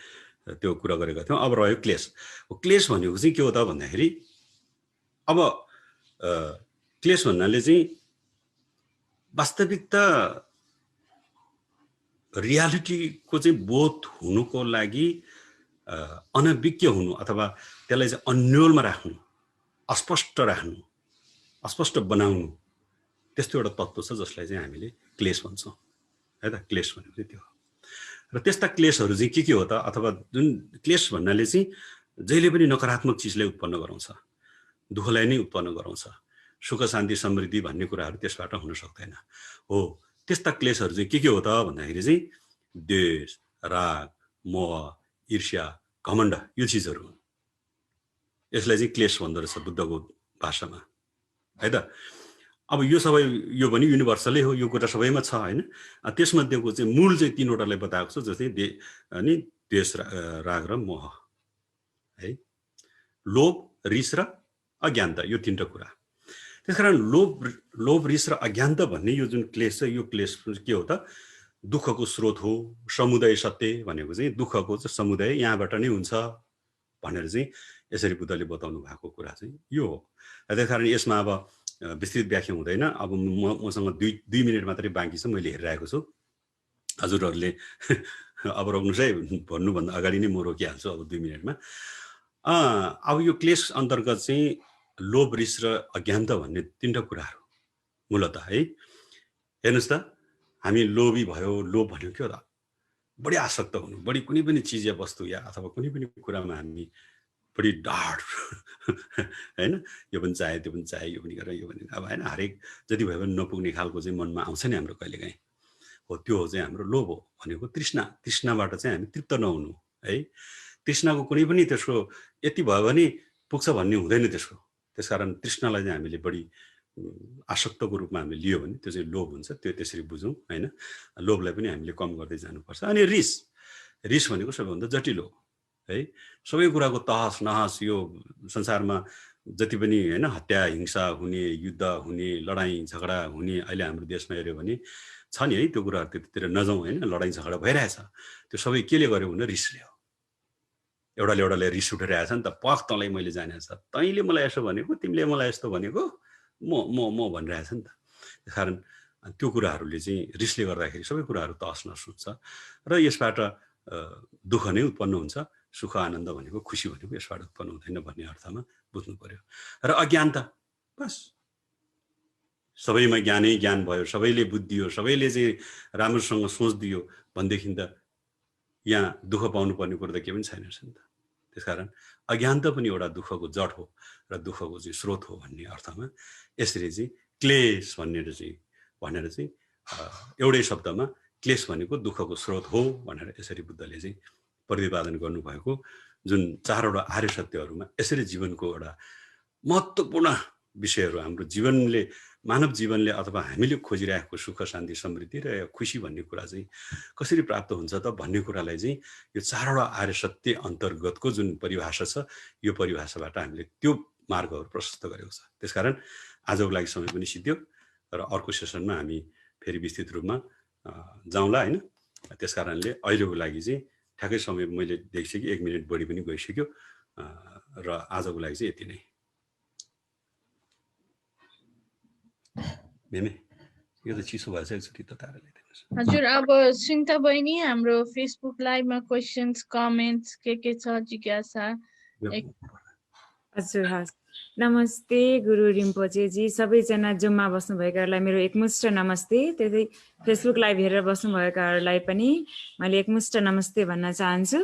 त्यो कुरा गरेका थियौँ। अब रह्यो क्लेश। क्लेश भनेको चाहिँ के हो त भन्दाखेरि अब क्लेश भन्नाले चाहिँ वास्तविकता रियालिटीको चाहिँ बोध हुनुको लागि अनभिज्ञ हुनु अथवा त्यसलाई चाहिँ अन्योलमा राख्नु, अस्पष्ट राख्नु, अस्पष्ट बनाउनु, त्यस्तो एउटा तत्त्व छ जसलाई चाहिँ हामीले क्लेश भन्छौँ है त। क्लेश भनेको चाहिँ त्यो हो। र त्यस्ता क्लेशहरू चाहिँ के हो त, अथवा जुन क्लेश भन्नाले चाहिँ जहिले पनि नकारात्मक चिजलाई उत्पन्न गराउँछ, दुःखलाई नै उत्पन्न गराउँछ, सुख शान्ति समृद्धि भन्ने कुराहरू त्यसबाट हुन सक्दैन हो। त्यस्ता क्लेशहरू चाहिँ के हो त भन्दाखेरि चाहिँ द्वेष, राग, मोह, ईर्ष्या, घमण्ड, यो चिजहरू हुन्। यसलाई चाहिँ क्लेश भन्दो रहेछ बुद्धको भाषामा है त। अब यो सबै यो पनि युनिभर्सलै हो, यो कुरा सबैमा छ होइन। त्यसमध्येको चाहिँ मूल चाहिँ 3वटालाई बताएको छ, जस्तै अनि द्वेष, राग र मोह है, लोभ, रिस र अज्ञानता, यो 3टा कुरा। त्यसकारण लोभ, रिस र अज्ञानता भन्ने यो जुन क्लेश छ, यो क्लेश के हो त, दुःखको स्रोत हो। समुदाय सत्य भनेको चाहिँ दुःखको चाहिँ समुदाय यहाँबाट नै हुन्छ भनेर चाहिँ यसरी बुद्धले बताउनु भएको कुरा चाहिँ यो हो। त्यसकारण यसमा अब विस्तृत व्याख्या हुँदैन। अब मसँग 2 मिनट मात्रै बाँकी छ, मैले हेरिरहेको छु। हजुरहरूले अब रोक्नुहोस् है, भन्नुभन्दा अगाडि नै म रोकिहाल्छु अब 2 मिनटमा। अब यो क्लेश अन्तर्गत चाहिँ लोभ, रिस र अज्ञानता भन्ने 3टा कुराहरू मूलत है। हेर्नुहोस् त, हामी लोभी भयो, लोभ भनेको के हो त, बढी आसक्त हुनु, बढी कुनै पनि चिज या वस्तु या अथवा कुनै पनि कुरामा हामी बढी डाढ होइन, यो पनि चाहे, त्यो पनि चाहे, यो पनि गरेर, यो पनि अब होइन, हरेक जति भयो भने नपुग्ने खालको चाहिँ मनमा आउँछ नि हाम्रो कहिलेकाहीँ हो। त्यो हो चाहिँ हाम्रो लोभ हो भनेको तृष्णाबाट चाहिँ हामी तृप्त नहुनु है। तृष्णाको कुनै पनि त्यसको यति भयो भने पुग्छ भन्ने हुँदैन त्यसको। त्यसकारण तृष्णालाई चाहिँ हामीले बढी आसक्तको रूपमा हामीले लियो भने त्यो चाहिँ लोभ हुन्छ। त्यो त्यसरी बुझौँ होइन। लोभलाई पनि हामीले कम गर्दै जानुपर्छ। अनि रिस भनेको सबैभन्दा जटिल हो है। सबै कुराको तहस नहस यो संसारमा जति पनि होइन हत्या, हिंसा हुने, युद्ध हुने, लडाइँ झगडा हुने, अहिले हाम्रो देशमा हेऱ्यो भने छ नि है, त्यो कुराहरू त्यतिर नजाउँ होइन, लडाइँ झगडा भइरहेछ, त्यो सबै केले गर्यो भने रिसले हो। एउटाले रिस उठिरहेछ नि त, पख तँलाई मैले जाने छ, तैँले मलाई यसो भनेको, तिमीले मलाई यस्तो भनेको, म भनिरहेछ नि त। त्यस कारण त्यो कुराहरूले चाहिँ रिसले गर्दाखेरि सबै कुराहरू तहस नहस हुन्छ र यसबाट दुःख नै उत्पन्न हुन्छ। सुख आनन्द भनेको, खुसी भनेको यसबाट उत्पन्न हुँदैन भन्ने अर्थमा बुझ्नु पर्यो। र अज्ञानता, बस सबैमा ज्ञानै ज्ञान भयो, सबैले बुद्धि हो, सबैले चाहिँ राम्रोसँग सोच दियो भनेदेखि त यहाँ दुःख पाउनु पर्ने कुरो त के पनि छैन नि त। त्यसकारण अज्ञानता पनि एउटा दुःखको जड हो र दुःखको चाहिँ स्रोत हो भन्ने अर्थमा यसरी चाहिँ क्लेश भनेर चाहिँ एउटै शब्दमा क्लेश भनेको दुःखको स्रोत हो भनेर यसरी बुद्धले चाहिँ प्रतिपादन गर्नुभएको जुन चारवटा आर्य सत्यहरूमा यसरी जीवनको एउटा महत्त्वपूर्ण विषयहरू हाम्रो जीवनले, मानव जीवनले अथवा हामीले खोजिरहेको सुख शान्ति समृद्धि र खुसी भन्ने कुरा चाहिँ कसरी प्राप्त हुन्छ त भन्ने कुरालाई चाहिँ यो चारवटा आर्य सत्य अन्तर्गतको जुन परिभाषा छ, यो परिभाषाबाट हामीले त्यो मार्गहरू प्रशस्त गरेको छ। त्यसकारण आजको लागि समय पनि सिद्धियो र अर्को सेसनमा हामी फेरि विस्तृत रूपमा जाउँला होइन। त्यसकारणले अहिलेको लागि चाहिँ ठ्याक्कै समय मैले देखिसकेँ, 1 मिनट बढी पनि गइसक्यो र आजको लागि चाहिँ यति नै। मेमे यो त चिसो भएछ, एकचोटि तताएर ल्याइदिनुहोस्। हजुर, अब सुनिता बहिनी, हाम्रो फेसबुक लाइभमा क्वेसन्स कमेन्ट्स के छ जिज्ञासा? हजुर हस्, नमस्ते गुरु रिम्पोचेजी, सबैजना जुममा बस्नुभएकाहरूलाई मेरो एकमुष्ट नमस्ते। त्यतै फेसबुक लाइभ हेरेर बस्नुभएकाहरूलाई पनि मैले एकमुष्ट नमस्ते भन्न चाहन्छु।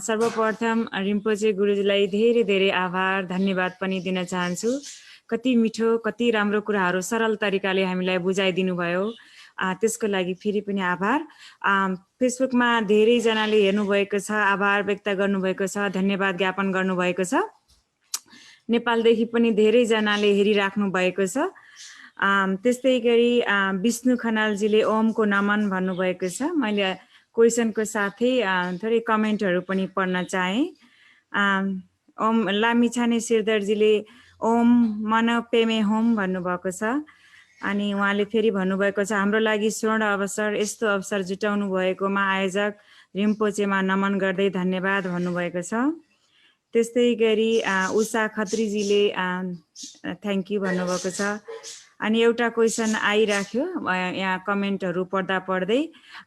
सर्वप्रथम रिम्पोचे गुरुजीलाई धेरै धेरै आभार धन्यवाद पनि दिन चाहन्छु। कति मिठो, कति राम्रो कुराहरू सरल तरिकाले हामीलाई बुझाइदिनु भयो, त्यसको लागि फेरि पनि आभार। फेसबुकमा धेरैजनाले हेर्नुभएको छ, आभार व्यक्त गर्नुभएको छ, धन्यवाद ज्ञापन गर्नुभएको छ। नेपालदेखि पनि धेरैजनाले हेरिराख्नु भएको छ। त्यस्तै गरी विष्णु खनालजीले ओमको नमन भन्नुभएको छ। मैले क्वेसनको साथै थोरै कमेन्टहरू पनि पढ्न चाहेँ। ओम लामिछाने सिरदरजीले ओम मन पेमे होम भन्नुभएको छ। अनि उहाँले फेरि भन्नुभएको छ, हाम्रो लागि स्वर्ण अवसर, यस्तो अवसर जुटाउनु भएकोमा आयोजक रिम्पोचेमा नमन गर्दै धन्यवाद भन्नुभएको छ। त्यस्तै गरी उषा खत्रीजीले थ्याङ्क यू भन्नुभएको छ। अनि एउटा क्वेसन आइराख्यो यहाँ कमेन्टहरू पढ्दै,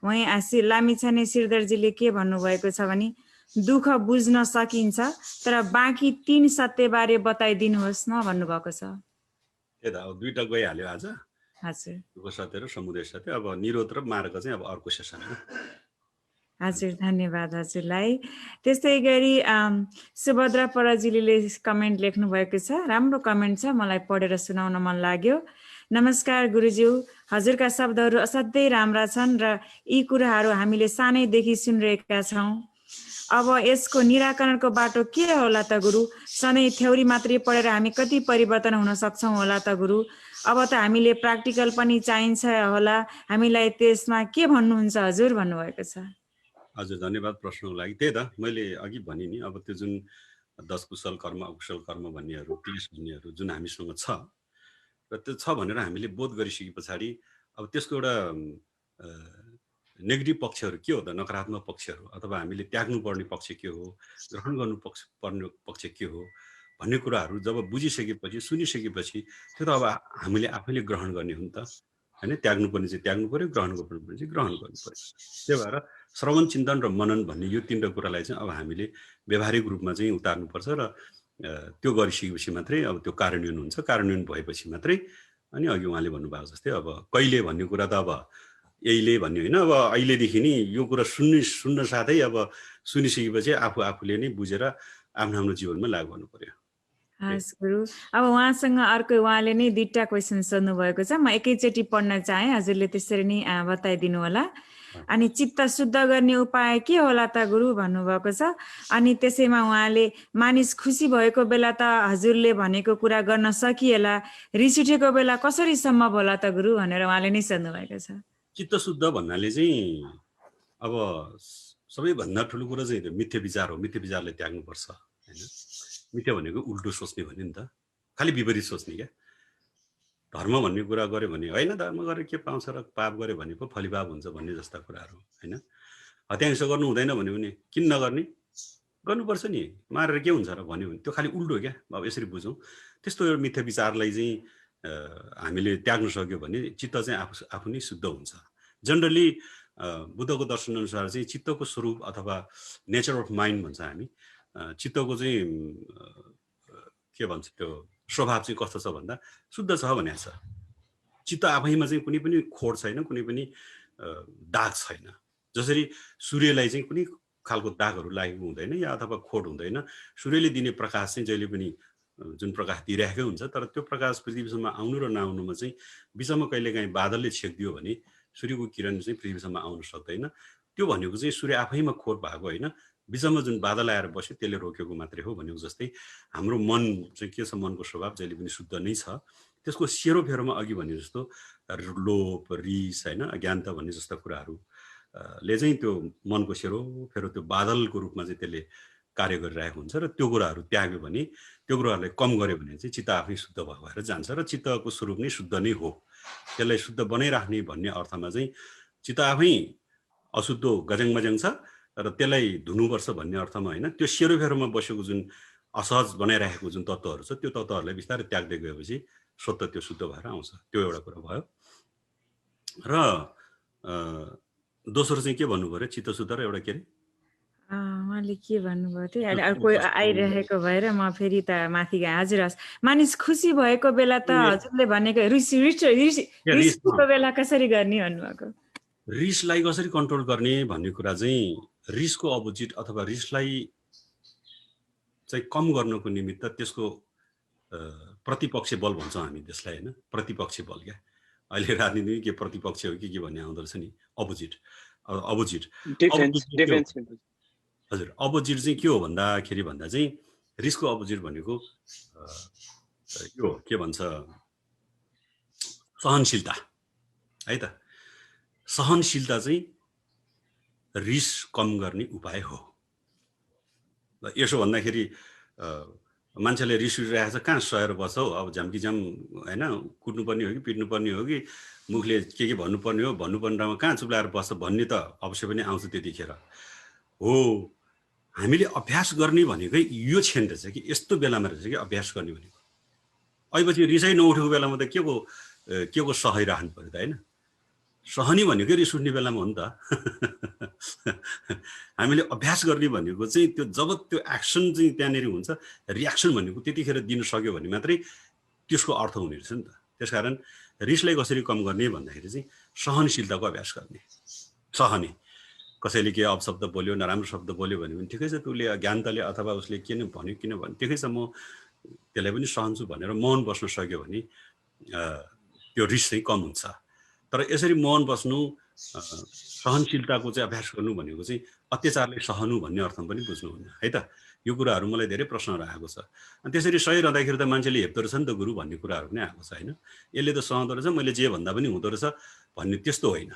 उहाँ लामिछाने सिरदरजीले के भन्नुभएको छ भने, दुःख बुझ्न सकिन्छ तर बाँकी 3 सत्यबारे बताइदिनुहोस् न भन्नुभएको छ। दुईटा गइहाल्यो आज। हजुर, दुःख सत्य र समुदय सत्य। अब निरोध र मार्ग चाहिँ अब अर्को सेसनमा। हजुर, धन्यवाद हजुरलाई। त्यस्तै गरी सुभद्रा पराजुलीले कमेन्ट लेख्नु भएको छ। राम्रो कमेन्ट छ, मलाई पढेर सुनाउन मन लाग्यो। नमस्कार गुरुज्यू, हजुरका शब्दहरू असाध्यै राम्रा छन् र यी कुराहरू हामीले सानैदेखि सुनिरहेका छौँ। अब यसको निराकरणको बाटो के होला त गुरु? सधैँ थ्योरी मात्रै पढेर हामी कति परिवर्तन हुन सक्छौँ होला त गुरु? अब त हामीले प्र्याक्टिकल पनि चाहिन्छ होला, हामीलाई त्यसमा के भन्नुहुन्छ हजुर भन्नुभएको छ। हजुर, धन्यवाद प्रश्नको लागि। त्यही त मैले अघि भने नि, अब त्यो जुन 10 कुशल कर्म अकुशल कर्म भन्नेहरू, क्लेश भन्नेहरू जुन हामीसँग छ र त्यो छ भनेर हामीले बोध गरिसके पछाडि अब त्यसको एउटा नेगेटिभ पक्षहरू के हो त, नकारात्मक पक्षहरू, अथवा हामीले त्याग्नु पर्ने पक्ष के हो, ग्रहण गर्नु पर्ने पक्ष के हो भन्ने कुराहरू जब बुझिसकेपछि, सुनिसकेपछि त्यो त अब हामीले आफैले ग्रहण गर्ने हो नि त होइन। त्याग्नु पर्ने चाहिँ त्याग्नु पर्यो, ग्रहण गर्नुपर्ने चाहिँ ग्रहण गर्नु पर्यो। त्यही भएर श्रवण, चिन्तन र मनन भन्ने यो 3टा कुरालाई चाहिँ अब हामीले व्यावहारिक रूपमा चाहिँ उतार्नुपर्छ र त्यो गरिसकेपछि मात्रै अब त्यो कार्यान्वयन हुन्छ। कार्यान्वयन भएपछि मात्रै अनि अघि उहाँले भन्नुभएको जस्तै अब कहिले भन्ने कुरा त अब यहीले भन्ने होइन, अब अहिलेदेखि नै यो कुरा सुन्न साथै अब सुनिसकेपछि आफूले नै बुझेर आफ्नो जीवनमा लागू गर्नु पर्यो। हस् गुरु, अब उहाँसँग अर्को, उहाँले नै 2टा क्वेसन सोध्नु भएको छ, म एकैचोटि पढ्न चाहेँ, हजुरले त्यसरी नै बताइदिनु होला। अनि चित्त शुद्ध गर्ने उपाय के होला त गुरु भन्नुभएको छ। अनि त्यसैमा उहाँले मानिस खुसी भएको बेला त हजुरले भनेको कुरा गर्न सकिएला, रिस उठेको बेला कसरी सम्भव होला त गुरु भनेर उहाँले नै सोध्नु भएको छ। चित्त शुद्ध भन्नाले चाहिँ अब सबैभन्दा ठुलो कुरा चाहिँ मिथ्या विचार हो। मिथ्या विचारलाई त्याग्नुपर्छ होइन। मिथ्या भनेको उल्टो सोच्ने भन्यो नि त, खालि विपरीत सोच्ने क्या। धर्म भन्ने कुरा गर्यो भने होइन धर्म गरेर के पाउँछ र पाप गर्यो भने पो फलिपाप हुन्छ भन्ने जस्ता कुराहरू होइन। हत्या हिंसा गर्नु हुँदैन भन्यो भने किन नगर्ने, गर्नुपर्छ नि, मारेर के हुन्छ र भन्यो भने त्यो खालि उल्टो क्या। अब यसरी बुझौँ, त्यस्तो एउटा मिथ्या विचारलाई चाहिँ हामीले त्याग्न सक्यो भने चित्त चाहिँ आफू नै शुद्ध हुन्छ। जनरली बुद्धको दर्शन अनुसार चाहिँ चित्तको स्वरूप अथवा नेचर अफ माइन्ड भन्छ हामी, चित्तको चाहिँ के भन्छ त्यो स्वभाव चाहिँ कस्तो छ भन्दा शुद्ध छ भनेको छ। चित्त आफैमा चाहिँ कुनै पनि खोड छैन, कुनै पनि दाग छैन। जसरी सूर्यलाई चाहिँ कुनै खालको दागहरू लागेको हुँदैन या अथवा खोड हुँदैन। सूर्यले दिने प्रकाश चाहिँ जहिले पनि जुन प्रकाश दिइरहेकै हुन्छ, तर त्यो प्रकाश पृथ्वीसम्म आउनु र नआउनुमा चाहिँ बिचमा कहिलेकाहीँ बादलले छेकिदियो भने सूर्यको किरण चाहिँ पृथ्वीसम्म आउन सक्दैन। त्यो भनेको चाहिँ सूर्य आफैमा खोर भएको होइन, बिचमा जुन बादल आएर बस्यो त्यसले रोकेको मात्रै हो भनेको जस्तै हाम्रो मन चाहिँ के छ, मनको स्वभाव जहिले पनि शुद्ध नै छ। त्यसको सेरोफेरोमा अघि भने जस्तो लोभ, रिस होइन, अज्ञानता भन्ने जस्ता कुराहरूले चाहिँ त्यो मनको सेरोफेरो त्यो बादलको रूपमा चाहिँ त्यसले कार्य गरिरहेको हुन्छ। र त्यो कुराहरू त्याग्यो भने, त्यो कुराहरूलाई कम गर्यो भने चाहिँ चित्त आफै शुद्ध भएर जान्छ र चित्तको स्वरूप नै शुद्ध नै हो। त्यसलाई शुद्ध बनाइराख्ने भन्ने अर्थमा चाहिँ चित्त आफै अशुद्ध गजङ मजङ छ र त्यसलाई धुनुपर्छ भन्ने अर्थमा होइन। त्यो सेरोफेरोमा बसेको जुन असहज बनाइराखेको जुन तत्त्वहरू छ त्यो तत्त्वहरूलाई बिस्तारै त्याग्दै गएपछि स्वतः त्यो शुद्ध भएर आउँछ। त्यो एउटा कुरा भयो। र दोस्रो चाहिँ के भन्नु पर्यो, चित्त शुद्ध र एउटा के अरे उहाँले के भन्नुभयो थियो, अर्को आइरहेको भएर म फेरि त माथि गएँ। हजुर हस्, मानिस खुसी भएको बेला त हजुरले भनेको रिसको बेला कसरी गर्ने भन्नुभएको। रिसलाई कसरी कन्ट्रोल गर्ने भन्ने कुरा चाहिँ रिसको अपोजिट अथवा रिसलाई चाहिँ कम गर्नको निमित्त त्यसको प्रतिपक्ष बल भन्छौँ हामी त्यसलाई होइन, प्रतिपक्ष बल क्या। अहिले राजनीतिमा के प्रतिपक्ष हो कि के भन्ने आउँदो रहेछ नि, अपोजिट। हजुर, अपोजिट चाहिँ के हो भन्दाखेरि भन्दा चाहिँ रिसको अपोजिट भनेको यो के भन्छ सहनशीलता है त। सहनशीलता चाहिँ रिस कम गर्ने उपाय हो। यसो भन्दाखेरि मान्छेले रिस उठिरहेको छ, कहाँ सहेर बस्छ हौ, अब झ्याम्कीझ्याम होइन, कुट्नुपर्ने हो कि पिट्नुपर्ने हो कि मुखले के भन्नुपर्ने हो, भन्नुपर्ने ठाउँमा कहाँ चुप्लाएर बस्छ भन्ने त अवश्य पनि आउँछ त्यतिखेर हो। हामीले अभ्यास गर्ने भनेकै यो क्षण रहेछ कि यस्तो बेलामा रहेछ कि अभ्यास गर्ने भनेको। अहिलेपछि रिसै नउठेको बेलामा त के को सहाइराख्नु पर्यो त होइन। सहनी भनेकै रिस उठ्ने बेलामा हो नि त। हामीले अभ्यास गर्ने भनेको चाहिँ त्यो जब त्यो एक्सन चाहिँ त्यहाँनिर हुन्छ, रियाक्सन भनेको त्यतिखेर दिन सक्यो भने मात्रै त्यसको अर्थ हुने रहेछ नि त। त्यसकारण रिसलाई कसरी कम गर्ने भन्दाखेरि चाहिँ सहनशीलताको अभ्यास गर्ने। सहने, कसैले के अपशब्द बोल्यो, नराम्रो शब्द बोल्यो भने पनि ठिकै छ, उसले ज्ञानताले अथवा उसले किन भन्यो किन भन्यो ठिकै छ, म त्यसलाई पनि सहन्छु भनेर मौन बस्न सक्यो भने त्यो रिस चाहिँ कम हुन्छ। तर यसरी मौन बस्नु, सहनशीलताको चाहिँ अभ्यास गर्नु भनेको चाहिँ अत्याचारलाई सहनु भन्ने अर्थमा पनि बुझ्नुहुन्न है त। यो कुराहरू मलाई धेरै प्रश्नहरू आएको छ। अनि त्यसरी सहिरहँदाखेरि त मान्छेले हेप्दो रहेछ नि त गुरु भन्ने कुराहरू पनि आएको छ होइन। यसले त सहँदो रहेछ, मैले जे भन्दा पनि हुँदो रहेछ भन्ने त्यस्तो होइन।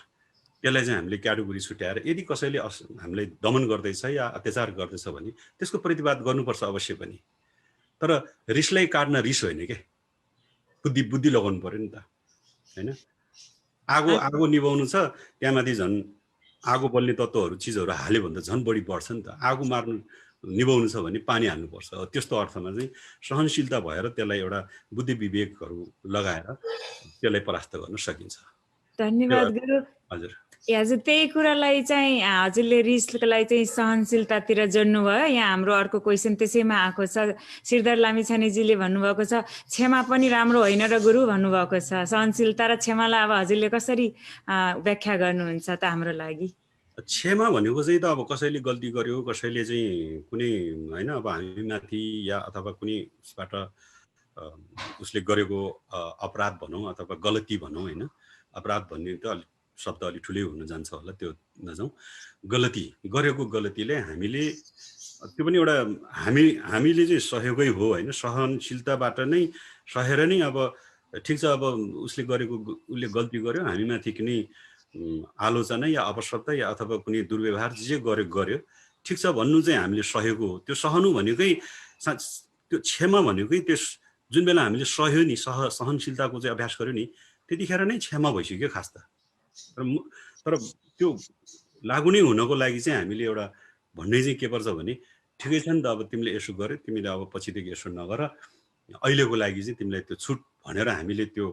त्यसलाई चाहिँ हामीले क्याटेगोरी छुट्याएर यदि कसैले हामीलाई दमन गर्दैछ या अत्याचार गर्दैछ भने त्यसको प्रतिवाद गर्नुपर्छ अवश्य पनि। तर रिसलाई काट्न रिस होइन क्या, बुद्धि लगाउनु पर्यो नि त होइन। आगो निभाउनु छ, त्यहाँमाथि झन् आगो बल्ने तत्त्वहरू चिजहरू हाल्यो भने त झन् बढी बढ्छ नि त। आगो निभाउनु छ भने पानी हाल्नुपर्छ। त्यस्तो अर्थमा चाहिँ सहनशीलता भएर त्यसलाई एउटा बुद्धि विवेकहरू लगाएर त्यसलाई परास्त गर्न सकिन्छ। धन्यवाद गुरु। हजुर हजुर, त्यही कुरालाई चाहिँ हजुरले रिसलाई चाहिँ सहनशीलतातिर जोड्नु भयो। यहाँ हाम्रो अर्को क्वेसन त्यसैमा आएको छ। श्रीधर लामिछानेजीले भन्नुभएको छ क्षमा पनि राम्रो होइन र गुरु भन्नुभएको छ। सहनशीलता र क्षमालाई अब हजुरले कसरी व्याख्या गर्नुहुन्छ त हाम्रो लागि? क्षमा भनेको चाहिँ त अब कसैले गल्ती गर्यो, कसैले चाहिँ कुनै होइन, अब हामीमाथि या अथवा कुनै उसबाट उसले गरेको अपराध भनौँ अथवा गलती भनौँ होइन। अपराध भन्ने त शब्द अलिक ठुलै हुन जान्छ होला, त्यो नजाउँ। गलती गरेको गलतीले हामीले त्यो पनि एउटा हामीले चाहिँ सहयोगै हो होइन। सहनशीलताबाट नै सहेर नै अब ठिक छ, अब उसले गल्ती गर्यो, हामीमाथि कुनै आलोचना या अपशब्द या अथवा कुनै दुर्व्यवहार जे गर्यो ठिक छ भन्नु चाहिँ हामीले सहेको हो। त्यो सहनु भनेकै त्यो क्षमा भनेकै जुन बेला हामीले सह्यो नि सहनशीलताको चाहिँ अभ्यास गर्यो नि त्यतिखेर नै क्षमा भइसक्यो खास त। तर त्यो लागु नै हुनको लागि चाहिँ हामीले एउटा भन्ने चाहिँ के पर्छ भने ठिकै छ नि त, अब तिमीले यसो गर्यो, तिमीले अब पछिदेखि यसो नगर, अहिलेको लागि चाहिँ तिमीलाई त्यो छुट भनेर हामीले त्यो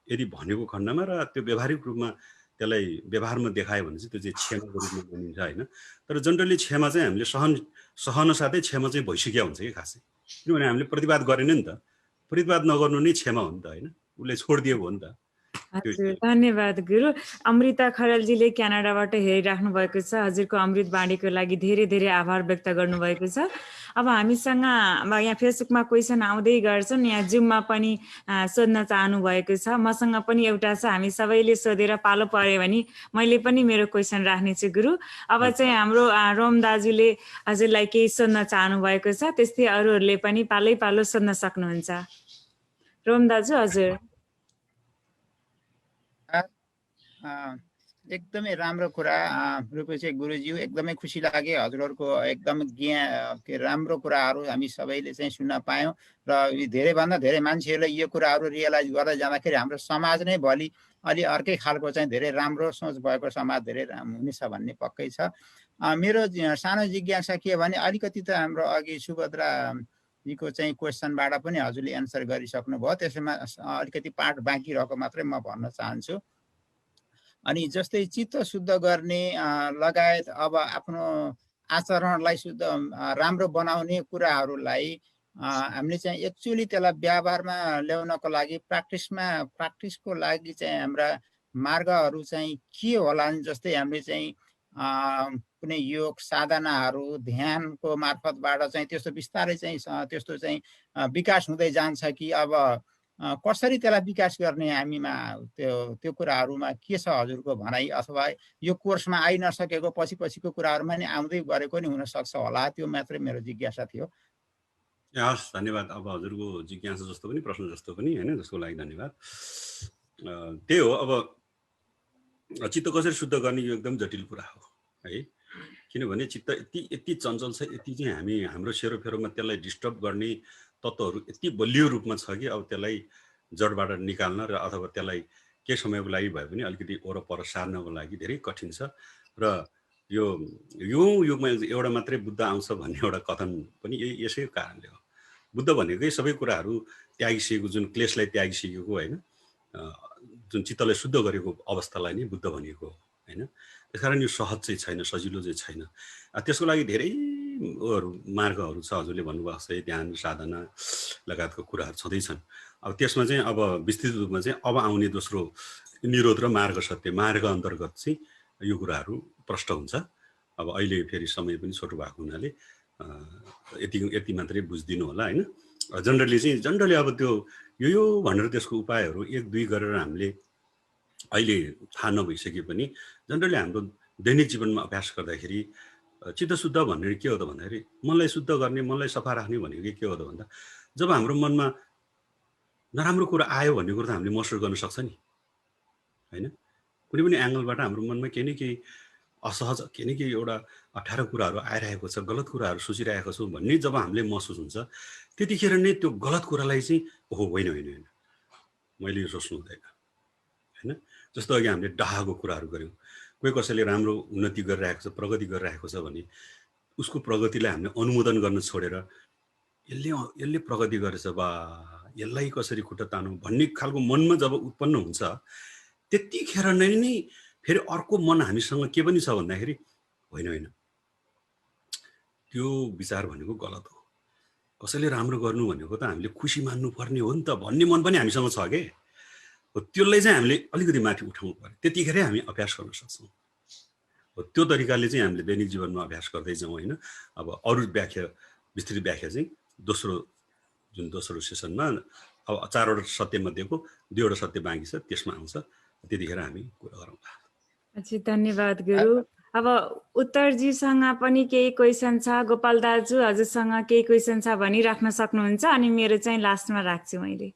यदि भनेको खण्डमा र त्यो व्यावहारिक रूपमा त्यसलाई व्यवहारमा देखायो भने चाहिँ त्यो चाहिँ क्षमाको रूपमा मानिन्छ होइन। तर जनरली क्षमा चाहिँ हामीले सहन साथै क्षमा चाहिँ भइसक्यो हुन्छ कि खासै, किनभने हामीले प्रतिवाद गरेन नि त, प्रतिवाद नगर्नु नै क्षमा हो नि त होइन, उसले छोडिदिएको हो नि त। हजुर धन्यवाद गुरु। अमृता खरेलजीले क्यानाडाबाट हेरिराख्नु भएको छ। हजुरको अमृत बाणीको लागि धेरै धेरै आभार व्यक्त गर्नुभएको छ। अब हामीसँग अब यहाँ फेसबुकमा क्वेसन आउँदै गर्छन्, यहाँ जुममा पनि सोध्न चाहनु भएको छ। मसँग पनि एउटा छ, हामी सबैले सोधेर पालो पर्यो भने मैले पनि मेरो क्वेसन राख्नेछु गुरु। अब चाहिँ हाम्रो रोम दाजुले हजुरलाई केही सोध्न चाहनु भएको छ, त्यस्तै अरूहरूले पनि पालै पालो सोध्न सक्नुहुन्छ। रोम दाजु हजुर। एकदमै राम्रो कुरा रूपेश गुरुज्यू, एकदमै खुसी लाग्यो हजुरहरूको एकदम राम्रो कुराहरू हामी सबैले चाहिँ सुन्न पायौँ र धेरैभन्दा धेरै मान्छेहरूले यो कुराहरू रियलाइज गर्दै जाँदाखेरि हाम्रो समाज नै भोलि अलि अर्कै खालको चाहिँ धेरै राम्रो सोच भएको समाज धेरै हुनेछ भन्ने पक्कै छ। मेरो सानो जिज्ञासा के भने अलिकति त हाम्रो अघि सुभद्रा जीको चाहिँ क्वेसनबाट पनि हजुरले एन्सर गरिसक्नु भयो, त्यसैमा अलिकति पार्ट बाँकी रहेको मात्रै म भन्न चाहन्छु। अनि जस्तै चित्त शुद्ध गर्ने लगायत अब आफ्नो आचरणलाई शुद्ध राम्रो बनाउने कुराहरूलाई हामीले चाहिँ एक्चुअली त्यसलाई व्यवहारमा ल्याउनको लागि प्र्याक्टिसको लागि चाहिँ हाम्रा मार्गहरू चाहिँ के होलान्? जस्तै हामीले चाहिँ कुनै योग साधनाहरू ध्यानको मार्फतबाट चाहिँ त्यस्तो बिस्तारै चाहिँ त्यस्तो चाहिँ विकास हुँदै जान्छ कि अब कसरी त्यसलाई विकास गर्ने हामीमा त्यो कुराहरूमा के छ हजुरको भनाइ? अथवा यो कोर्समा आइ नसकेको पछिको कुराहरूमा नि आउँदै गरेको नि हुनसक्छ होला, त्यो मात्रै मेरो जिज्ञासा थियो। हस् धन्यवाद। अब हजुरको जिज्ञासा जस्तो पनि प्रश्न जस्तो पनि होइन, जसको लागि धन्यवाद। त्यही हो, अब चित्त कसरी शुद्ध गर्ने यो एकदम जटिल कुरा हो है, किनभने चित्त यति चञ्चल छ, यति चाहिँ हाम्रो सेरोफेरोमा त्यसलाई डिस्टर्ब गर्ने तत्त्वहरू यति बलियो रूपमा छ कि अब त्यसलाई जडबाट निकाल्न र अथवा त्यसलाई केही समयको लागि भए पनि अलिकति वरपर सार्नको लागि धेरै कठिन छ। र यो युगमा एउटा मात्रै बुद्ध आउँछ भन्ने एउटा कथन पनि यसै कारणले हो। बुद्ध भनेकै सबै कुराहरू त्यागिसकेको, जुन क्लेशलाई त्यागिसकेको होइन, जुन चित्तलाई शुद्ध गरेको अवस्थालाई नै बुद्ध भनेको हो होइन। त्यसकारण यो सहज चाहिँ छैन, सजिलो चाहिँ छैन। त्यसको लागि धेरै मार्गहरू छ, हजुरले भन्नुभएको जस्तै ध्यान साधना लगायतको कुराहरू छँदैछन्। अब त्यसमा चाहिँ अब विस्तृत रूपमा चाहिँ अब आउने दोस्रो निरोध र मार्ग सत्य मार्ग अन्तर्गत चाहिँ यो कुराहरू प्रष्ट हुन्छ। अब अहिले फेरि समय पनि छोटो भएको हुनाले यति मात्रै बुझिदिनु होला होइन। जनरली अब त्यो यो भनेर त्यसको उपायहरू 1-2 गरेर हामीले अहिले थाहा नभइसके पनि जनरली हाम्रो दैनिक जीवनमा अभ्यास गर्दाखेरि चित्त शुद्ध भन्ने के हो त भन्दाखेरि मनलाई शुद्ध गर्ने, मनलाई सफा राख्ने भनेको के हो त भन्दा जब हाम्रो मनमा नराम्रो कुरा आयो भन्ने कुरो त हामीले महसुस गर्न सक्छ नि होइन। कुनै पनि एङ्गलबाट हाम्रो मनमा केही न केही असहज, केही न केही एउटा अप्ठ्यारो कुराहरू आइरहेको छ, गलत कुराहरू सोचिरहेको छु भन्ने जब हामीले महसुस हुन्छ त्यतिखेर नै त्यो गलत कुरालाई चाहिँ ओहो होइन मैले यो सोच्नु हुँदैन होइन। जस्तो अघि हामीले डाहाको कुराहरू गऱ्यौँ, कोही कसैले राम्रो उन्नति गरिरहेको छ, प्रगति गरिरहेको छ भने उसको प्रगतिलाई हामीले अनुमोदन गर्न छोडेर यसले प्रगति गरेछ बा यसलाई कसरी खुट्टा तानौँ भन्ने खालको मनमा जब उत्पन्न हुन्छ त्यतिखेर नै फेरि अर्को मन हामीसँग के पनि छ भन्दाखेरि होइन त्यो विचार भनेको गलत हो, कसैले राम्रो गर्नु भनेको त हामीले खुसी मान्नु पर्ने हो नि त भन्ने मन पनि हामीसँग छ के हो। त्यसलाई चाहिँ हामीले अलिकति माथि उठाउनु पर्यो, त्यतिखेरै हामी अभ्यास गर्न सक्छौँ। हो त्यो तरिकाले चाहिँ हामीले दैनिक जीवनमा अभ्यास गर्दै जाउँ होइन। अब अरू विस्तृत व्याख्या चाहिँ दोस्रो सेसनमा अब 4वटा सत्य मध्येको 2वटा सत्य बाँकी छ, त्यसमा आउँछ, त्यतिखेर हामी कुरा गरौँला। अच्छा धन्यवाद गुरु। अब उत्तरजीसँग पनि केही क्वेसन छ, गोपाल दाजु हजुरसँग केही क्वेसन छ भनी राख्न सक्नुहुन्छ, अनि मेरो चाहिँ लास्टमा राख्छु मैले।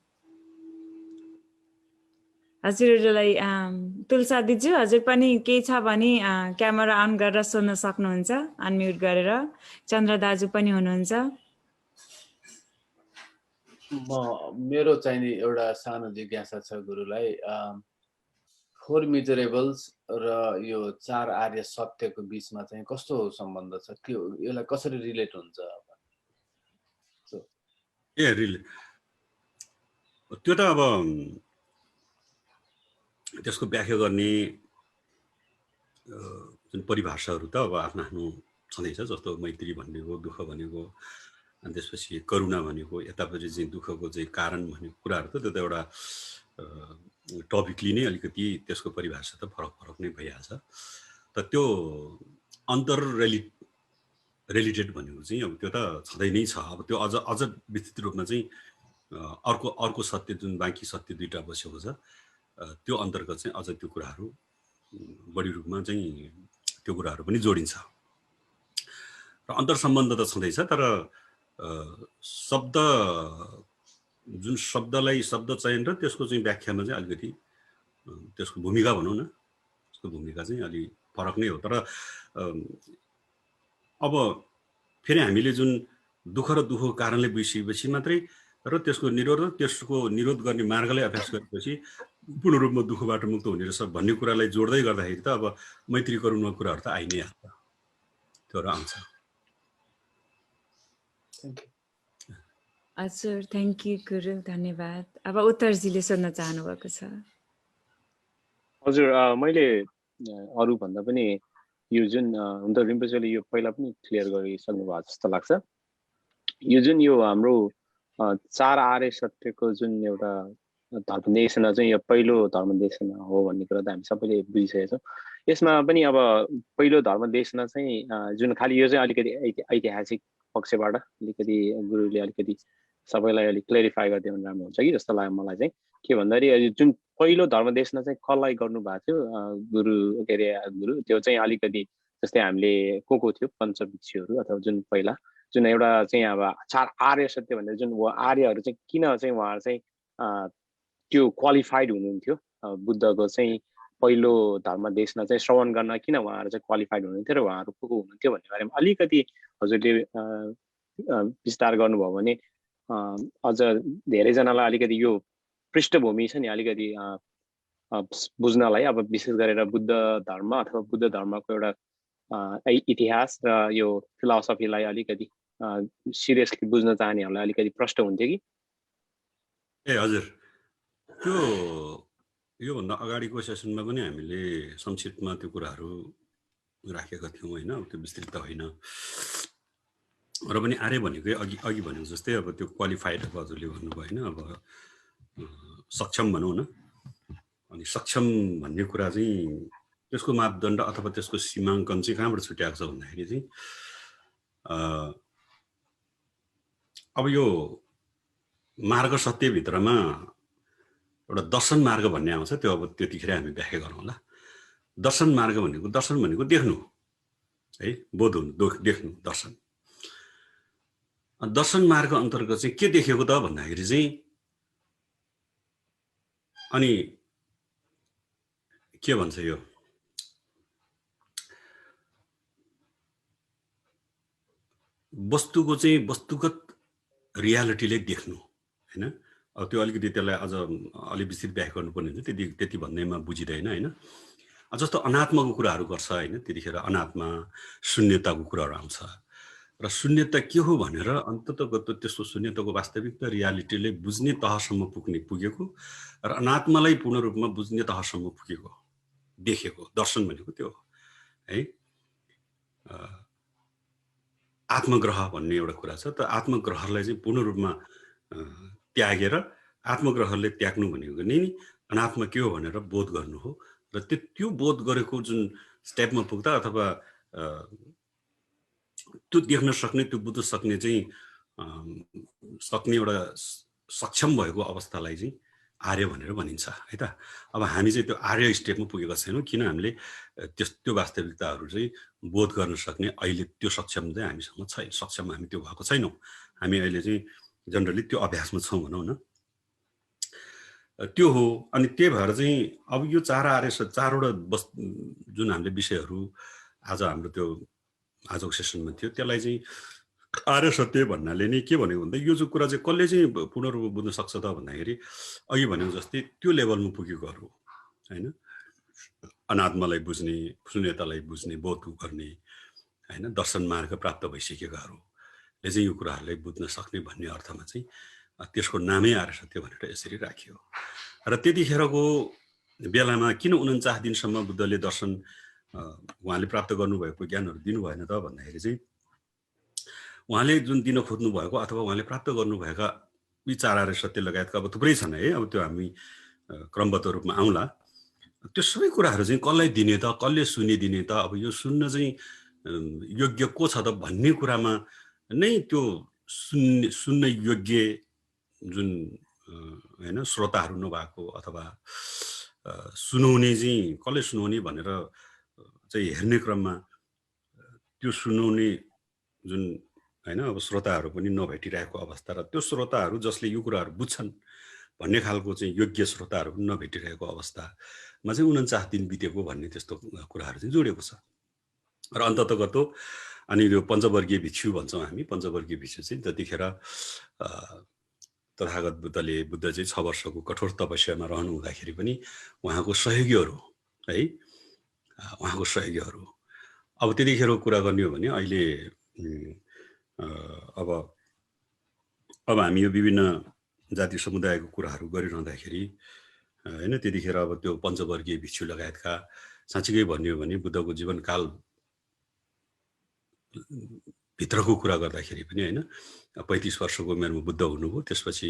हजुरलाई तुलसा दिजु हजुर पनि केही छ भने क्यामेरा अन गरेर सोध्न सक्नुहुन्छ, अनम्युट गरेर। चन्द्र दाजु पनि हुनुहुन्छ। मेरो चाहिने एउटा सानो जिज्ञासा छ गुरुलाई। 4 मेजरेबल्स र यो 4 आर्य सत्यको बीचमा चाहिँ कस्तो सम्बन्ध छ, के यसलाई कसरी रिलेट हुन्छ? त्यो त अब त्यसको व्याख्या गर्ने जुन परिभाषाहरू त अब आफ्नो आफ्नो छँदैछ। जस्तो मैत्री भनेको, दुःख भनेको, अनि त्यसपछि करुणा भनेको, यतापट्टि चाहिँ दुःखको चाहिँ कारण भनेको कुराहरू त त्यो त एउटा टपिकली नै अलिकति त्यसको परिभाषा त फरक नै भइहाल्छ। त त्यो अन्तर रिलेटेड भनेको चाहिँ अब त्यो त छँदै नै छ। अब त्यो अझ विस्तृत रूपमा चाहिँ अर्को सत्य जुन बाँकी सत्य दुईवटा बसेको छ, त्यो अन्तर्गत चाहिँ अझ त्यो कुराहरू बढी रूपमा चाहिँ त्यो कुराहरू पनि जोडिन्छ र अन्तर सम्बन्ध त छँदैछ। तर जुन शब्दलाई शब्द चयन र त्यसको चाहिँ व्याख्यामा चाहिँ अलिकति त्यसको भूमिका भनौँ न, त्यसको भूमिका चाहिँ अलि फरक नै हो। तर अब फेरि हामीले जुन दुःख र दुःखको कारणले बुझिसकेपछि मात्रै र त्यसको निरोध गर्ने मार्गलाई अभ्यास गरेपछि पूर्ण रूपमा दुःखबाट मुक्त हुने रहेछ भन्ने कुरालाई जोड्दै गर्दाखेरि त अब मैत्री करुणा कुराहरू त आइ नै हाल्छ, त्योहरू आउँछ। हजुर, थ्याङ्क यू गुरु, धन्यवाद। अब उत्तरजीले सोध्न चाहनु भएको छ। हजुर, मैले अरू भन्दा पनि यो जुन हुन त रिम्पोचेले यो पहिला पनि क्लियर गरिसक्नु भएको जस्तो लाग्छ। यो जुन यो हाम्रो 4 आर्य सत्यको जुन एउटा धर्मदेशना चाहिँ यो पहिलो धर्मदेशना हो भन्ने कुरा त हामी सबैले बुझिसकेका छौँ। यसमा पनि अब पहिलो धर्मदेशना चाहिँ जुन खालि यो चाहिँ अलिकति ऐतिहासिक पक्षबाट अलिकति गुरुले अलिकति सबैलाई अलिक क्लेरिफाई गरिदियो भने राम्रो हुन्छ कि जस्तो लाग्यो मलाई चाहिँ। के भन्दाखेरि जुन पहिलो धर्मदेशना चाहिँ कसलाई गर्नुभएको थियो गुरु, के अरे गुरु, त्यो चाहिँ अलिकति जस्तै हामीले को थियो पञ्चभिक्षुहरू अथवा जुन पहिला जुन एउटा चाहिँ अब 4 आर्य सत्य भनेर जुन आर्यहरू चाहिँ किन चाहिँ उहाँहरू चाहिँ त्यो क्वालिफाइड हुनुहुन्थ्यो, बुद्धको चाहिँ पहिलो धर्मदेशना चाहिँ श्रवण गर्न किन उहाँहरू चाहिँ क्वालिफाइड हुनुहुन्थ्यो र उहाँहरू को हुनुहुन्थ्यो भन्ने बारेमा अलिकति हजुरले विस्तार गर्नुभयो भने अझ धेरैजनालाई अलिकति यो पृष्ठभूमि छ नि अलिकति बुझ्नलाई, अब विशेष गरेर बुद्ध धर्म अथवा बुद्ध धर्मको एउटा इतिहास र यो फिलोसफीलाई अलिकति सिरियसली बुझ्न चाहनेहरूलाई अलिकति प्रष्ट हुन्थ्यो कि। हजुर, त्यो योभन्दा अगाडिको सेसनमा पनि हामीले संक्षिप्तमा त्यो कुराहरू राखेका थियौँ होइन, त्यो विस्तृत त होइन। र पनि आर्य भनेको अघि भनेको जस्तै अब त्यो क्वालिफाइड हजुरले भन्नुभयो होइन, अब सक्षम भनौँ न। अनि सक्षम भन्ने कुरा चाहिँ त्यसको मापदण्ड अथवा त्यसको सीमाङ्कन चाहिँ कहाँबाट छुट्याएको छ भन्दाखेरि चाहिँ अब यो मार्ग सत्यभित्रमा एउटा दर्शन मार्ग भन्ने आउँछ, त्यो अब त्यतिखेर हामी व्याख्या गरौँ होला। दर्शन मार्ग भनेको देख्नु है, बोध हुनु, देख्नु, दर्शन। दर्शन मार्ग अन्तर्गत चाहिँ के देखेको त भन्दाखेरि चाहिँ अनि के भन्छ यो वस्तुको चाहिँ वस्तुगत रियालिटीले देख्नु होइन। अब त्यो अलिकति त्यसलाई अझ अलिक विस्तृत व्याख्या गर्नुपर्ने हुन्छ, त्यति भन्दैमा बुझिँदैन होइन। जस्तो अनात्माको कुराहरू गर्छ होइन, त्यतिखेर अनात्मा शून्यताको कुराहरू आउँछ र शून्यता के हो भनेर अन्ततगत त्यसको शून्यताको वास्तविकता रियालिटीले बुझ्ने तहसम्म पुगेको र अनात्मालाई पूर्ण रूपमा बुझ्ने तहसम्म पुगेको देखेको दर्शन भनेको त्यो हो है। आत्मग्रह भन्ने एउटा कुरा छ, त आत्मग्रहलाई चाहिँ पूर्ण रूपमा त्यागेर आत्मग्रहले त्याग्नु भनेको नि अनात्मा के हो भनेर बोध गर्नु हो। र त्यो बोध गरेको जुन स्टेपमा पुग्दा अथवा त्यो देख्न सक्ने, त्यो बुझ्न सक्ने चाहिँ सक्ने एउटा सक्षम भएको अवस्थालाई चाहिँ आर्य भनेर भनिन्छ है त। अब हामी चाहिँ त्यो आर्य स्टेपमा पुगेका छैनौँ, किन हामीले त्यो वास्तविकताहरू चाहिँ बोध गर्न सक्ने अहिले त्यो सक्षम चाहिँ हामीसँग छैन, सक्षम हामी त्यो भएको छैनौँ। हामी अहिले चाहिँ जनरली त्यो अभ्यासमा छौँ भनौँ न, त्यो हो। अनि त्यही भएर चाहिँ अब यो 4 आर्य 4वटा जुन हामीले विषयहरू आज हाम्रो त्यो आजको सेसनमा थियो, त्यसलाई चाहिँ आर्य सत्य भन्नाले नि के भनेको भन्दा यो चाहिँ कुरा चाहिँ कसले चाहिँ पूर्ण रूपमा बुझ्न सक्छ त भन्दाखेरि अघि भनेको जस्तै त्यो लेभलमा पुगेकोहरू होइन, अनात्मालाई बुझ्ने, शून्यतालाई बुझ्ने, बोध गर्ने होइन, दर्शन मार्ग प्राप्त भइसकेकाहरूले चाहिँ यो कुराहरूलाई बुझ्न सक्ने भन्ने अर्थमा चाहिँ त्यसको नामै आर्य सत्य भनेर यसरी राखियो। र त्यतिखेरको बेलामा किन 49 दिनसम्म बुद्धले दर्शन उहाँले प्राप्त गर्नुभएको ज्ञानहरू दिनु भएन त भन्दाखेरि चाहिँ उहाँले जुन दिन खोज्नु भएको अथवा उहाँले प्राप्त गर्नुभएका विचार आर्य सत्य लगायतका अब थुप्रै छन् है, अब त्यो हामी क्रमबद्ध रूपमा आउँला। त्यो सबै कुराहरू चाहिँ कसलाई दिने त, कसले सुनिदिने त, अब यो सुन्न चाहिँ योग्य को छ त भन्ने कुरामा नै त्यो सुन्न योग्य जुन होइन श्रोताहरू नभएको अथवा सुनाउने चाहिँ कसले सुनाउने भनेर चाहिँ हेर्ने क्रममा त्यो सुनाउने जुन होइन अब श्रोताहरू पनि नभेटिरहेको अवस्था र त्यो श्रोताहरू जसले यो कुराहरू बुझ्छन् भन्ने खालको चाहिँ योग्य श्रोताहरू पनि नभेटिरहेको अवस्थामा चाहिँ 49 दिन बितेको भन्ने त्यस्तो कुराहरू चाहिँ जोडेको छ। र अन्ततगतो अनि यो पञ्चवर्गीय भिक्षु भन्छौँ हामी, पञ्चवर्गीय भिक्षु चाहिँ जतिखेर तथागत बुद्ध चाहिँ 6 वर्षको कठोर तपस्यामा रहनु हुँदाखेरि पनि उहाँको सहयोगीहरू है, उहाँको सहयोगीहरू अब त्यतिखेरको कुरा गर्ने हो भने अहिले अब हामी यो विभिन्न जाति समुदायको कुराहरू गरिरहँदाखेरि होइन त्यतिखेर अब त्यो पञ्चवर्गीय भिक्षु लगायतका साँच्चीकै भन्ने हो भने बुद्धको जीवनकाल भित्रको कुरा गर्दाखेरि पनि होइन 35 वर्षको उमेरमा बुद्ध हुनुभयो, त्यसपछि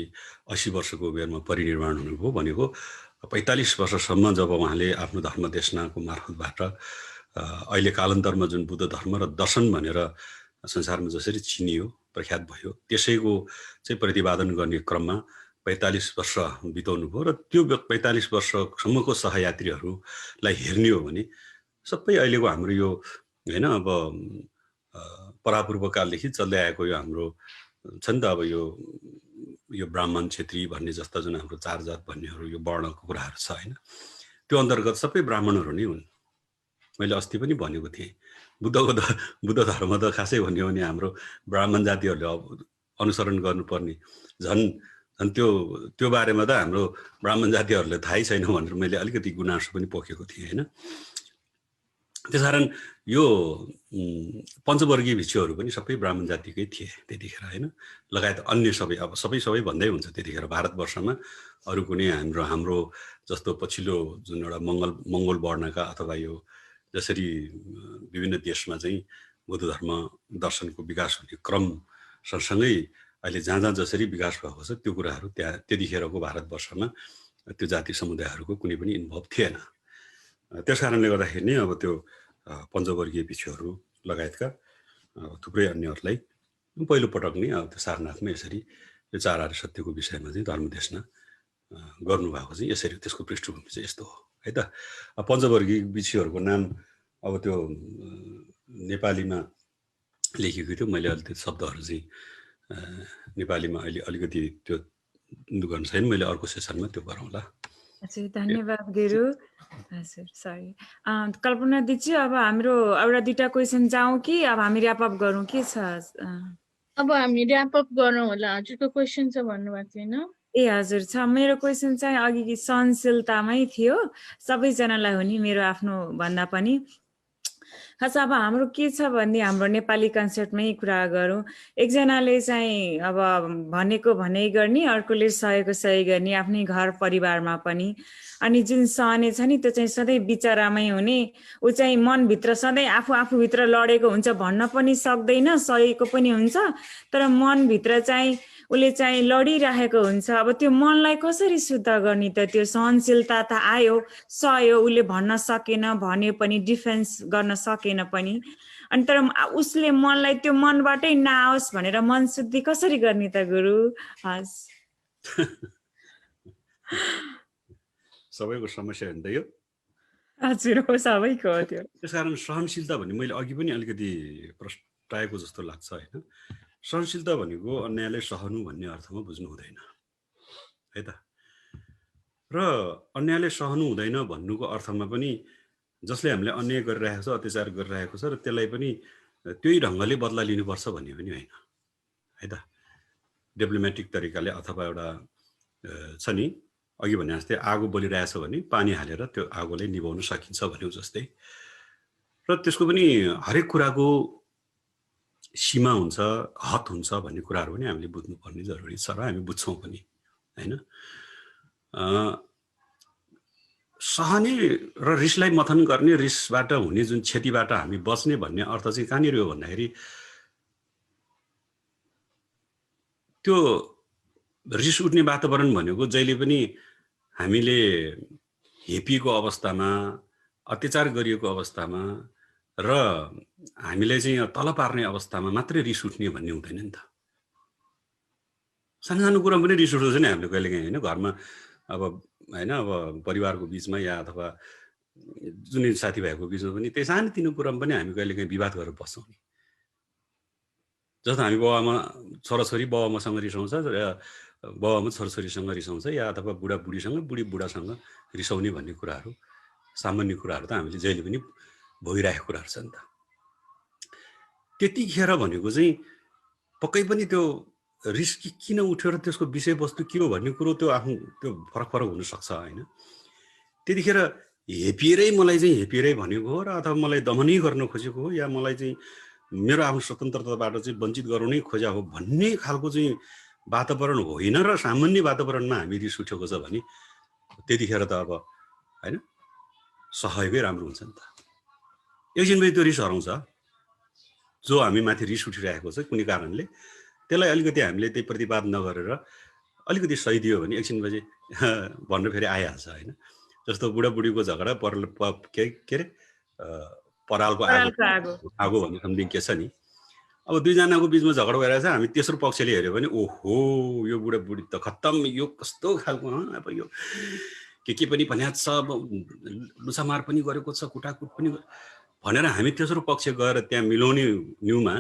80 वर्षको उमेरमा परिनिर्वाण हुनुभयो भनेको 45 वर्षसम्म जब उहाँले आफ्नो धर्म देशनाको मार्फतबाट अहिले कालान्तरमा जुन बुद्ध धर्म र दर्शन भनेर संसारमा जसरी चिनियो प्रख्यात भयो त्यसैको चाहिँ प्रतिपादन गर्ने क्रममा 45 वर्ष बिताउनु भयो। र त्यो 45 वर्षसम्मको सहयात्रीहरूलाई हेर्ने हो भने सबै अहिलेको हाम्रो यो होइन अब परापूर्वकालदेखि चल्दै आएको यो हाम्रो छ नि त अब यो ब्राह्मण क्षेत्री भन्ने जस्ता जुन हाम्रो 4 जात भन्नेहरू यो वर्णको कुराहरू छ होइन, त्यो अन्तर्गत सबै ब्राह्मणहरू नै हुन्। मैले अस्ति पनि भनेको थिएँ बुद्ध धर्म त खासै भन्यो भने हाम्रो ब्राह्मण जातिहरूले अनुसरण गर्नुपर्ने झन् त्यो बारेमा त हाम्रो ब्राह्मण जातिहरूले थाहै छैन भनेर मैले अलिकति गुनासो पनि पोखेको थिएँ होइन। त्यसकारण यो पञ्चवर्गीय भिक्षुहरू पनि सबै ब्राह्मण जातिकै थिए त्यतिखेर होइन, लगायत अन्य सबै अब सबै भन्दै हुन्छ त्यतिखेर भारतवर्षमा अरू कुनै हाम्रो जस्तो पछिल्लो जुन एउटा मङ्गोल वर्णका अथवा यो जसरी विभिन्न देशमा चाहिँ बुद्ध धर्म दर्शनको विकास हुने क्रम सँगसँगै अहिले जहाँ जसरी विकास भएको छ त्यो कुराहरू त्यहाँ त्यतिखेरको भारतवर्षमा त्यो जाति समुदायहरूको कुनै पनि इन्भल्भ थिएन। त्यस कारणले गर्दाखेरि नै अब त्यो पञ्चवर्गीय भिक्षुहरू लगायतका थुप्रै अन्यहरूलाई पहिलो पटक नै अब त्यो सारनाथमा यसरी यो 4 आर्य सत्यको विषयमा चाहिँ धर्मदेशना गर्नुभएको चाहिँ यसरी त्यसको पृष्ठभूमि चाहिँ यस्तो हो है त। पञ्चवर्गीय भिक्षुहरूको नाम अब त्यो नेपालीमा लेखेको थियो, मैले अहिले त्यो शब्दहरू चाहिँ नेपालीमा अहिले अलिकति त्यो गर्नु छैन, मैले अर्को सेसनमा त्यो गरौँला। हजुर धन्यवाद गुरु। हजुर सरी कल्पना दिदी, अब हाम्रो एउटा 2टा क्वेसन जाउँ कि अब हामी ऱ्यापअप गरौँ के छ? अब हामी ऱ्यापअप गरौँ होला। हजुरको क्वेसन छ भन्नुभएको थिएन? ए हजुर छ। मेरो क्वेसन चाहिँ अघि सहनशीलतामै थियो, सबैजनालाई हो नि, मेरो आफ्नो भन्दा पनि। खास अब हाम्रो के छ भन्ने हाम्रो नेपाली कन्सेप्टमै कुरा गरौँ। एकजनाले चाहिँ अब भनेको भनै गर्ने, अर्कोले सही गर्ने आफ्नै घर परिवारमा पनि। अनि जुन सहने छ नि त्यो चाहिँ सधैँ बिचरामै हुने, ऊ चाहिँ मनभित्र सधैँ आफूभित्र लडेको हुन्छ, भन्न पनि सक्दैन, सहेको पनि हुन्छ, तर मनभित्र चाहिँ उसले चाहिँ लडिरहेको हुन्छ। अब त्यो मनलाई कसरी शुद्ध गर्ने त? त्यो सहनशीलता त आयो, सह्यो, उसले भन्न सकेन, भने पनि डिफेन्स गर्न सकेन पनि, अनि तर उसले मनलाई त्यो मनबाटै नआओस् भनेर मन शुद्धि कसरी गर्ने त गुरु? हस् सबैको समस्या हुन्छ यो। हजुर हो, सबैको हो त्यो। त्यसकारण सहनशीलता भन्ने मैले अघि पनि अलिकति प्रष्टाएको जस्तो लाग्छ होइन। सहनशीलता भनेको अन्यायलाई सहनु भन्ने अर्थमा बुझ्नु हुँदैन है त। र अन्यायलाई सहनु हुँदैन भन्नुको अर्थमा पनि जसले हामीले अन्याय गरिरहेको छ, अत्याचार गरिरहेको छ र त्यसलाई पनि त्यही ढङ्गले बदला लिनुपर्छ भन्ने पनि होइन है त डिप्लोमेटिक तरिकाले अथवा एउटा छ नि अघि भने जस्तै आगो बलिरहेछ भने पानी हालेर त्यो आगोलाई निभाउन सकिन्छ भन्यो जस्तै र त्यसको पनि हरेक कुराको सीमा हुन्छ हद हुन्छ भन्ने कुराहरू पनि हामीले बुझ्नुपर्ने जरुरी छ र हामी बुझ्छौँ पनि हैन सहने र रिसलाई मथन गर्ने रिसबाट हुने जुन क्षतिबाट हामी बच्ने भन्ने अर्थ चाहिँ कहाँनिर हो भन्दाखेरि त्यो रिस उठ्ने वातावरण भनेको जहिले पनि हामीले हेपिएको अवस्थामा अत्याचार गरिएको अवस्थामा र हामीलाई चाहिँ तल पार्ने अवस्थामा मात्रै रिस उठ्ने भन्ने हुँदैन नि त सानो सानो कुरा पनि रिस उठ्छ नि हामीले कहिलेकाहीँ हैन घरमा अब हैन अब परिवारको बीचमा या अथवा जुनै साथीभाइको बीचमा पनि त्यही सानोतिनो कुरामा पनि हामी कहिलेकाहीँ विवाद गरेर बस्छौँ नि जस्तो हामी बाबामा छोराछोरी बाबामासँग रिसाउँछ बाबामा छोराछोरीसँग रिसाउँछ या अथवा बुढाबुढीसँग बुढीबुढासँग रिसाउने भन्ने कुराहरू सामान्य कुराहरू त हामीले जहिले पनि भोगिरहेको कुराहरू छ नि त त्यतिखेर भनेको चाहिँ पक्कै पनि त्यो रिस किन उठ्यो र त्यसको विषयवस्तु के हो भन्ने कुरो त्यो आफ्नो त्यो फरक फरक हुनसक्छ होइन त्यतिखेर हेपिएरै मलाई चाहिँ हेपिएरै भनेको हो र अथवा मलाई दमनै गर्न खोजेको हो या मलाई चाहिँ मेरो आफ्नो स्वतन्त्रताबाट चाहिँ वञ्चित गराउनै खोजा हो भन्ने खालको चाहिँ वातावरण होइन र सामान्य वातावरणमा हामी रिस उठेको छ भने त्यतिखेर त अब होइन सहयोगै राम्रो हुन्छ नि त एकछिनपछि त्यो रिस हराउँछ जो हामी माथि रिस उठिरहेको छ कुनै कारणले त्यसलाई अलिकति हामीले त्यही प्रतिवाद नगरेर अलिकति सहिदियो भने एकछिनपछि भन्न फेरि आइहाल्छ होइन जस्तो बुढाबुढीको झगडा के अरे परालको आगो भन्ने सम्थिङ के छ नि अब दुईजनाको बिचमा झगडा भइरहेछ हामी तेस्रो पक्षले हेऱ्यो भने ओहो यो बुढाबुढी त खत्तम यो कस्तो खालको अब यो के पनि भन्या छ लुसामार पनि गरेको छ कुटाकुट पनि भनेर हामी तेस्रो पक्ष गएर त्यहाँ मिलाउने न्युमा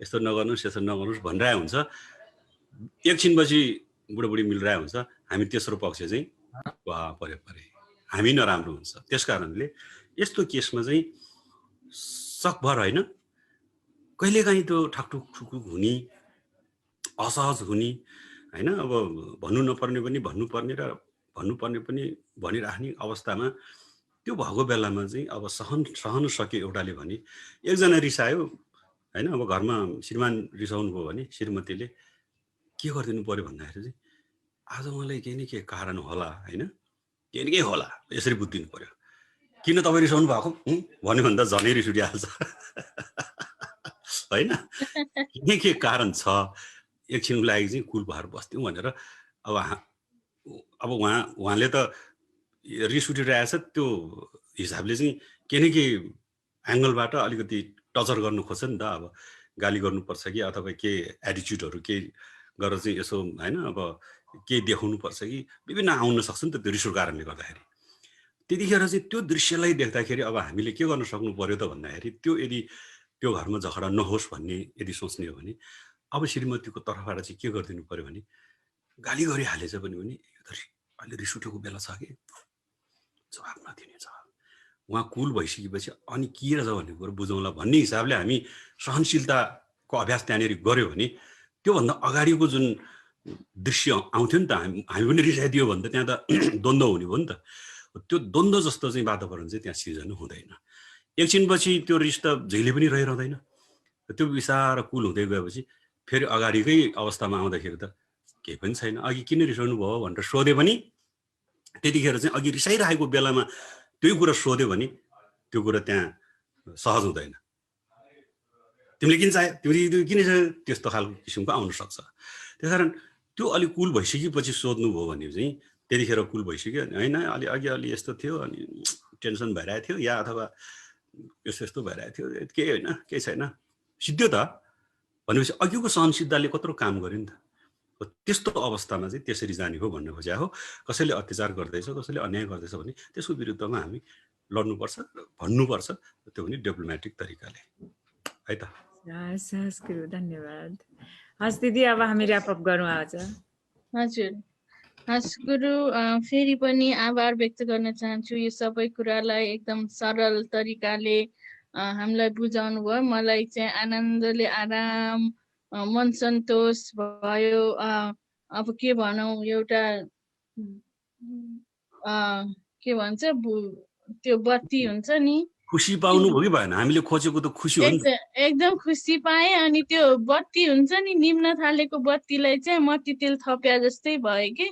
यस्तो नगर्नुहोस् यस्तो नगर्नुहोस् भनिरहेको हुन्छ एकछिनपछि बुढाबुढी मिलिरहेको हुन्छ हामी तेस्रो पक्ष चाहिँ परे हामी नराम्रो हुन्छ त्यस कारणले यस्तो केसमा चाहिँ सकभर होइन कहिलेकाहीँ त्यो ठाकठुक हुने असहज हुने होइन अब भन्नु नपर्ने पनि भन्नुपर्ने र भन्नुपर्ने पनि भनिराख्ने अवस्थामा त्यो भएको बेलामा चाहिँ अब सहन सक्यो एउटाले भने एकजना रिसायो होइन अब घरमा श्रीमान रिसाउनु भयो भने श्रीमतीले के गरिदिनु पर्यो भन्दाखेरि चाहिँ आज मलाई केही न केही कारण होला होइन केही न केही होला यसरी बुझिदिनु पर्यो किन तपाईँ रिसाउनु भएको भन्यो भने त झनै रिस उठिहाल्छ होइन के कारण छ एकछिनको लागि चाहिँ कुल भएर बस्थ्यौँ भनेर अब उहाँले त रिस उठिरहेछ त्यो हिसाबले चाहिँ के न के एङ्गलबाट अलिकति टचर गर्नु खोज्छ नि त अब गाली गर्नुपर्छ कि अथवा के एटिच्युडहरू केही गरेर चाहिँ यसो होइन अब केही देखाउनु पर्छ कि विभिन्न आउन सक्छ नि त त्यो रिसको कारणले गर्दाखेरि त्यतिखेर चाहिँ त्यो दृश्यलाई देख्दाखेरि अब हामीले के गर्न सक्नु पर्यो त भन्दाखेरि त्यो यदि त्यो घरमा झगडा नहोस् भन्ने यदि सोच्ने हो भने अब श्रीमतीको तर्फबाट चाहिँ के गरिदिनु पर्यो भने गाली गरिहालेछ पनि अहिले रिस उठेको बेला छ कि जवाब नदिने छ उहाँ कुल भइसकेपछि अनि के रहेछ भन्ने कुरो बुझौँला भन्ने हिसाबले हामी सहनशीलताको अभ्यास त्यहाँनिर गऱ्यो भने त्योभन्दा अगाडिको जुन दृश्य आउँथ्यो नि त हामी पनि रिसाइदियो भने त त्यहाँ त द्वन्द्व हुने भयो नि त त्यो द्वन्द्व जस्तो चाहिँ वातावरण चाहिँ त्यहाँ सिर्जना हुँदैन एकछिनपछि त्यो रिस त जहिले पनि रहिरहँदैन त्यो बिसाएर कुल हुँदै गएपछि फेरि अगाडिकै अवस्थामा आउँदाखेरि त केही पनि छैन अघि किन रिसाउनु भयो भनेर सोधे पनि त्यतिखेर चाहिँ अघि रिसाइरहेको बेलामा त्यही कुरा सोध्यो भने त्यो कुरा त्यहाँ सहज हुँदैन तिमीले किन चाह्यो तिमीले किन त्यस्तो खालको किसिमको आउन सक्छ त्यस कारण त्यो अलिक कुल भइसकेपछि सोध्नु भयो भने चाहिँ त्यतिखेर कुल भइसक्यो होइन अघि अलि यस्तो थियो अनि टेन्सन भइरहेको थियो या अथवा यस्तो भइरहेको थियो केही होइन केही छैन सिद्धो त भनेपछि अघिको सहनशीलताले कत्रो काम गर्यो नि त त्यस्तो अवस्थामा चाहिँ त्यसरी जाने हो भन्न खोजेको हो कसैले अत्याचार गर्दैछ कसैले अन्याय गर्दैछ भने त्यसको विरुद्धमा हामी लड्नुपर्छ भन्नुपर्छ त्यो पनि डिप्लोमेटिक तरिकाले है त धन्यवाद हस् दिदी अब हामी र्याप अप गरौँ आज हजुर हस् गुरु फेरि पनि आभार व्यक्त गर्न चाहन्छु यो सबै कुरालाई एकदम सरल तरिकाले हामीलाई बुझाउनु भयो मलाई चाहिँ आनन्दले आराम मन सन्तोष भयो, अब के भनौँ एउटा के भन्छ त्यो बत्ती हुन्छ नि, खुसी पाउनु हो कि भएन? हामीले खोजेको त खुसी हो नि त। एकदम खुसी पाएँ। अनि त्यो बत्ती हुन्छ नि, निम्न थालेको बत्तीलाई चाहिँ मट्टी तेल थप्या जस्तै भयो कि।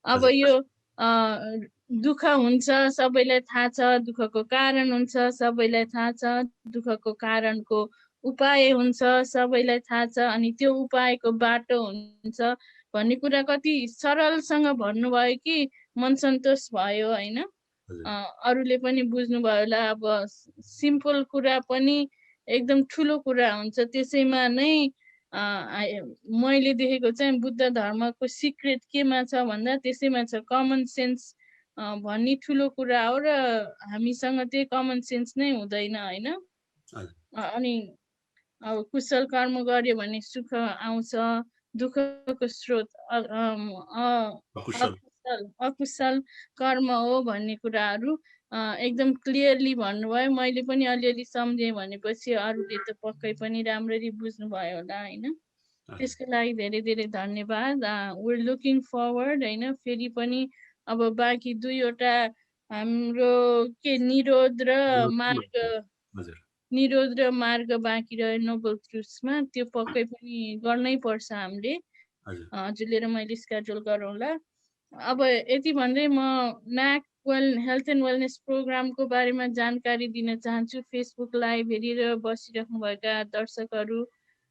अब यो दुःख हुन्छ, सबैलाई थाहा छ, दुःखको कारण हुन्छ, सबैलाई थाहा छ, दुःखको कारणको उपाय हुन्छ, सबैलाई थाहा छ, अनि त्यो उपायको बाटो हुन्छ भन्ने कुरा कति सरलसँग भन्नुभयो कि मन सन्तोष भयो होइन। अरूले पनि बुझ्नुभयो होला। अब सिम्पल कुरा पनि एकदम ठुलो कुरा हुन्छ। त्यसैमा नै मैले देखेको चाहिँ बुद्ध धर्मको सिक्रेट केमा छ भन्दा त्यसैमा छ, कमन सेन्स भन्ने ठुलो कुरा हो। र हामीसँग त्यही कमन सेन्स नै हुँदैन होइन। अनि अब कुशल कर्म गर्यो भने सुख आउँछ, दुःखको स्रोत अकुशल कर्म हो भन्ने कुराहरू एकदम क्लियरली भन्नुभयो। मैले पनि अलिअलि सम्झेँ भनेपछि अरूले त पक्कै पनि राम्ररी बुझ्नुभयो होला होइन। त्यसको लागि धेरै धेरै धन्यवाद। we're looking forward होइन। फेरि पनि अब बाँकी दुईवटा हाम्रो के निरोध र मार्ग बाँकी रह्यो नोबल ट्रुथ्समा, त्यो पक्कै पनि गर्नै पर्छ हामीले। हजुरले र मैले स्केड्युल गरौँला। अब यति भन्दै म NAC हेल्थ एन्ड वेलनेस प्रोग्रामको बारेमा जानकारी दिन चाहन्छु। फेसबुक लाइभ हेरेर बसिराख्नुभएका दर्शकहरू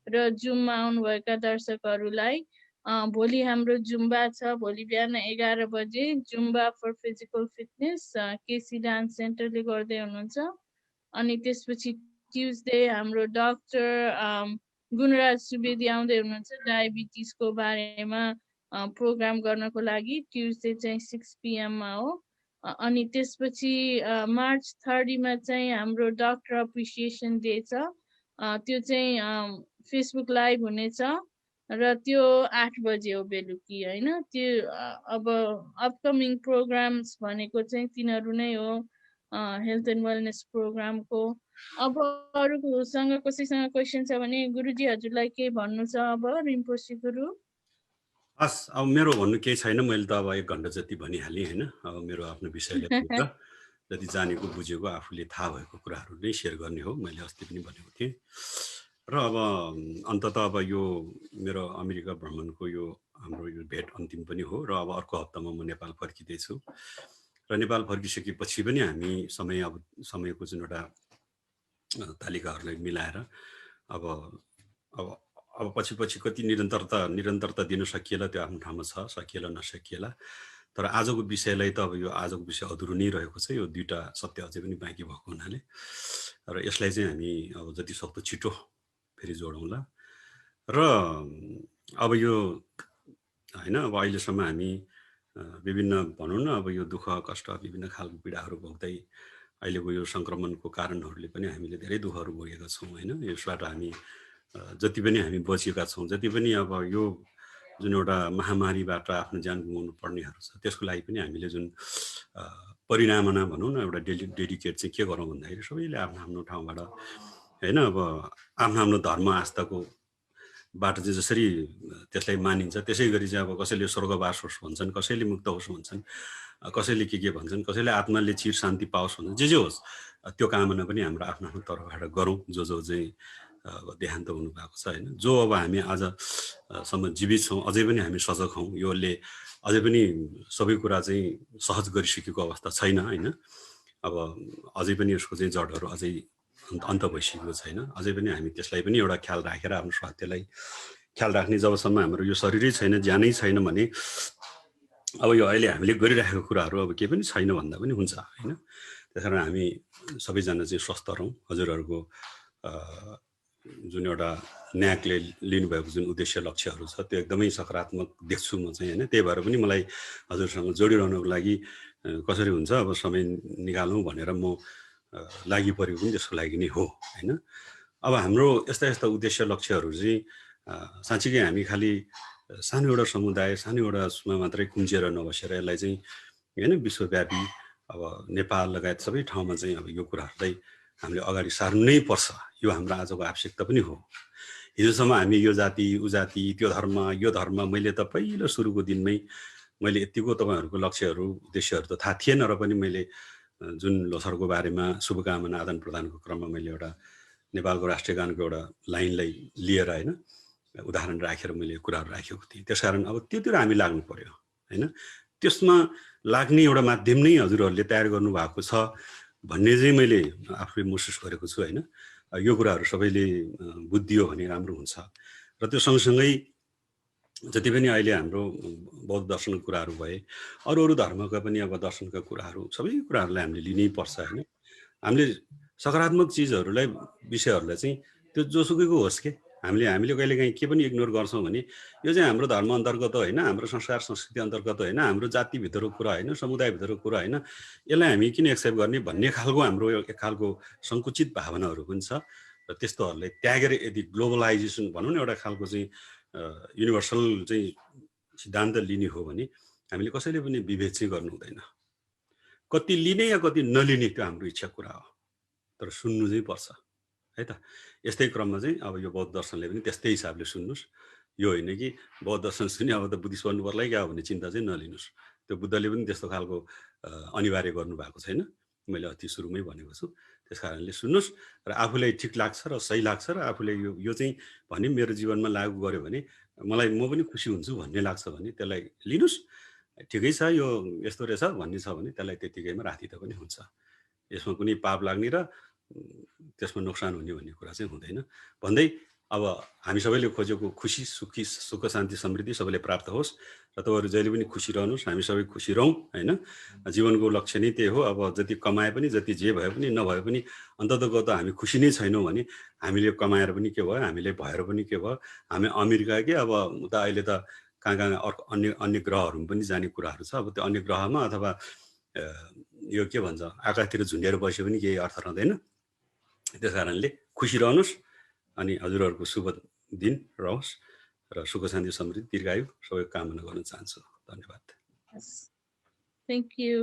र जुममा आउनुभएका दर्शकहरूलाई भोलि हाम्रो जुम्बा छ। भोलि बिहान 11 बजे zumba for physical fitness KC dance सेन्टरले गर्दै हुनुहुन्छ। अनि त्यसपछि ट्युजडे हाम्रो डाक्टर गुणराज सुवेदी आउँदै हुनुहुन्छ डायबिटिजको बारेमा प्रोग्राम गर्नको लागि। ट्युजडे चाहिँ 6 PM हो। अनि त्यसपछि मार्च 30 चाहिँ हाम्रो डक्टर एप्रिसिएसन डे छ। त्यो चाहिँ फेसबुक लाइभ हुनेछ र त्यो 8 बजे हो बेलुकी होइन। त्यो अब अपकमिङ प्रोग्राम्स भनेको चाहिँ तिनीहरू नै हो हेल्थ एन्ड वेलनेस प्रोग्रामको। अब अरूसँग कसैसँग क्वेसन छ भने गुरुजी हजुरलाई के भन्नु छ? अब रिम्पोछे गुरु। हस्, अब मेरो भन्नु केही छैन। मैले त अब 1 घन्टा जति भनिहालेँ होइन। अब मेरो आफ्नो विषयलाई लिएर जति जानेको बुझेको आफूले थाहा भएको कुराहरू नै सेयर गर्ने हो। मैले अस्ति पनि भनेको थिएँ। र अब अन्ततः अब यो मेरो अमेरिका भ्रमणको यो हाम्रो यो भेट अन्तिम पनि हो। र अब अर्को हप्तामा म नेपाल फर्किँदैछु। र नेपाल फर्किसकेपछि पनि हामी समयको जुन एउटा तालिकाहरूलाई मिलाएर अब पछि कति निरन्तरता दिन सकिएला त्यो आफ्नो ठाउँमा छ, सकिएला नसकिएला। तर आजको विषयलाई त अब यो आजको विषय अधुरो नै रहेको छ। यो 2टा सत्य अझै पनि बाँकी भएको हुनाले र यसलाई चाहिँ हामी अब जति सक्दो छिटो फेरि जोडौँला। र अब यो होइन, अब अहिलेसम्म हामी विभिन्न भनौँ न, अब यो दुःख कष्ट विभिन्न खालको पीडाहरू भोग्दै अहिलेको यो सङ्क्रमणको कारणहरूले पनि हामीले धेरै दुःखहरू भोगेका छौँ होइन। यसबाट हामी जति पनि हामी बचिएका छौँ, जति पनि अब यो जुन एउटा महामारीबाट आफ्नो ज्यान गुमाउनु पर्नेहरू छ त्यसको लागि पनि हामीले जुन परिणामना भनौँ न एउटा डेडिकेट चाहिँ के गरौँ भन्दाखेरि सबैले आफ्नो ठाउँबाट होइन अब आफ्नो धर्म आस्थाको बाट चाहिँ जसरी त्यसलाई मानिन्छ त्यसै गरी चाहिँ अब कसैले स्वर्गवास होस् भन्छन्, कसैले मुक्त होस् भन्छन्, कसैले के भन्छन्, कसैले आत्माले चिर शान्ति पाओस् भन्छन्। जे होस् त्यो कामना पनि हाम्रो आफ्नो तर्फबाट गरौँ। जो चाहिँ अब देहान्त हुनुभएको छ होइन, जो अब हामी आजसम्म जीवित छौँ, अझै पनि हामी सजग हौँ। योले अझै पनि सबै कुरा चाहिँ सहज गरिसकेको अवस्था छैन होइन। अब अझै पनि यसको चाहिँ जडहरू अझै अन्त भइसकेको छैन। अझै पनि हामी त्यसलाई पनि एउटा ख्याल राखेर आफ्नो स्वास्थ्यलाई ख्याल राख्ने जबसम्म हाम्रो यो शरीरै छैन, ज्यानै छैन भने अब यो अहिले हामीले गरिरहेको कुराहरू अब केही पनि छैन भन्दा पनि हुन्छ होइन। त्यस कारण हामी सबैजना चाहिँ स्वस्थ रहौँ। हजुरहरूको जुन एउटा न्याकले लिनुभएको जुन उद्देश्य लक्ष्यहरू छ त्यो एकदमै सकारात्मक देख्छु म चाहिँ होइन। त्यही भएर पनि मलाई हजुरसँग जोडिरहनको लागि कसरी हुन्छ अब समय निकालौँ भनेर म लागि परेको पनि त्यसको लागि नै हो होइन। अब हाम्रो यस्ता उद्देश्य लक्ष्यहरू चाहिँ साँच्चीकै हामी खालि सानो एउटा समुदाय सानो एउटा उसमा मात्रै कुञ्चिएर नबसेर यसलाई चाहिँ होइन विश्वव्यापी अब नेपाल लगायत सबै ठाउँमा चाहिँ अब यो कुराहरूलाई हामीले अगाडि सार्नु नै पर्छ। यो हाम्रो आजको आवश्यकता पनि हो। हिजोसम्म हामी यो जाति उ जाति त्यो धर्म यो धर्म मैले त पहिलो सुरुको दिनमै मैले यतिको तपाईँहरूको लक्ष्यहरू उद्देश्यहरू त थाहा थिएन र पनि मैले जुन लोथरको बारेमा शुभकामना आदान प्रदानको क्रममा मैले एउटा नेपालको राष्ट्रिय गानको एउटा लाइनलाई लिएर होइन उदाहरण राखेर मैले कुराहरू राखेको थिएँ। त्यसकारण अब त्योतिर हामी लाग्नु पर्यो होइन। त्यसमा लाग्ने एउटा माध्यम नै हजुरहरूले तयार गर्नुभएको छ भन्ने चाहिँ मैले आफूले महसुस गरेको छु होइन। यो कुराहरू सबैले बुझिदियो भने राम्रो हुन्छ। र त्यो सँगसँगै जति पनि अहिले हाम्रो बौद्ध दर्शनको कुराहरू भए अरू अरू धर्मका पनि अब दर्शनका कुराहरू सबै कुराहरूलाई हामीले लिनै पर्छ होइन। हामीले सकारात्मक चिजहरूलाई विषयहरूलाई चाहिँ त्यो जोसुकैको होस् के हामीले कहिलेकाहीँ के पनि इग्नोर गर्छौँ भने यो चाहिँ हाम्रो धर्म अन्तर्गत होइन, हाम्रो संस्कार संस्कृति अन्तर्गत होइन, हाम्रो जातिभित्रको कुरा होइन, समुदायभित्रको कुरा होइन, यसलाई हामी किन एक्सेप्ट गर्ने भन्ने खालको हाम्रो एक खालको सङ्कुचित भावनाहरू पनि छ। र त्यस्तोहरूलाई त्यागेर यदि ग्लोबलाइजेसन भनौँ न एउटा खालको चाहिँ युनिभर्सल चाहिँ सिद्धान्त लिने हो भने हामीले कसैले पनि विभेद चाहिँ गर्नु हुँदैन। कति लिने या कति नलिने त्यो हाम्रो इच्छा कुरा हो, तर सुन्नु चाहिँ पर्छ है त। यस्तै क्रममा चाहिँ अब यो बौद्ध दर्शनले पनि त्यस्तै हिसाबले सुन्नुहोस्। यो होइन कि बौद्ध दर्शन सुने अब त बुद्धिस्ट बन्नु पर्ला क्या भन्ने चिन्ता चाहिँ नलिनुहोस्। त्यो बुद्धले पनि त्यस्तो खालको अनिवार्य गर्नुभएको छैन, मैले अति सुरुमै भनेको छु। त्यस कारणले सुन्नुहोस् र आफूलाई ठिक लाग्छ र सही लाग्छ र आफूले यो चाहिँ भने मेरो जीवनमा लागू गर्यो भने मलाई म पनि खुसी हुन्छु भन्ने लाग्छ भने त्यसलाई लिनुहोस्। ठिकै छ यो यस्तो रहेछ भन्ने छ भने त्यसलाई त्यतिकैमा राखिदिँदा पनि हुन्छ। यसमा कुनै पाप लाग्ने र त्यसमा नोक्सान हुने भन्ने कुरा चाहिँ हुँदैन भन्दै अब हामी सबैले खोजेको खुसी सुख शान्ति समृद्धि सबैले प्राप्त होस् र तपाईँहरू जहिले पनि खुसी रहनुहोस्, हामी सबै खुसी रहौँ होइन। जीवनको लक्ष्य नै त्यही हो। अब जति कमाए पनि जति जे भए पनि नभए पनि अन्ततगत हामी खुसी नै छैनौँ भने हामीले कमाएर पनि के भयो, हामीले भएर पनि के भयो। हामी अमेरिका के अब उता अहिले त कहाँ अर्को अन्य ग्रहहरू पनि जाने कुराहरू छ। अब त्यो अन्य ग्रहमा अथवा यो के भन्छ आकाशतिर झुन्ड्याएर बस्यो पनि केही अर्थ रहँदैन। त्यस कारणले खुसी रहनुहोस् अनि हजुरहरूको शुभ दिन रहोस् र सुख शान्ति समृद्धि दीर्घायु सबै कामना गर्न चाहन्छु। धन्यवाद। Thank you.